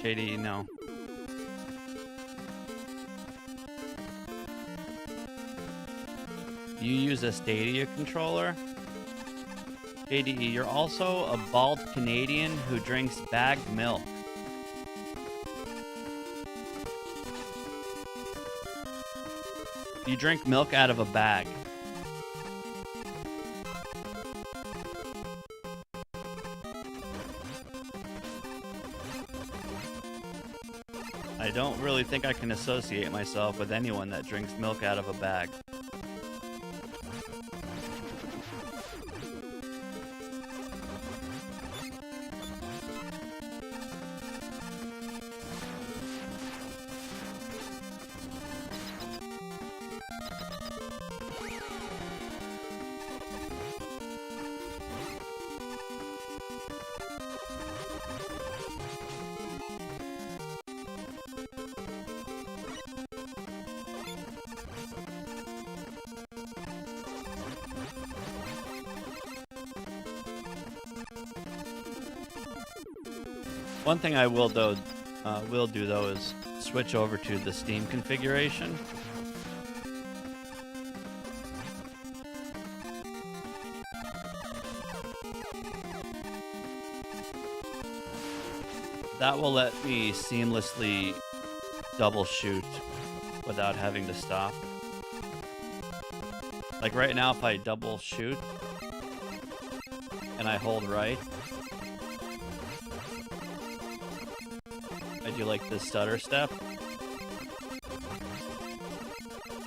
JD, no. You use a Stadia controller? JD, you're also a bald Canadian who drinks bagged milk. You drink milk out of a bag. I don't really think I can associate myself with anyone that drinks milk out of a bag. One thing I will do though is switch over to the Steam configuration. That will let me seamlessly double shoot without having to stop. Like right now, if I double shoot and I hold right, I do like this stutter step.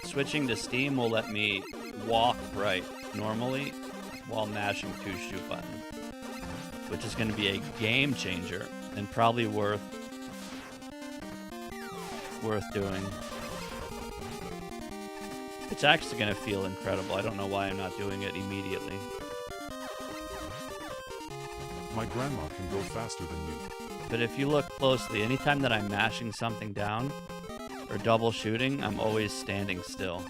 Switching to Steam will let me walk right normally while mashing 2 shoot buttons, which is going to be a game changer and probably worth doing. It's actually going to feel incredible. I don't know why I'm not doing it immediately. My grandma can go faster than you. But if you look closely, anytime that I'm mashing something down or double shooting, I'm always standing still.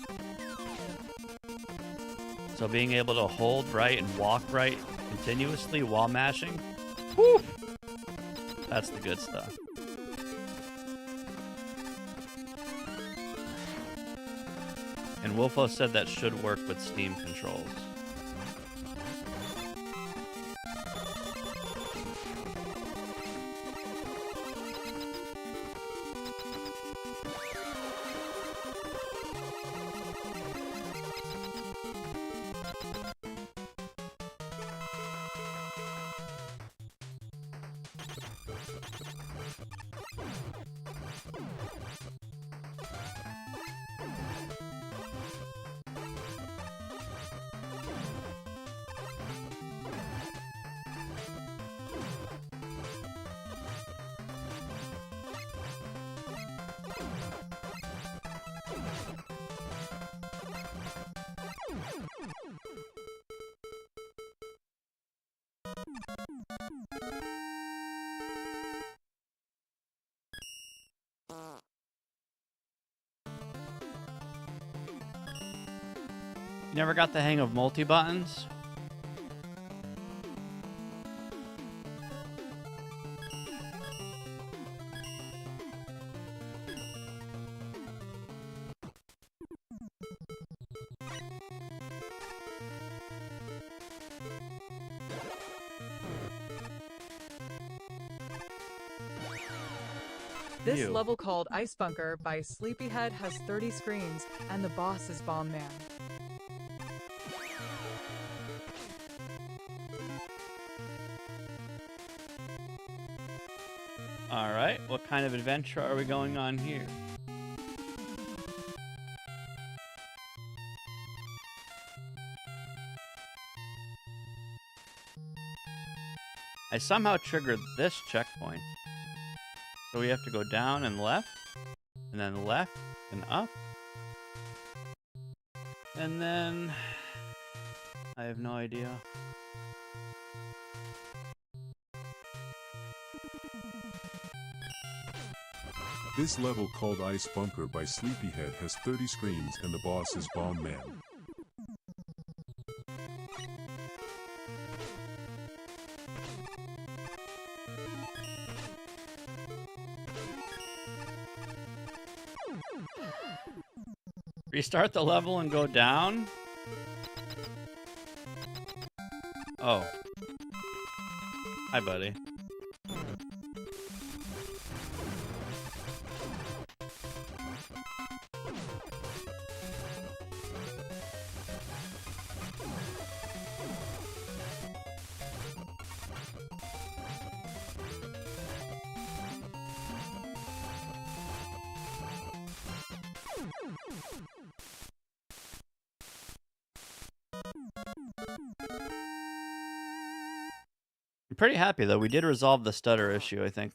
So being able to hold right and walk right continuously while mashing. Woo! That's the good stuff. And Wolfo said that should work with Steam controls. You never got the hang of multi-buttons? This Ew. level called Ice Bunker by Sleepyhead has 30 screens, and the boss is Bomb Man. Alright, what kind of adventure are we going on here? I somehow triggered this checkpoint. So we have to go down and left, and then left and up. And then I have no idea. This level called Ice Bunker by Sleepyhead has 30 screens and the boss is Bomb Man. Restart the level and go down? Oh. Hi, buddy. I'm pretty happy, though. We did resolve the stutter issue, I think.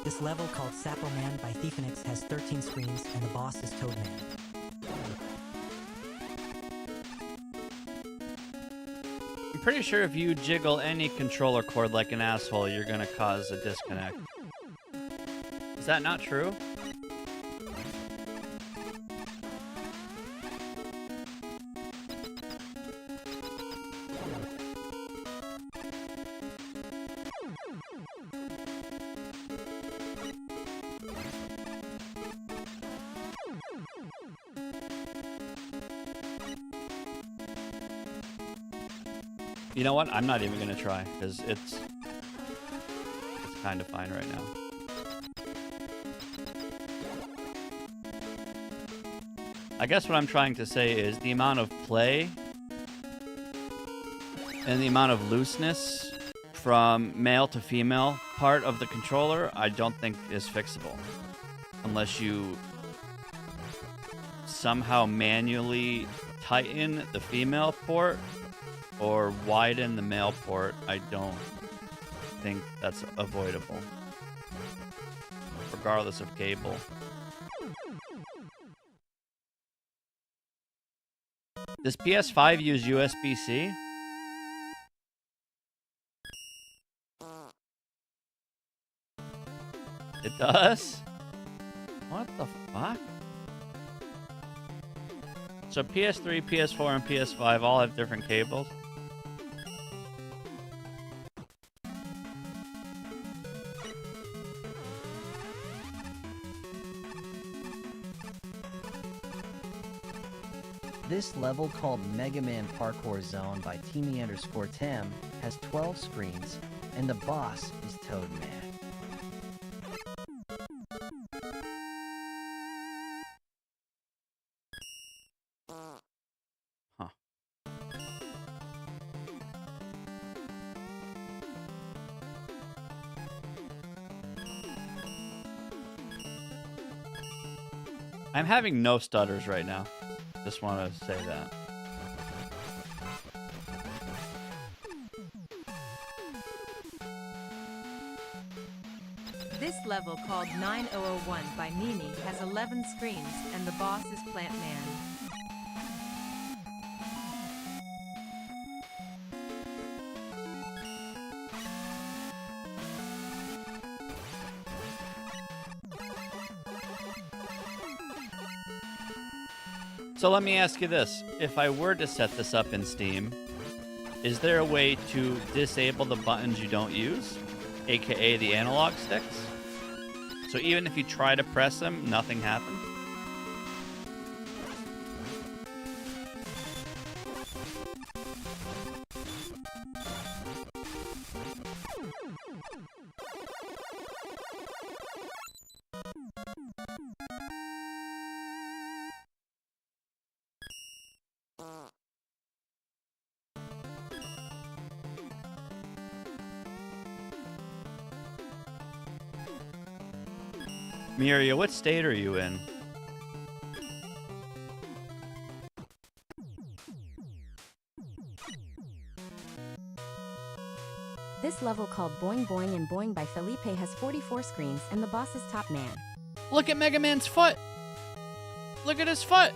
This level called Sappo Man by Thiefinix has 13 screens and the boss is Toadman. I'm pretty sure if you jiggle any controller cord like an asshole, you're gonna cause a disconnect. Is that not true? You know what? I'm not even gonna try because it's kind of fine right now. I guess what I'm trying to say is the amount of play and the amount of looseness from male to female part of the controller, I don't think is fixable unless you somehow manually tighten the female port or widen the male port. I don't think that's avoidable, regardless of cable. Does PS5 use USB-C? It does? What the fuck? So PS3, PS4, and PS5 all have different cables? This level, called Mega Man Parkour Zone by Teamy_Tem, has 12 screens, and the boss is Toad Man. Huh. I'm having no stutters right now. Just want to say that. This level, called 9001 by Mimi, has 11 screens, and the boss is Plant Man. So let me ask you this. If I were to set this up in Steam, is there a way to disable the buttons you don't use, aka the analog sticks? So even if you try to press them, nothing happens? Miria, what state are you in? This level, called Boing Boing and Boing by Felipe, has 44 screens, and the boss is Top Man. Look at Mega Man's foot! Look at his foot!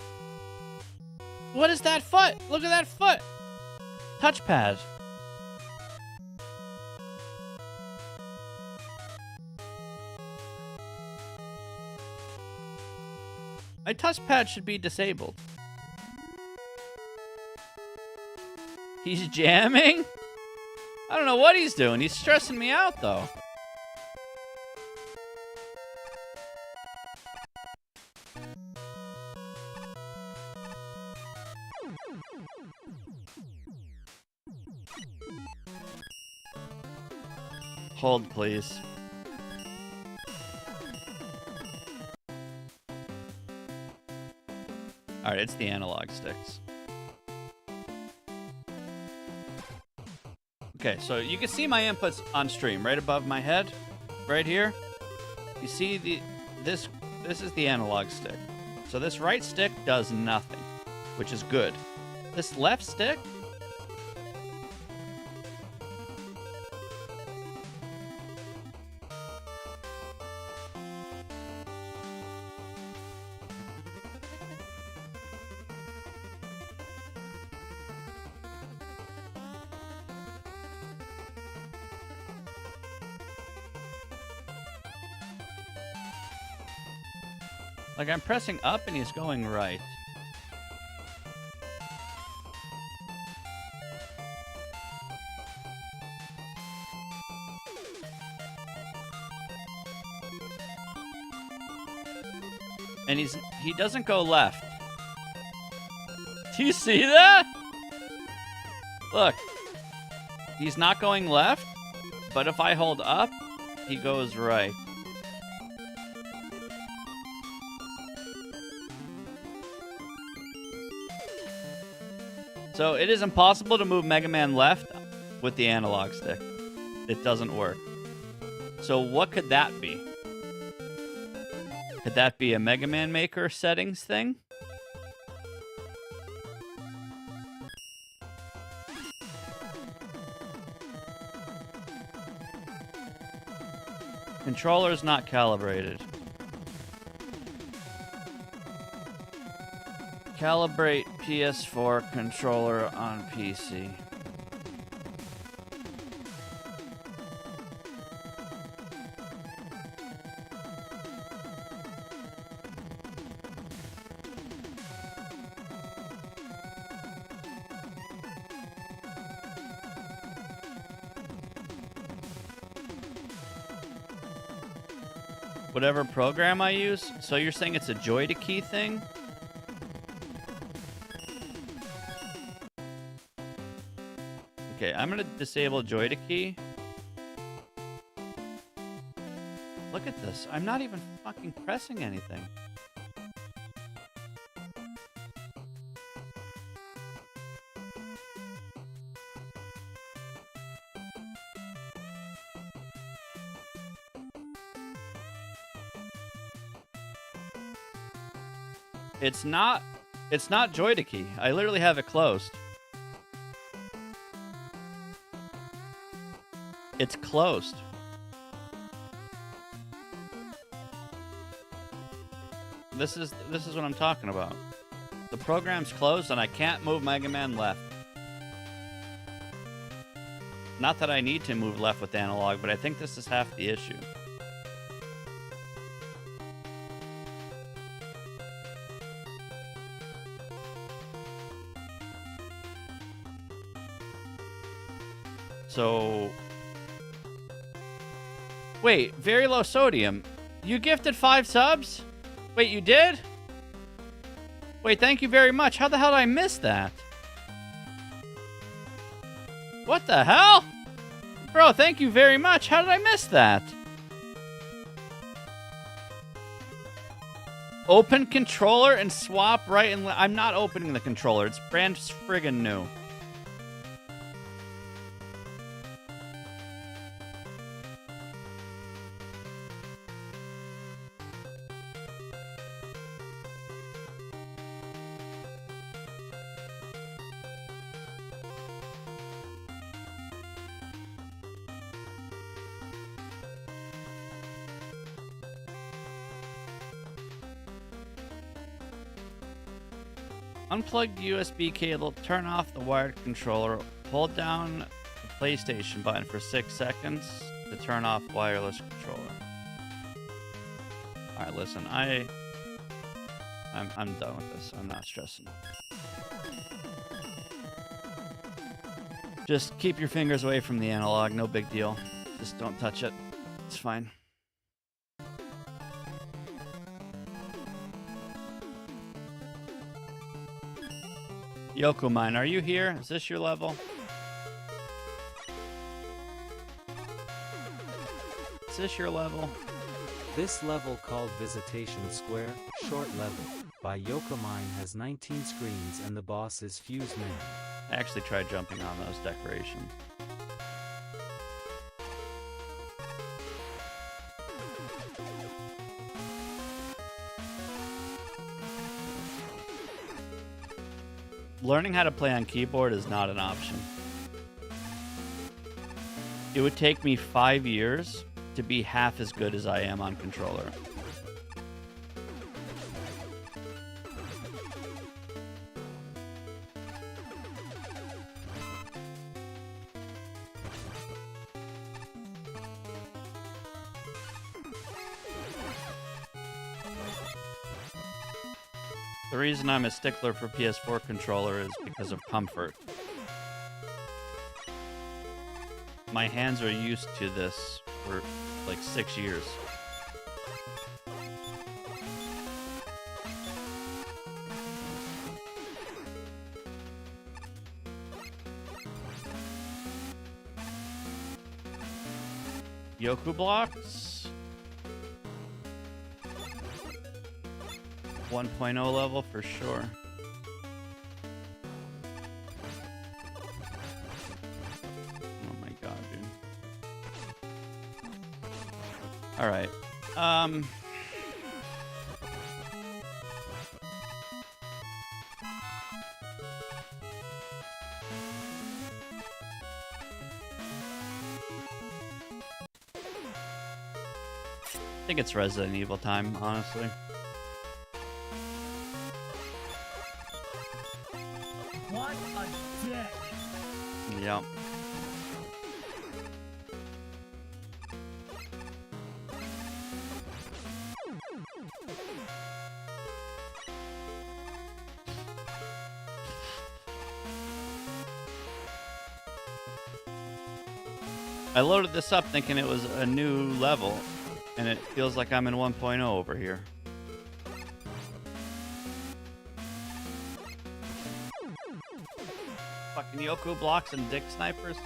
What is that foot? Look at that foot! Touchpad. My touchpad should be disabled. He's jamming? I don't know what he's doing. He's stressing me out, though. Hold, please. Alright, it's the analog sticks. Okay, so you can see my inputs on stream right above my head, right here. You see this is the analog stick. So this right stick does nothing, which is good. This left stick, like I'm pressing up and he's going right. And he doesn't go left. Do you see that? Look. He's not going left, but if I hold up, he goes right. So it is impossible to move Mega Man left with the analog stick. It doesn't work. So what could that be? Could that be a Mega Man Maker settings thing? Controller's not calibrated. Calibrate PS4 controller on PC. Whatever program I use? So you're saying it's a joy to key thing? Okay, I'm gonna disable joy to key. Look at this. I'm not even fucking pressing anything. It's not joy to key. I literally have it closed. It's closed. This is what I'm talking about. The program's closed and I can't move Mega Man left. Not that I need to move left with analog, but I think this is half the issue. So, wait, very low sodium. You gifted 5 subs? Wait, you did? Wait, thank you very much. How the hell did I miss that? What the hell? Bro, thank you very much. How did I miss that? Open controller and swap right and left. I'm not opening the controller. It's brand friggin' new. Unplug USB cable, turn off the wired controller, hold down the PlayStation button for 6 seconds to turn off wireless controller. Alright, listen, I'm done with this. I'm not stressing. Just keep your fingers away from the analog, no big deal. Just don't touch it. It's fine. Yokomine, are you here? Is this your level? Is this your level? This level called Visitation Square, short level, by Yokomine has 19 screens and the boss is Fuse Man. I actually tried jumping on those decorations. Learning how to play on keyboard is not an option. It would take me 5 years to be half as good as I am on controller. The reason I'm a stickler for PS4 controller is because of comfort. My hands are used to this for like 6 years. Yoku blocks. 1.0 level for sure. Oh my god, dude. Alright. I think it's Resident Evil time, honestly. Yep. I loaded this up thinking it was a new level, and it feels like I'm in 1.0 over here. Fucking Yoku blocks and dick snipers.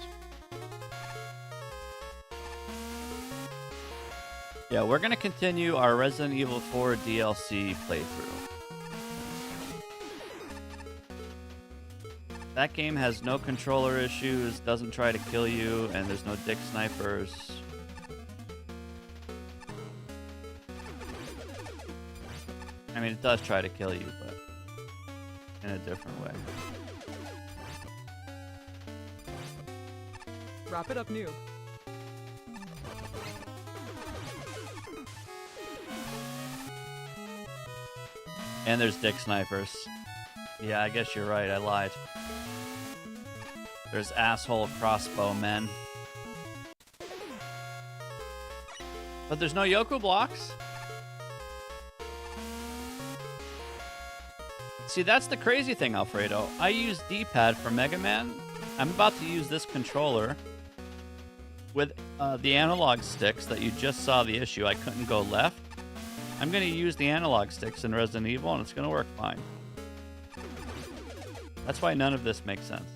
Yeah, we're gonna continue our Resident Evil 4 DLC playthrough. That game has no controller issues, doesn't try to kill you, and there's no dick snipers. I mean, it does try to kill you, but in a different way. Wrap it up, noob. And there's dick snipers. Yeah, I guess you're right, I lied. There's asshole crossbow men. But there's no Yoku blocks. See, that's the crazy thing, Alfredo. I use D-pad for Mega Man. I'm about to use this controller with the analog sticks that you just saw the issue. I couldn't go left. I'm going to use the analog sticks in Resident Evil, and it's going to work fine. That's why none of this makes sense.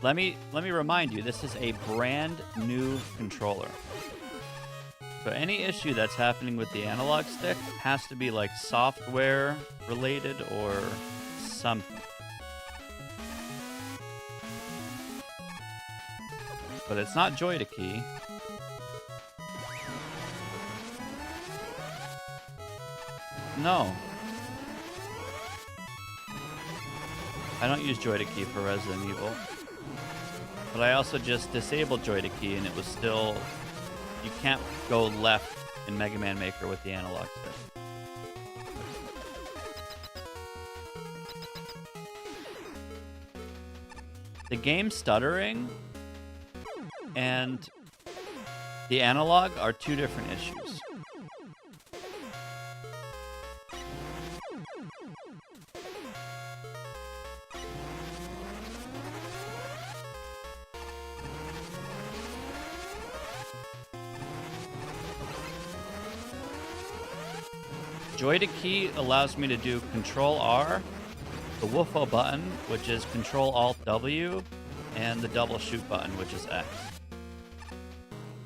Let me remind you, this is a brand new controller. So any issue that's happening with the analog stick has to be like software related or something. But it's not Joy-to-Key. No. I don't use Joy-to-Key for Resident Evil. But I also just disabled Joy-to-Key and it was still... You can't go left in Mega Man Maker with the analog stick. The game stuttering and the analog are two different issues. Joy-to-Key allows me to do Control R, the Woofo button, which is Control Alt W, and the double shoot button, which is X.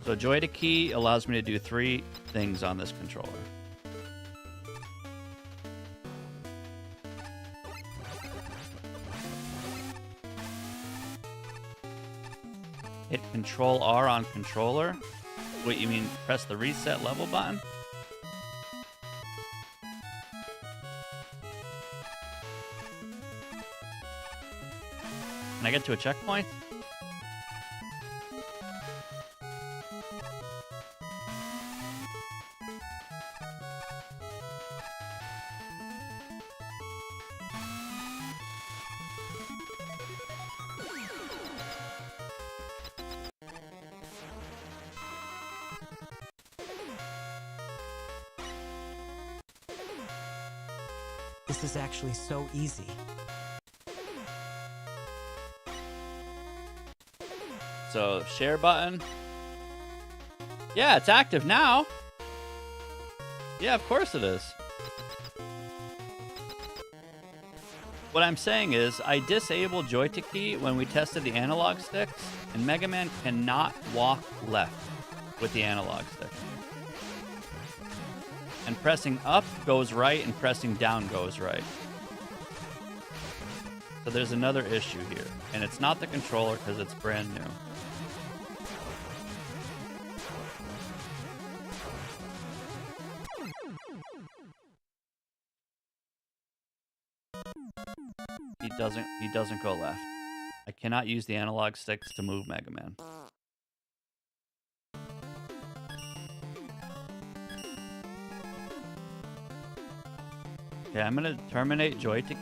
So Joy-to-Key allows me to do three things on this controller. Hit Control R on controller. Wait, you mean press the reset level button? Can I get to a checkpoint? This is actually so easy. So, share button. Yeah, it's active now. Yeah, of course it is. What I'm saying is, I disabled Joy-to-Key when we tested the analog sticks, and Mega Man cannot walk left with the analog stick. And pressing up goes right, and pressing down goes right. So there's another issue here, and it's not the controller because it's brand new. He doesn't go left. I cannot use the analog sticks to move Mega Man. Okay, I'm going to terminate Joystick.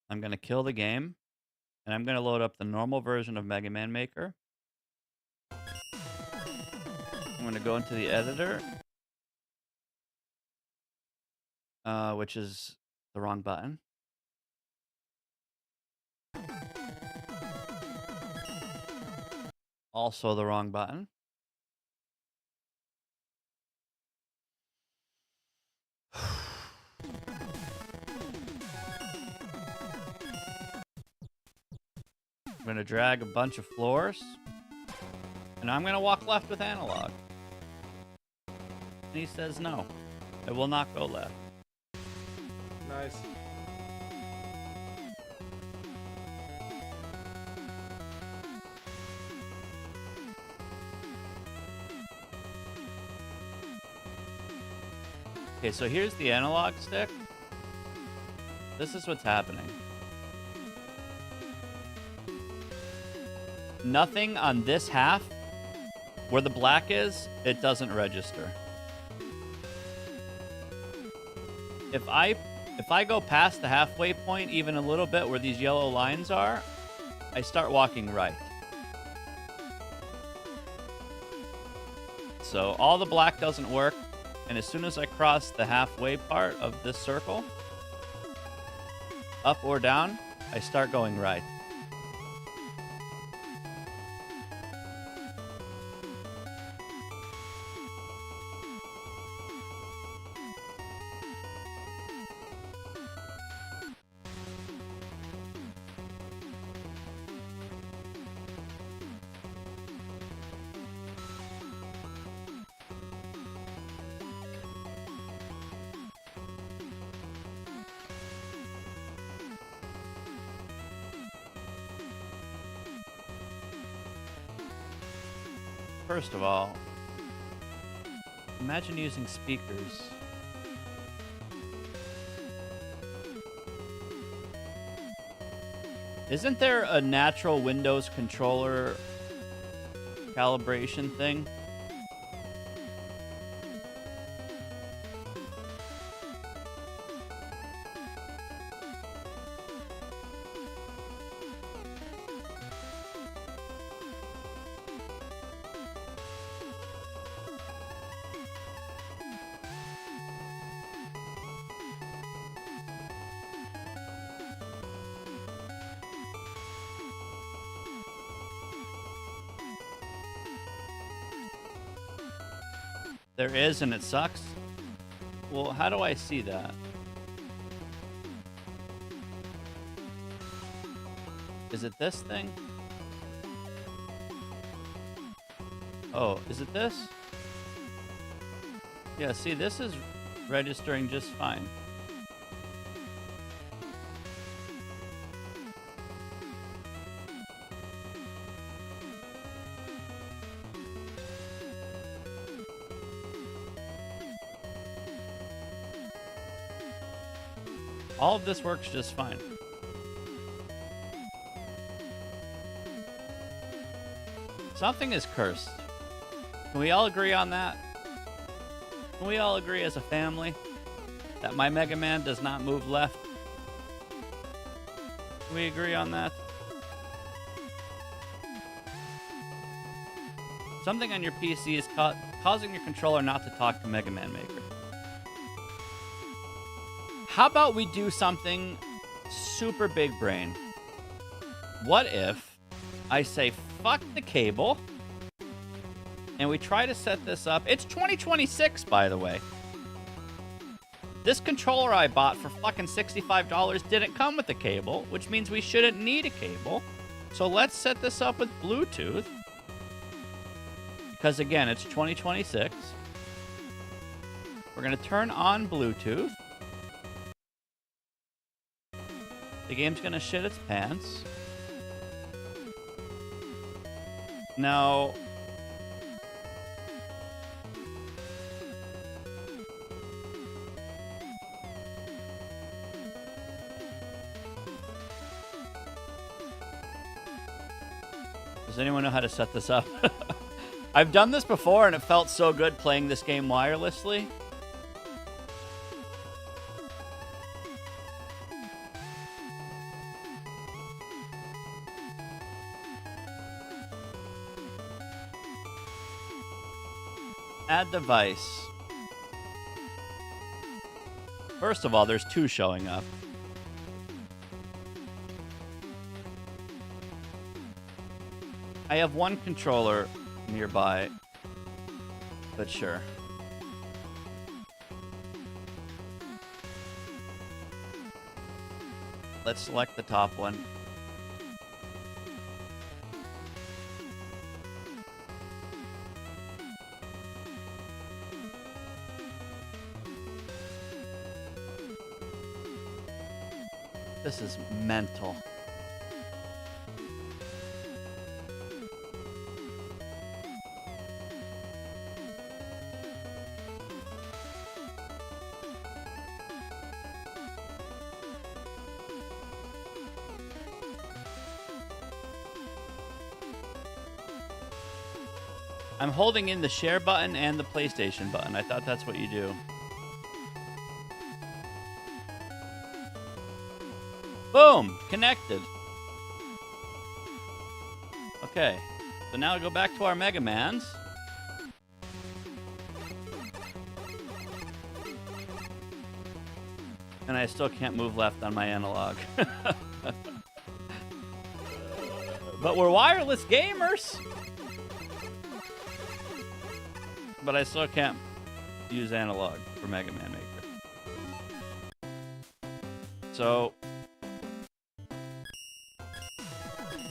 I'm going to kill the game. And I'm going to load up the normal version of Mega Man Maker. I'm going to go into the editor. Which is the wrong button. Also the wrong button. I'm going to drag a bunch of floors. And I'm going to walk left with analog. And he says no. I will not go left. Nice. Okay, so here's the analog stick. This is what's happening. Nothing on this half, where the black is, it doesn't register. If I go past the halfway point even a little bit where these yellow lines are, I start walking right. So all the black doesn't work, and as soon as I cross the halfway part of this circle, up or down, I start going right. First of all, imagine using speakers. Isn't there a natural Windows controller calibration thing? There is, and it sucks. Well, how do I see that? Is it this thing? Oh, is it this? Yeah, see, this is registering just fine. All of this works just fine. Something is cursed. Can we all agree on that? Can we all agree as a family that my Mega Man does not move left? Can we agree on that? Something on your PC is causing your controller not to talk to Mega Man Maker. How about we do something super big brain? What if I say fuck the cable and we try to set this up? It's 2026, by the way. This controller I bought for fucking $65 didn't come with a cable, which means we shouldn't need a cable. So let's set this up with Bluetooth. Because again, it's 2026. We're going to turn on Bluetooth. The game's gonna shit its pants. Now, does anyone know how to set this up? I've done this before and it felt so good playing this game wirelessly. Add device. First of all, there's 2 showing up. I have 1 controller nearby, but sure. Let's select the top one. This is mental. I'm holding in the share button and the PlayStation button. I thought that's what you do. Boom! Connected. Okay. So now go back to our Mega Mans. And I still can't move left on my analog. But we're wireless gamers! But I still can't use analog for Mega Man Maker. So,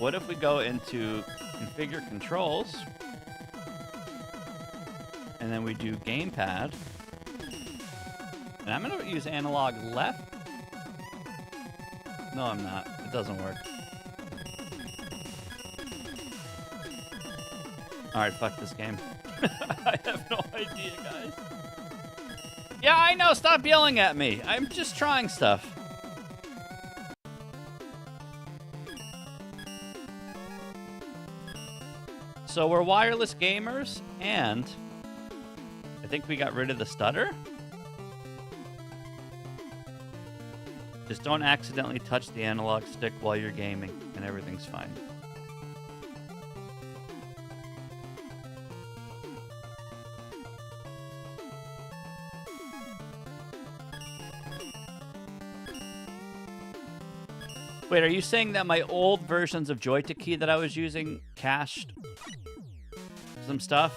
what if we go into configure controls, and then we do gamepad, and I'm gonna use analog left? No, I'm not. It doesn't work. Alright, fuck this game. I have no idea, guys. Yeah, I know. Stop yelling at me. I'm just trying stuff. So we're wireless gamers, and I think we got rid of the stutter. Just don't accidentally touch the analog stick while you're gaming, and everything's fine. Wait, are you saying that my old versions of Joy-To-Key that I was using cached some stuff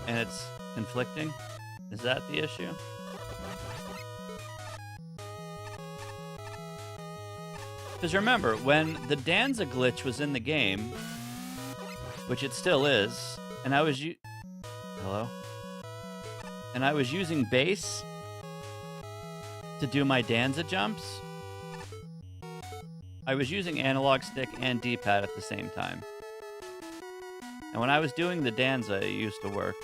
and it's conflicting? Is that the issue? Because remember, when the Danza glitch was in the game, which it still is, and I was Hello? And I was using bass to do my Danza jumps, I was using analog stick and D-pad at the same time. And when I was doing the Danza, it used to work.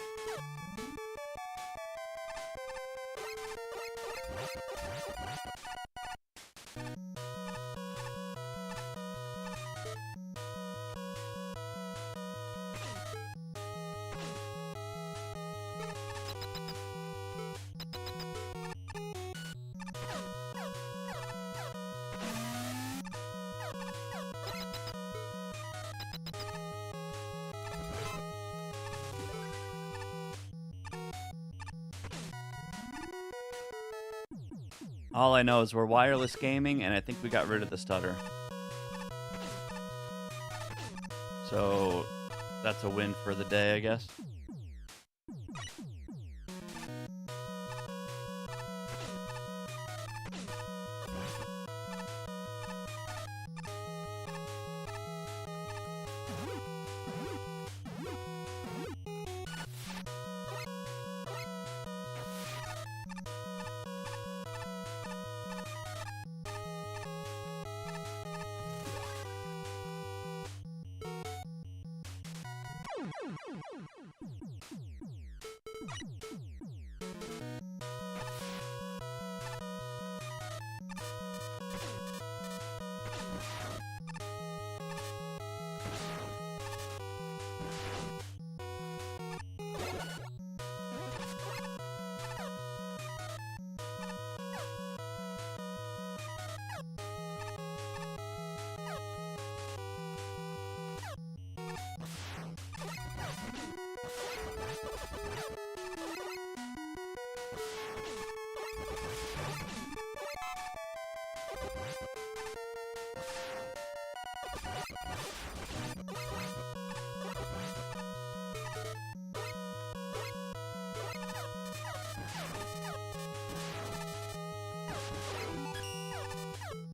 All I know is we're wireless gaming, and I think we got rid of the stutter. So that's a win for the day, I guess.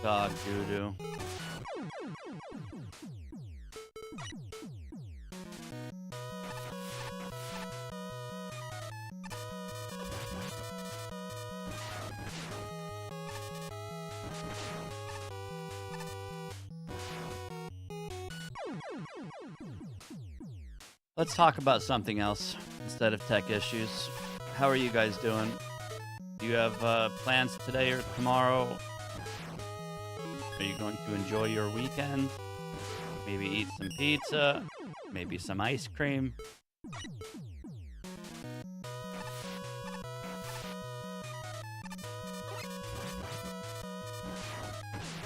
Dog doo-doo. Let's talk about something else instead of tech issues. How are you guys doing? Do you have plans today or tomorrow? Are you going to enjoy your weekend? Maybe eat some pizza? Maybe some ice cream?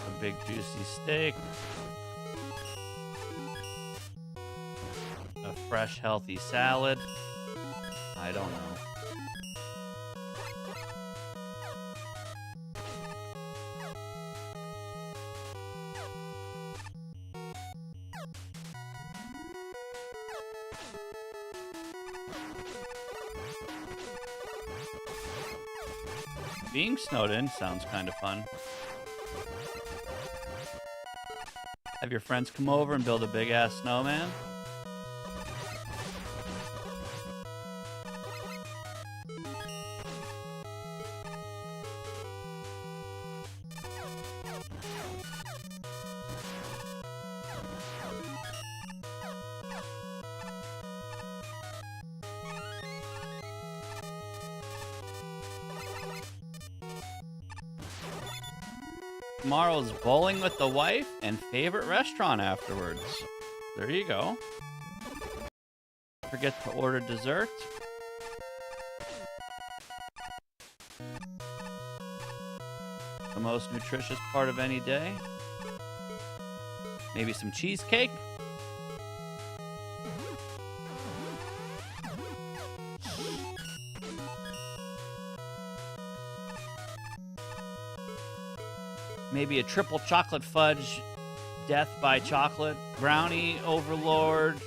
A big juicy steak? A fresh healthy salad? I don't know. Being snowed in sounds kind of fun. Have your friends come over and build a big ass snowman? Tomorrow's bowling with the wife and favorite restaurant afterwards. There you go. Forget to order dessert. The most nutritious part of any day. Maybe some cheesecake. Maybe a triple chocolate fudge, death by chocolate, brownie, overload,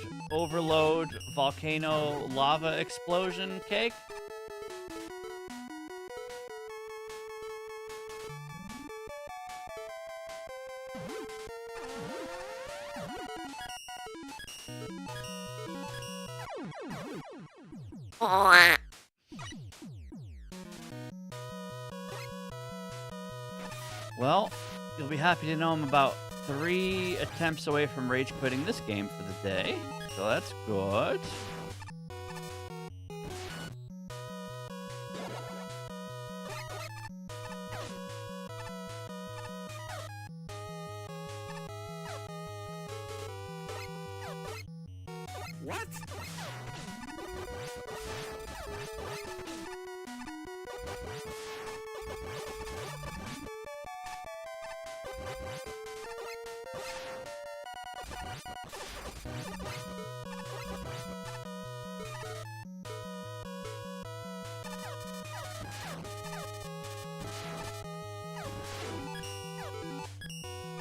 volcano, lava explosion cake. Well, you'll be happy to know I'm about 3 attempts away from rage quitting this game for the day, so that's good. What?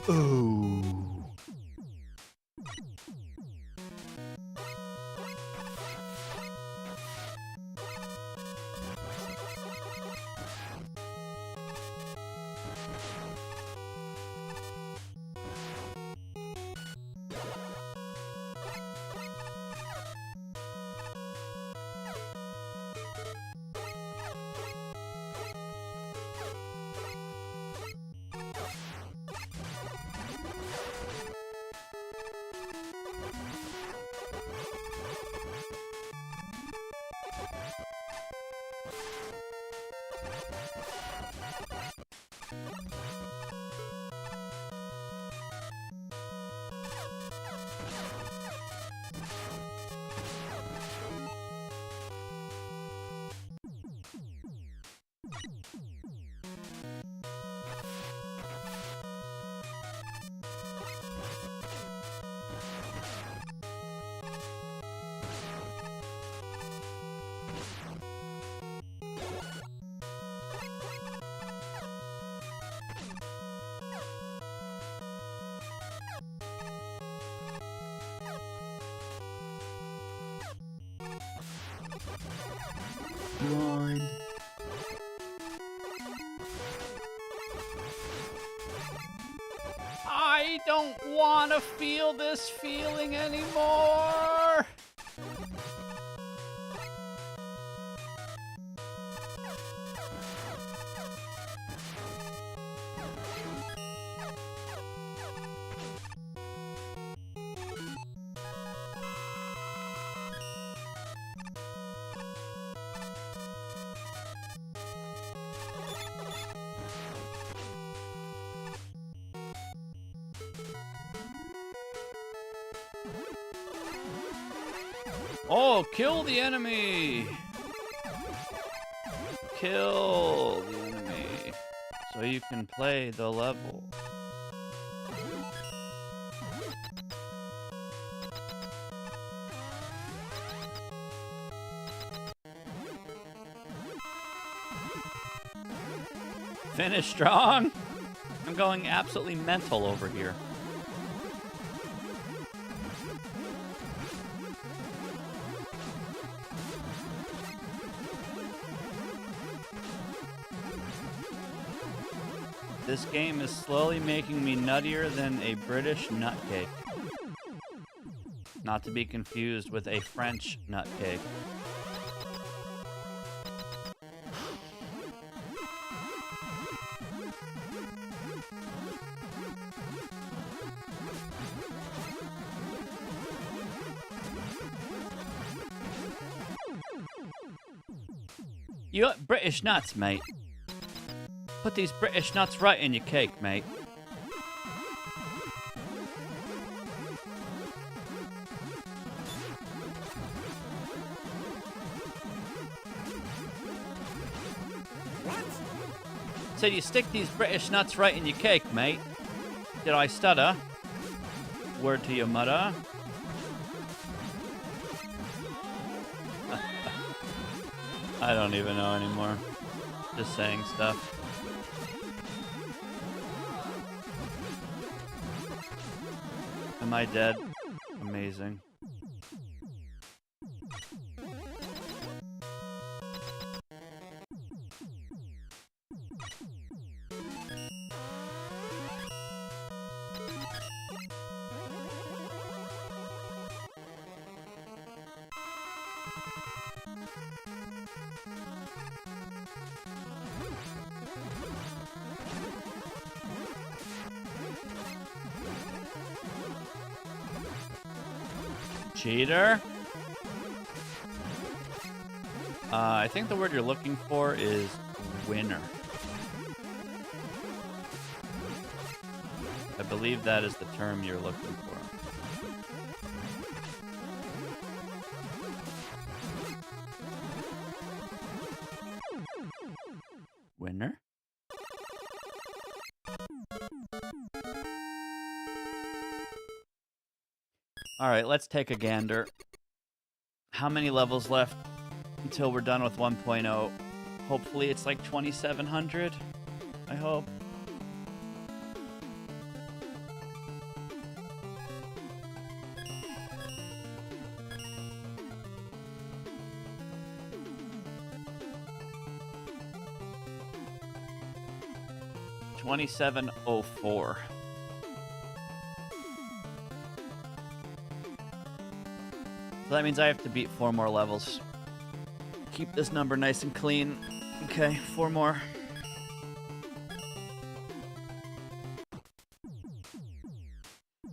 Ooh. don't want to feel this feeling anymore. Oh, kill the enemy! Kill the enemy so you can play the level. Finish strong? I'm going absolutely mental over here. This game is slowly making me nuttier than a British nutcake. Not to be confused with a French nutcake. You got British nuts, mate. Put these British nuts right in your cake, mate. What? So you stick these British nuts right in your cake, mate. Did I stutter? Word to your mother. I don't even know anymore. Just saying stuff. Am I dead? Amazing. Cheater? I think the word you're looking for is winner. I believe that is the term you're looking for. Winner? Alright, let's take a gander. How many levels left until we're done with 1.0? Hopefully it's like 2,700, I hope. $27.04. So that means I have to beat 4 more levels. Keep this number nice and clean. Okay, 4 more.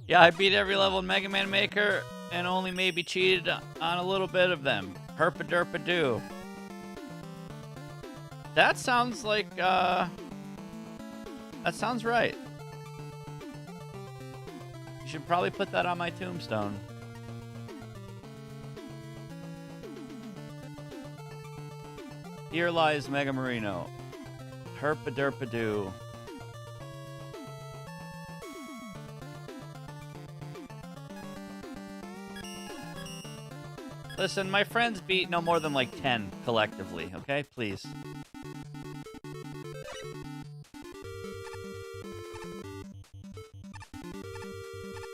Yeah, I beat every level in Mega Man Maker and only maybe cheated on a little bit of them. Herpa-derpa-doo. That sounds like, that sounds right. You should probably put that on my tombstone. Here lies Mega Marino. Herpa-derpa-doo. Listen, my friends beat no more than like 10 collectively, okay? Please.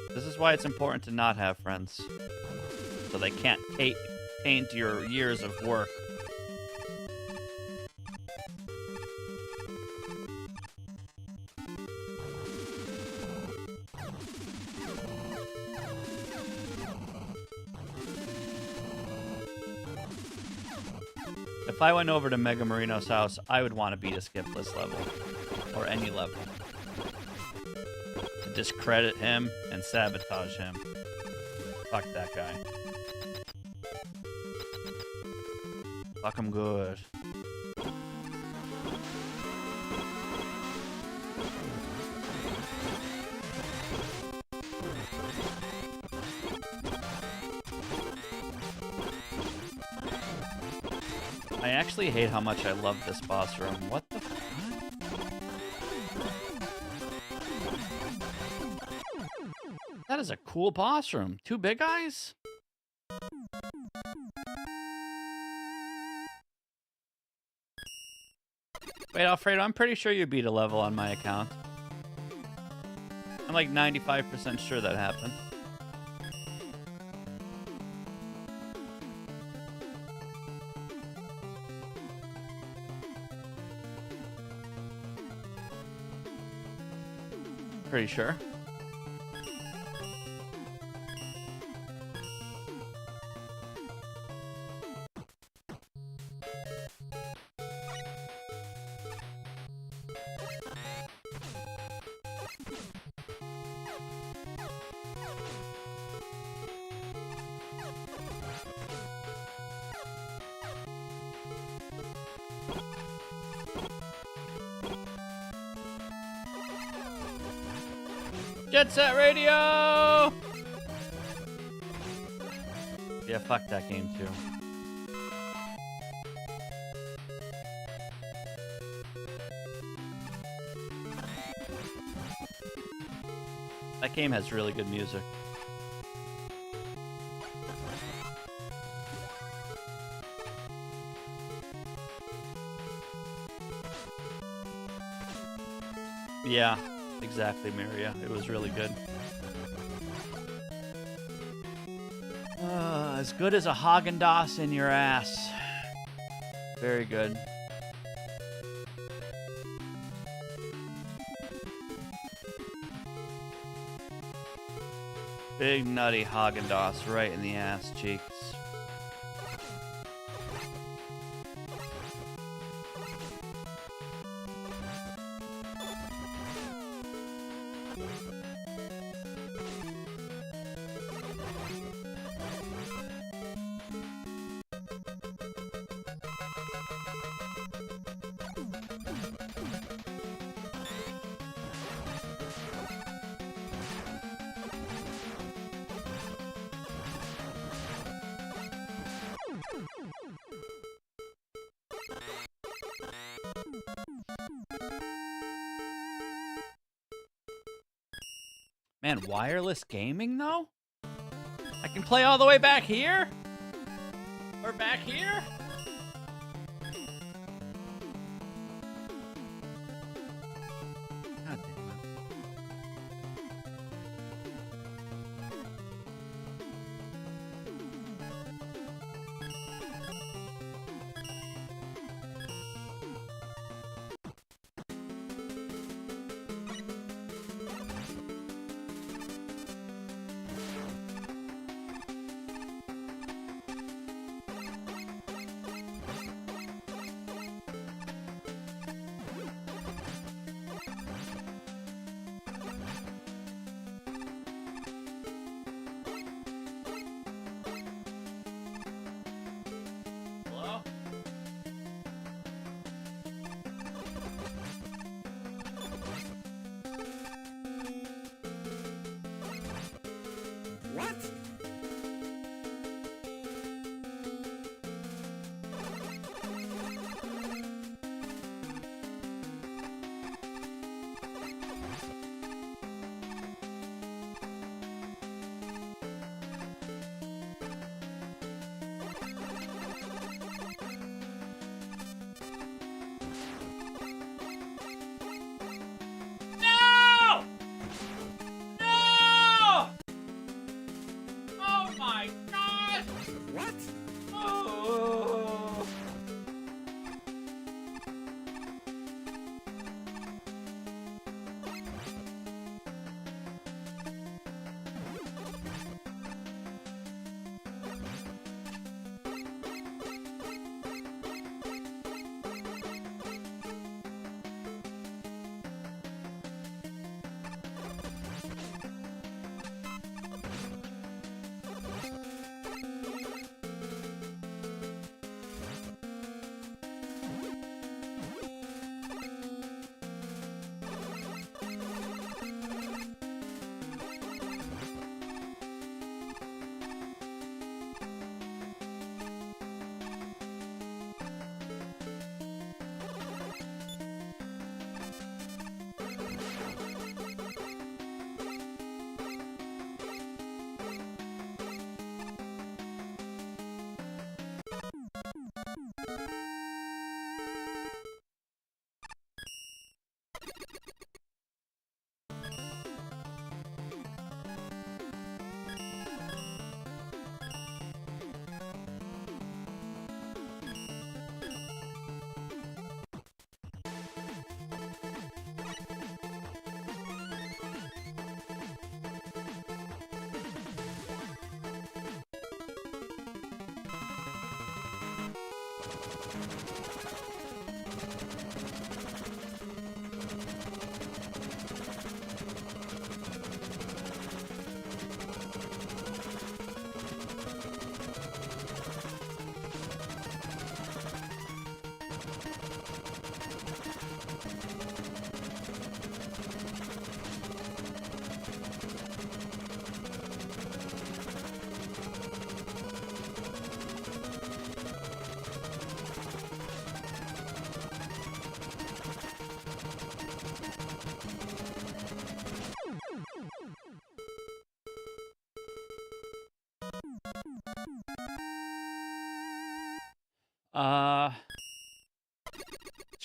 This is why it's important to not have friends. So they can't taint your years of work. if I went over to Mega Marino's house, I would want to beat a skipless level. Or any level. To discredit him and sabotage him. Fuck that guy. Fuck him good. I actually hate how much I love this boss room. What the fuck? That is a cool boss room. 2 big eyes? Wait, Alfredo, I'm pretty sure you beat a level on my account. I'm like 95% sure that happened. Pretty sure. Jet Set Radio! Yeah, fuck that game too. That game has really good music. Yeah. Exactly, Maria. It was really good. As good as a Haagen-Dazs in your ass. Very good. Big nutty Haagen-Dazs right in the ass cheeks. Man, wireless gaming though? I can play all the way back here? Or back here? God damn it.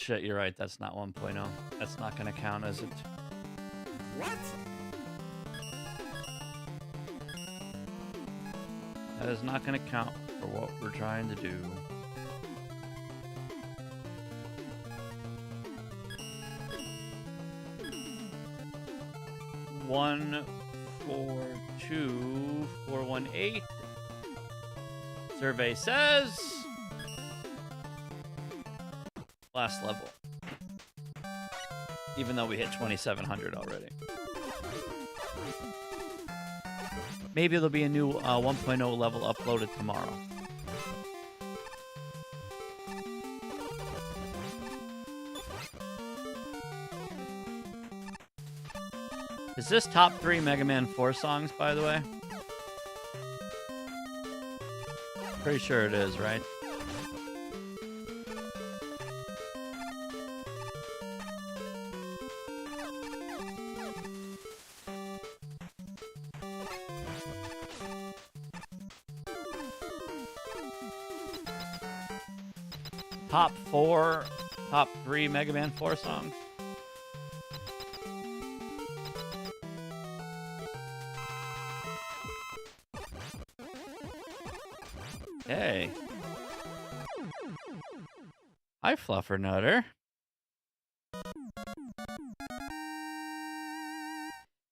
Shit, you're right. That's not 1.0. That's not going to count, is it? What? That is not going to count for what we're trying to do. One, 4, 2, 418. Survey says last level. Even though we hit 2,700 already. Maybe there'll be a new 1.0 level uploaded tomorrow. Is this top 3 Mega Man 4 songs, by the way? Pretty sure it is, right? Top 3 Mega Man 4 songs. Hey. Hi, Fluffernutter.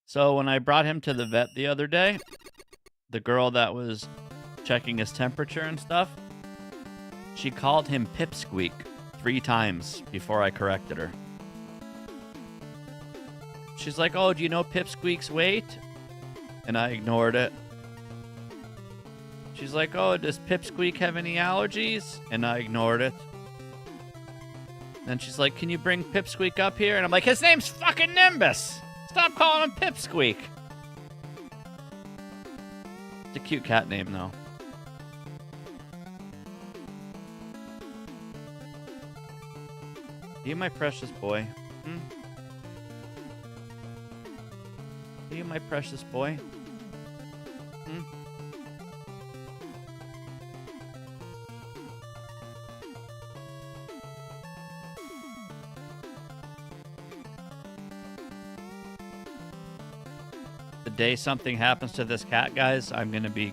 So when I brought him to the vet the other day, the girl that was checking his temperature and stuff, she called him Pipsqueak 3 times before I corrected her. She's like, oh, do you know Pipsqueak's weight? And I ignored it. She's like, oh, does Pipsqueak have any allergies? And I ignored it. Then she's like, can you bring Pipsqueak up here? And I'm like, his name's fucking Nimbus! Stop calling him Pipsqueak! It's a cute cat name, though. You my precious boy. Hmm? You my precious boy. Hmm? The day something happens to this cat, guys, I'm gonna be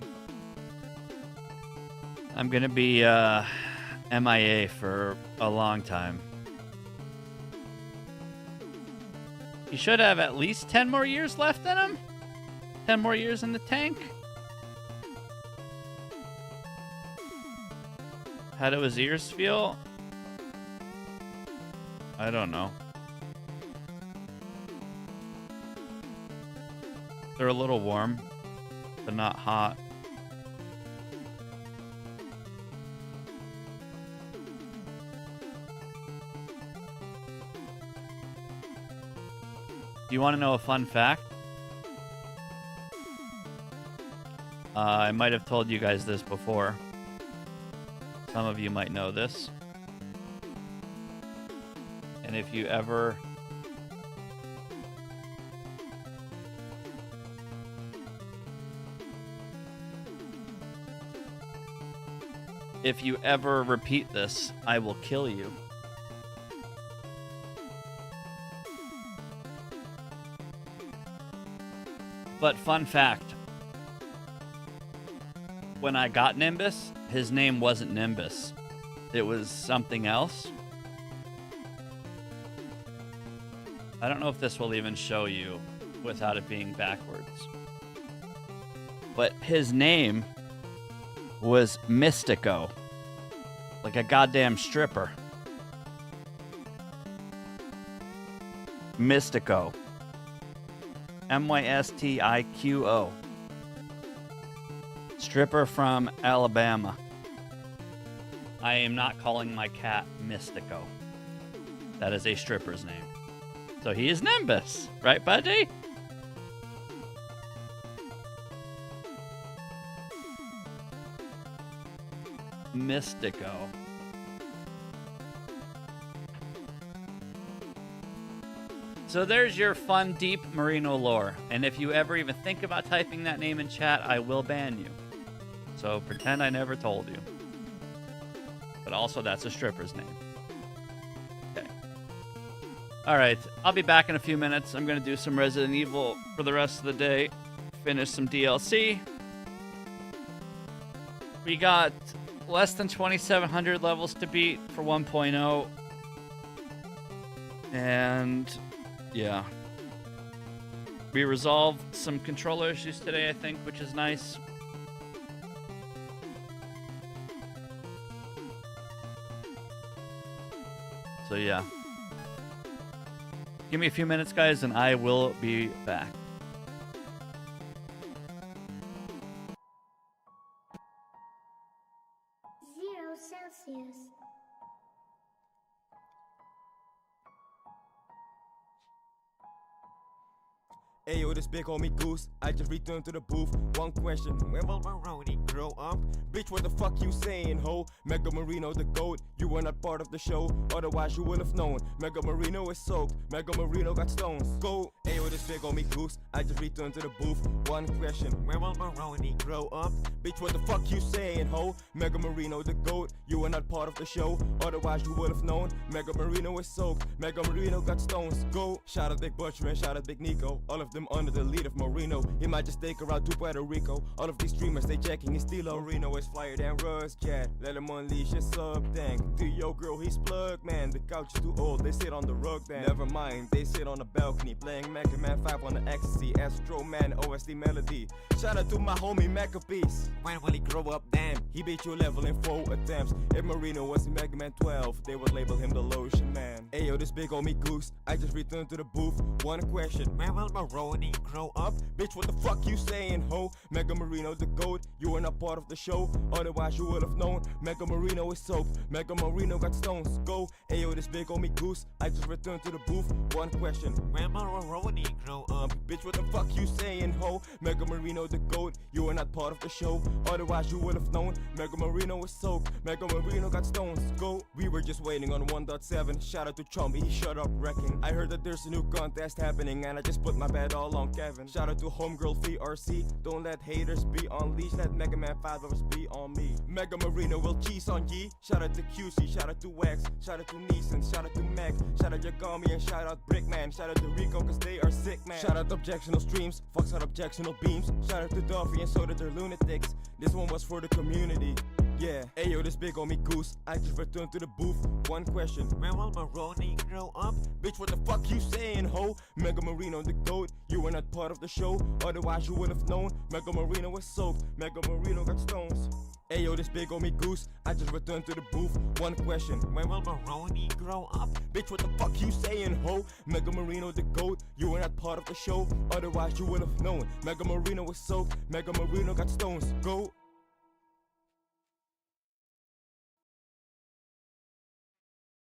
MIA for a long time. He should have at least 10 more years left in him. 10 more years in the tank. How do his ears feel? I don't know. They're a little warm, but not hot. Do you want to know a fun fact? I might have told you guys this before. Some of you might know this. And if you ever repeat this, I will kill you. But fun fact, when I got Nimbus, his name wasn't Nimbus. It was something else. I don't know if this will even show you without it being backwards. But his name was Mystico. Like a goddamn stripper. Mystico. Mystiqo. Stripper from Alabama. I am not calling my cat Mystico. That is a stripper's name. So he is Nimbus, right, buddy? Mystico. So there's your fun, deep Merino lore. And if you ever even think about typing that name in chat, I will ban you. So pretend I never told you. But also, that's a stripper's name. Okay. Alright, I'll be back in a few minutes. I'm going to do some Resident Evil for the rest of the day. Finish some DLC. We got less than 2,700 levels to beat for 1.0. And yeah. We resolved some controller issues today, I think, which is nice. So yeah. Give me a few minutes, guys, and I will be back. 0 Celsius. Ayo, this big homie Goose, I just returned to the booth. One question, when will Maroni grow up? Bitch, what the fuck you saying, ho? Mega Marino the GOAT, you were not part of the show, otherwise you would have known. Mega Marino is soaked, Mega Marino got stones. Go! Ayo, this big homie Goose, I just returned to the booth. One question, when will Maroni grow up? Bitch, what the fuck you saying, ho? Mega Marino the GOAT, you were not part of the show, otherwise you would have known. Mega Marino is soaked, Mega Marino got stones. Go! Shout out Big Butcher and shout out Big Nico, all of them under the lead of Marino. He might just take her out to Puerto Rico. All of these streamers, they checking his stilo. Marino is flyer than Russ Cat. Let him unleash his sub tank. To yo girl, he's plugged, man. The couch is too old, they sit on the rug then. Never mind, they sit on the balcony playing Mega Man 5 on the ecstasy. Astro Man, OSD Melody. Shout out to my homie Macapiece. When will he grow up? Damn, he beat your level in 4 attempts. If Marino was in Mega Man 12, they would label him the Lotion Man. Ayo, this big homie Goose, I just returned to the booth. One question, when will Maroni grow up? Bitch, what the fuck you saying, ho? Mega Marino the GOAT, you were not part of the show, otherwise you would have known. Mega Marino is soaked, Mega Marino got stones. Go! Ayo, this big homie Goose, I just returned to the booth. One question, when will Maroni grow up? Bitch, what the fuck you saying, ho? Mega Marino the GOAT, you were not part of the show, otherwise you would have known. Mega Marino is soaked, Mega Marino got stones. Go! We were just waiting on 1.7, shout out to Chomby, he shut up wrecking. I heard that there's a new contest happening, and I just put my bet all on Kevin. Shout out to homegirl VRC, don't let haters be unleashed, let Mega Man 5 lovers be on me. Mega Marino will cheese on ye. Shout out to QC, shout out to Wax, shout out to Neeson, shout out to Max, shout out Yagami and shout out Brickman, shout out to Rico cause they are sick, man. Shout out Objectional Streams, fucks out Objectional Beams, shout out to Duffy and so that they're lunatics. This one was for the community. Yeah, ayo, this big homie Goose, I just returned to the booth. One question, when will Maroni grow up? Bitch, what the fuck you saying, ho? Mega Marino the GOAT, you were not part of the show, otherwise you would have known. Mega Marino is soaked, Mega Marino got stones. Ayo, this big homie Goose, I just returned to the booth. One question, when will Maroni grow up? Bitch, what the fuck you saying, ho? Mega Marino the GOAT, you were not part of the show, otherwise you would have known. Mega Marino is soaked, Mega Marino got stones. Go!